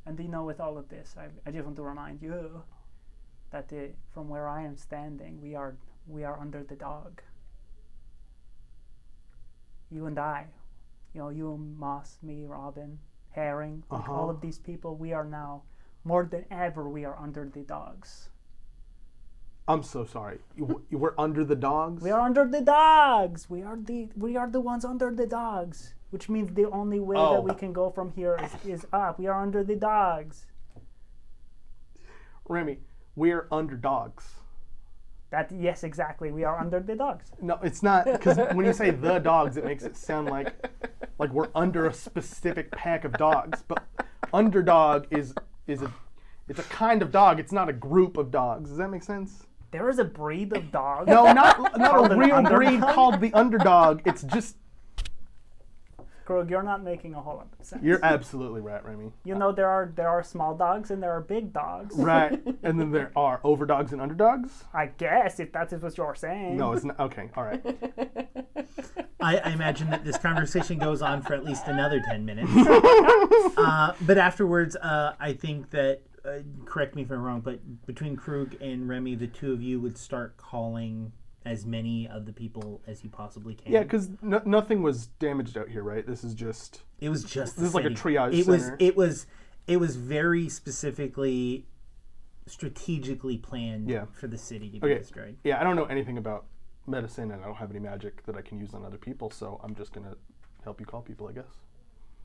And with all of this, I just want to remind you that from where I am standing, we are under the dog. You and I, you, Moss, me, Robin, Herring, like all of these people, we are now, more than ever, we are under the dogs.
I'm so sorry. We're under the dogs?
We are under the dogs. We are the ones under the dogs, which means the only way that we can go from here is up. We are under the dogs.
Remy, we're underdogs.
Yes, exactly. We are under the dogs.
No, it's not, because when you say the dogs, it makes it sound like we're under a specific pack of dogs. But underdog it's a kind of dog. It's not a group of dogs. Does that make sense?
There is a breed of dog.
No, not
Called
a
an
real
underdog?
breed called the underdog. It's just
Krug, you're not making a whole lot of sense.
you're absolutely right, Remy.
There are small dogs and there are big dogs.
Right, and then there are overdogs and underdogs.
I guess if that is what you're saying.
No, it's not. Okay, all right.
I imagine that this conversation goes on for at least another 10 minutes. But afterwards, I think that, correct me if I'm wrong, but between Krug and Remy, the two of you would start calling as many of the people as you possibly can.
Yeah, because nothing was damaged out here, right? This is just.
It was just
This is like a triage
it
center.
It was very specifically, strategically planned
Yeah.
for the city to be
Okay.
destroyed.
Yeah, I don't know anything about medicine, and I don't have any magic that I can use on other people, so I'm just gonna help you call people, I guess.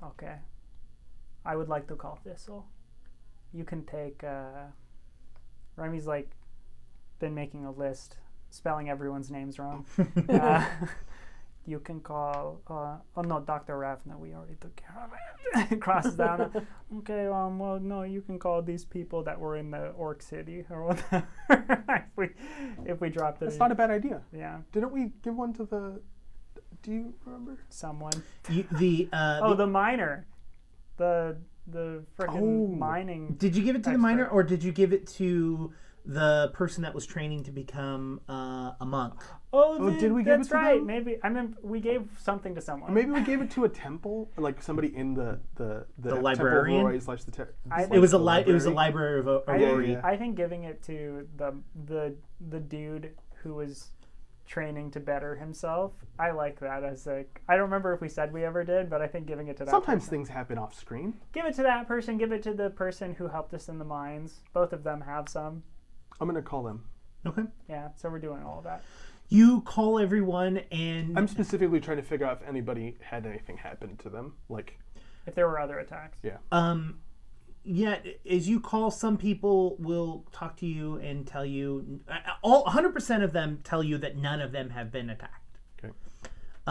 Okay. I would like to call Thistle. You can take. Remy's been making a list, spelling everyone's names wrong. You can call. No, Dr. Ravna. We already took care of it. Crosses down. Okay. Well, no. You can call these people that were in the Orc City or whatever. if we dropped it.
That's not a bad idea.
Yeah.
Didn't we give one to the? Do you remember?
Someone.
The
miner. The freaking mining.
Did you give it to the
expert.
miner, or did you give it to the person that was training to become a monk?
Did we give it
That's
to
right.
them?
Maybe I mean we gave something to someone.
Or maybe we gave it to a temple, like somebody in the
librarian?
Temple of Aurori /
It was a library of Aurori.
Yeah.
I think giving it to the dude who was training to better himself. I like that as I don't remember if we said we ever did, but I think giving it to that.
Sometimes
person.
things happen off screen.
Give it to that person. Give it to the person who helped us in the mines. Both of them have some.
I'm gonna call them.
Okay.
Yeah. So we're doing all of that.
You call everyone, and
I'm specifically trying to figure out if anybody had anything happen to them, like.
If there were other attacks.
Yeah.
Yeah, as you call, some people will talk to you and tell you, 100% of them tell you that none of them have been attacked.
Okay.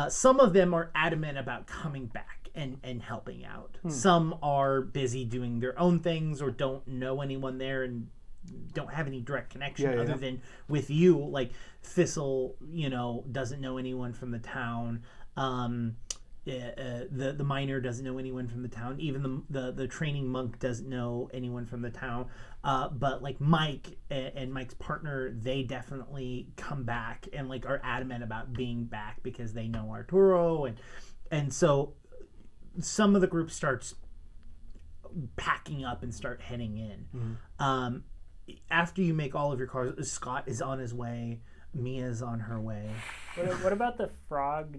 Some of them are adamant about coming back and helping out. Some are busy doing their own things or don't know anyone there and don't have any direct connection other than with you. Like Thistle, doesn't know anyone from the town. The miner doesn't know anyone from the town. Even the training monk doesn't know anyone from the town. But like Mike and Mike's partner, they definitely come back and are adamant about being back because they know Arturo, and so some of the group starts packing up and start heading in. After you make all of your calls, Scott is on his way. Mia's on her way.
What about the frog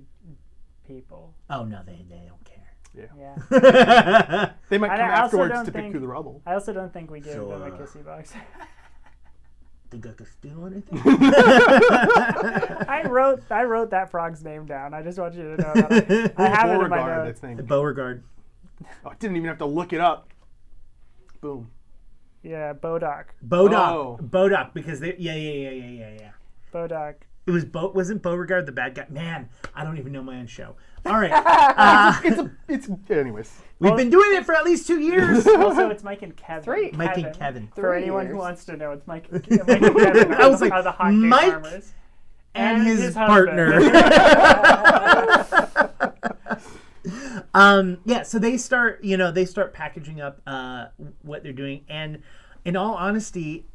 people?
Oh no, they don't care.
Yeah.
They might come
I also
afterwards
don't
to pick
think-
through the rubble.
I also don't think we gave
So,
them a kissy box.
Think I could steal anything?
I wrote that frog's name down. I just want you to know that. I have it in my
Beauregard, I
notes.
think.
Beauregard.
Oh, I didn't even have to look it up. Boom.
Yeah, Bodoc.
Bodoc, because they yeah.
Bodoc.
It was wasn't Beauregard the bad guy? Man, I don't even know my own show. All right.
It's anyways.
We've been doing it for at least 2 years.
Also, it's Mike and Kevin.
Three.
Mike and Kevin.
For
3
anyone
years.
who wants to know, it's Mike and Kevin.
I was like,
are the hot
Mike?
farmers.
and his
husband.
partner. Yeah, so they start packaging up what they're doing, and in all honesty,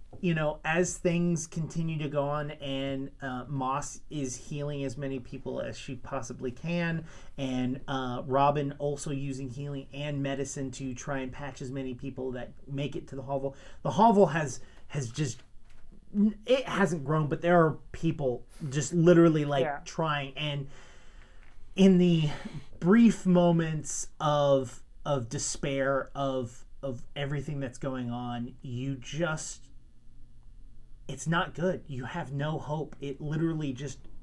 as things continue to go on, and Moss is healing as many people as she possibly can, and Robin also using healing and medicine to try and patch as many people that make it to the hovel. The hovel has just, it hasn't grown, but there are people just literally trying, and in the brief moments of despair of everything that's going on, it's not good. You have no hope. It literally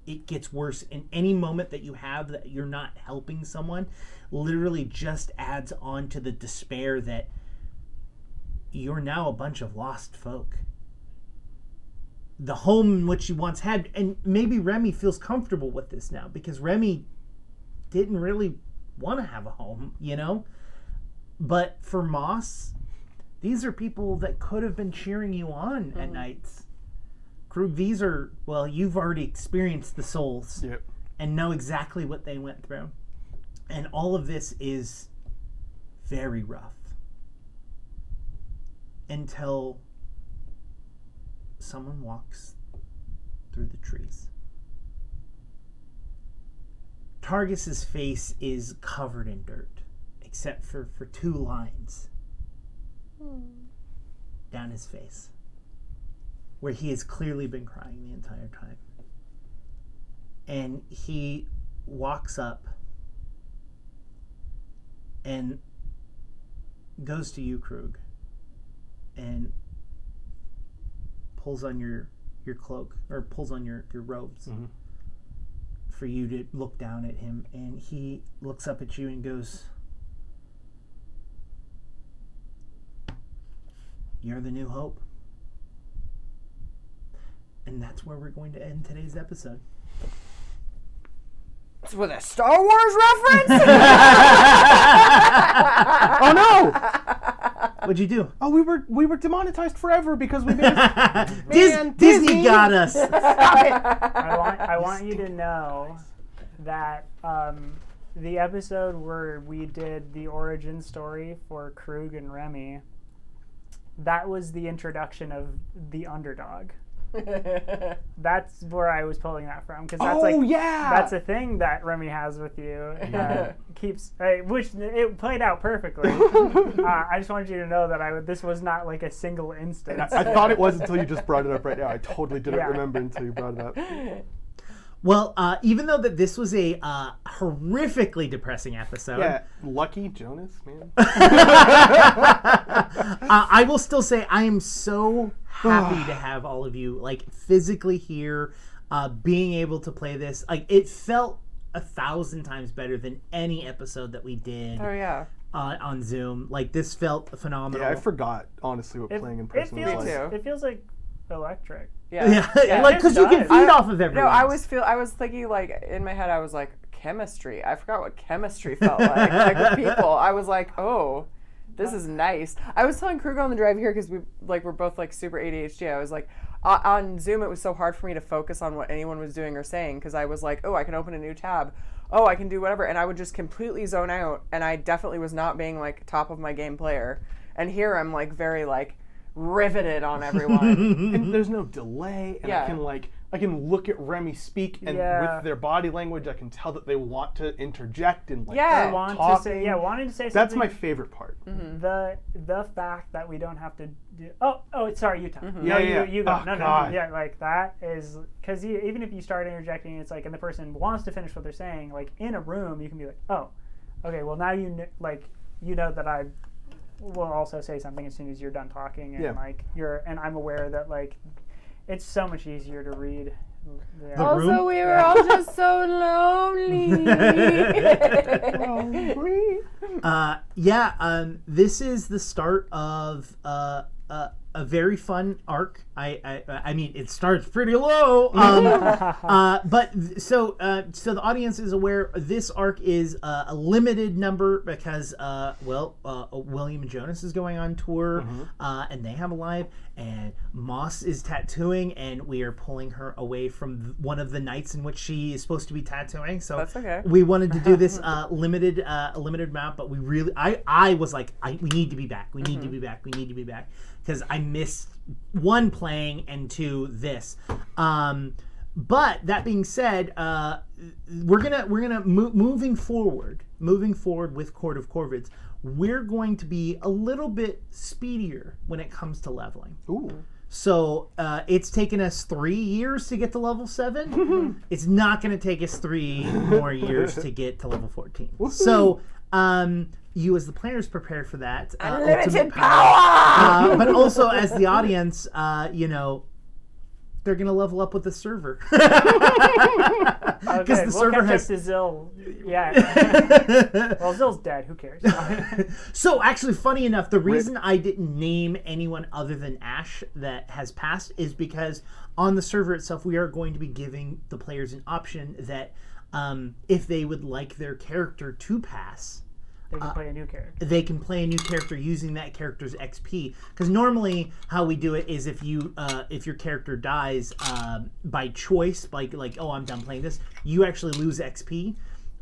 it gets worse. And any moment that you have that you're not helping someone literally just adds on to the despair that you're now a bunch of lost folk. The home in which you once had, and maybe Remy feels comfortable with this now because Remy didn't really want to have a home, But for Moss, these are people that could have been cheering you on at nights. Krug, these are, you've already experienced the souls and know exactly what they went through. And all of this is very rough until someone walks through the trees. Targus's face is covered in dirt, except for 2 lines down his face, where he has clearly been crying the entire time. And he walks up and goes to you, Krug, and pulls on your cloak, or pulls on your robes for you to look down at him. And he looks up at you and goes, "You're the new hope." And that's where we're going to end today's episode.
It's with a Star Wars reference?
Oh no!
What'd you do?
Oh, we were demonetized forever because we made
Disney got us.
I want you to know that the episode where we did the origin story for Krug and Remy, that was the introduction of the underdog. That's where I was pulling that from, because that's that's a thing that Remy has with you that keeps, which it played out perfectly. I just wanted you to know that this was not like a single instance.
I thought it was until you just brought it up right now. I totally didn't remember until you brought it up.
Well, even though that this was a horrifically depressing episode,
yeah, lucky Jonas, man.
I will still say I am so happy to have all of you physically here, being able to play this. It felt 1,000 times better than any episode that we did.
Oh yeah.
On Zoom, this felt phenomenal.
Yeah, I forgot honestly what playing in person was like.
It feels like electric.
Yeah.
Because you can feed off of everyone.
No, I was thinking in my head I was like, chemistry. I forgot what chemistry felt like with people. I was like, oh, this is nice. I was telling Krug on the drive here because we're both super ADHD. I was like, on Zoom it was so hard for me to focus on what anyone was doing or saying because I was like, oh, I can open a new tab. Oh, I can do whatever, and I would just completely zone out. And I definitely was not being top of my game player. And here I'm very riveted on everyone.
And there's no delay, and I can look at Remy speak, and with their body language I can tell that they want to interject and
wanting to say something.
That's my favorite part.
Mm-hmm. The fact that we don't have to do sorry, Utah.
Mm-hmm.
You go.
Oh,
no,
God.
That is because even if you start interjecting, it's and the person wants to finish what they're saying, in a room you can be oh, okay, well now you know that I will also say something as soon as you're done talking, and and I'm aware that it's so much easier to read. Yeah.
Also, we were all just so lonely.
This is the start of a very fun arc. I mean, it starts pretty low. But so the audience is aware this arc is a limited number because William Jonas is going on tour, and they have a live, and Moss is tattooing, and we are pulling her away from one of the nights in which she is supposed to be tattooing. So
That's okay.
we wanted to do this limited amount, but we really I was like, we need to be back. We need to be back. We need to be back because I missed one playing and two this. But that being said, we're gonna moving forward with Court of Corvids. We're going to be a little bit speedier when it comes to leveling.
Ooh.
So it's taken us 3 years to get to level 7. It's not going to take us 3 more years to get to level 14. So you as the players prepare for that.
Unlimited
ultimate power! But also as the audience, they're going to level up with the server.
Okay,
the server
catch
has-
up to Zill. Yeah. Well, Zill's dead. Who cares?
So actually, funny enough, the reason I didn't name anyone other than Ash that has passed is because on the server itself, we are going to be giving the players an option that if they would like their character to pass,
They can play a new character.
they can play a new character using that character's XP. Because normally, how we do it is if your character dies by choice, like oh, I'm done playing this, you actually lose XP.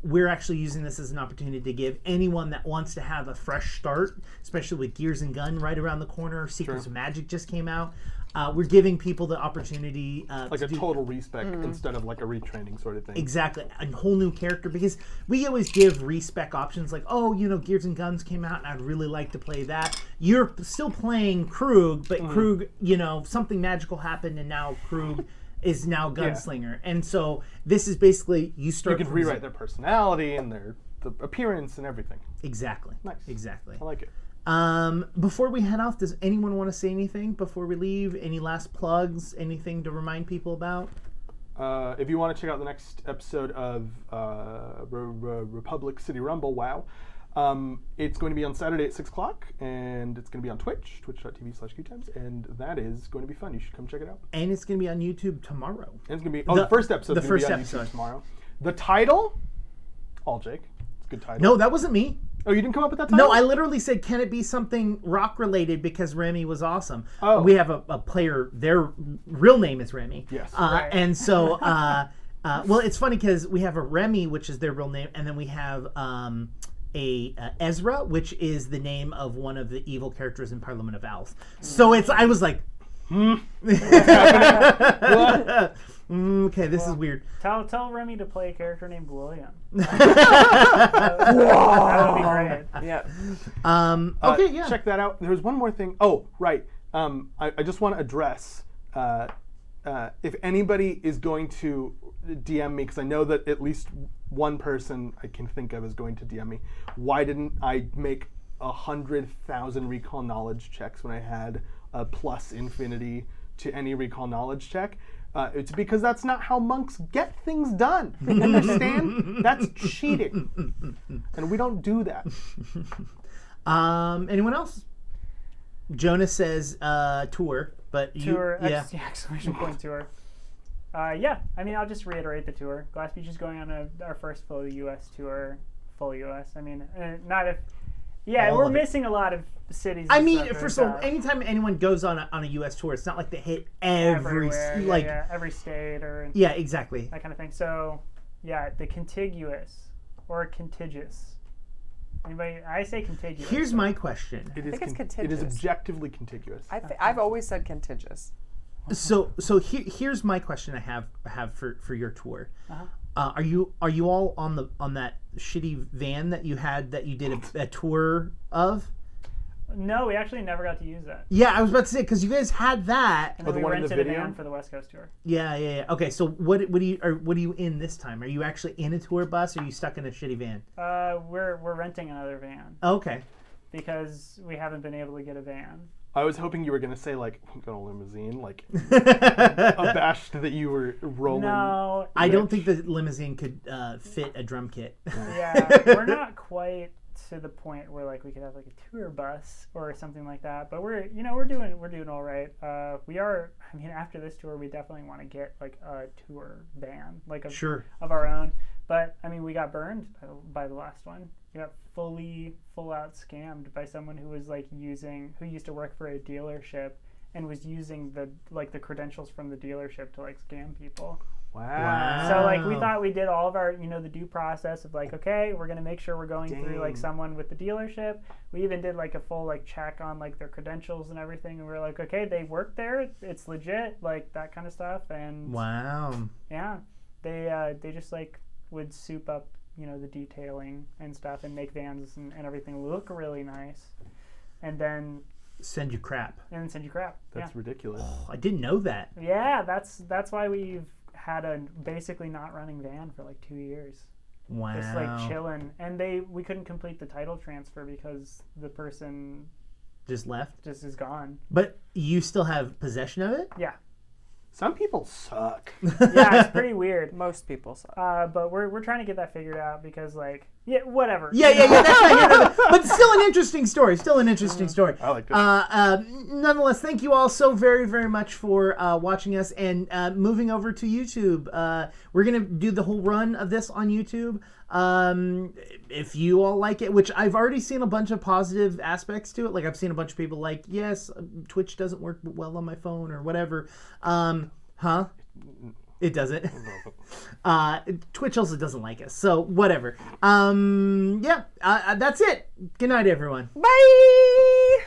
We're actually using this as an opportunity to give anyone that wants to have a fresh start, especially with Gears and Gun right around the corner. Secrets of Magic just came out. We're giving people the opportunity
Like a total respec instead of like a retraining sort of thing.
Exactly, a whole new character, because we always give respec options like, oh, Gears and Guns came out and I'd really like to play that. You're still playing Krug, but Krug, something magical happened and now Krug is now Gunslinger. And so this is basically you start.
You can rewrite their personality and the appearance and everything.
Exactly.
Nice.
Exactly.
I like it.
Before we head off, does anyone want to say anything before we leave? Any last plugs? Anything to remind people about?
If you want to check out the next episode of Republic City Rumble, wow. It's going to be on Saturday at 6 o'clock, and it's going to be on Twitch, twitch.tv/QueueTimes, and that is going to be fun. You should come check it out.
And it's going to be on YouTube tomorrow.
And it's going to be, the first episode is going to be on YouTube tomorrow. The title, all Jake. It's a good title.
No, that wasn't me.
Oh, you didn't come up with that title?
No, I literally said, can it be something rock related because Remy was awesome.
Oh.
We have a player, their real name is Remy.
Yes.
Right.
And so, well, it's funny because we have a Remy, which is their real name, and then we have a Ezra, which is the name of one of the evil characters in Parliament of Owls. So I was like, okay, this is weird.
Tell Remy to play a character named William. That would be great.
Yeah.
Okay, yeah.
Check that out. There was one more thing. Oh, right. I just want to address if anybody is going to DM me, because I know that at least one person I can think of is going to DM me. Why didn't I make 100,000 recall knowledge checks when I had a plus infinity to any recall knowledge check? It's because that's not how monks get things done. Understand? That's cheating. And we don't do that.
Anyone else? Jonas says tour, but
Tour,
yeah.
exclamation point tour. Yeah, I mean, I'll just reiterate the tour. Glass Beach is going on our first full U.S. tour, full U.S. I mean, not if... Yeah,
All
we're
of it.
missing a lot of cities.
I
and
mean,
stuff,
for
and
so
stuff.
anytime anyone goes on a U.S. tour, it's not like they hit every
Everywhere, every state or
yeah, exactly.
that kind of thing. So, yeah, the contiguous or contiguous. Anybody? I say contiguous.
Here's my question.
It
think it's
It is
contiguous.
objectively contiguous.
I've always said contiguous.
So here's my question I have for your tour. Are you all on that shitty van that you did a tour of?
No, we actually never got to use that.
Yeah, I was about to say because you guys had that.
And
Oh,
then
the
we
one in the
rented a
video?
van for the West Coast tour.
Yeah. Okay, so what are you in this time? Are you actually in a tour bus or are you stuck in a shitty van?
We're renting another van
Okay.
because we haven't been able to get a van.
I was hoping you were going to say, like, we got a limousine, like, abashed that you were rolling.
No,
I don't think the limousine could fit a drum kit.
yeah, we're not quite to the point where like we could have like a tour bus or something like that. But we're doing all right. We are. I mean, after this tour, we definitely want to get like a tour van, like of our own. But I mean, we got burned by the last one. We got full out scammed by someone who was like who used to work for a dealership and was using the credentials from the dealership to like scam people.
Wow.
So like we thought we did all of our the due process of like, okay, we're gonna make sure we're going through like someone with the dealership. We even did like a full like check on like their credentials and everything, and we were like, okay, they work there, it's legit, like that kind of stuff. And yeah, they just like would soup up the detailing and stuff and make vans and everything look really nice, and then
send you crap.
That's ridiculous.
Oh, I didn't know that.
Yeah, that's why we've had a basically not running van for like 2 years.
Wow.
Just like chilling, and we couldn't complete the title transfer because the person
just left.
Just is gone.
But you still have possession of it?
Yeah.
Some people suck.
Yeah, it's pretty weird.
Most people suck.
But we're trying to get that figured out because like whatever.
Yeah. That's right. But still an interesting story.
I like it.
Nonetheless, thank you all so very, very much for watching us and moving over to YouTube. We're gonna do the whole run of this on YouTube. If you all like it, which I've already seen a bunch of positive aspects to it. Like I've seen a bunch of people like, yes, Twitch doesn't work well on my phone or whatever. It doesn't. Twitch also doesn't like us, so whatever. That's it. Good night, everyone.
Bye.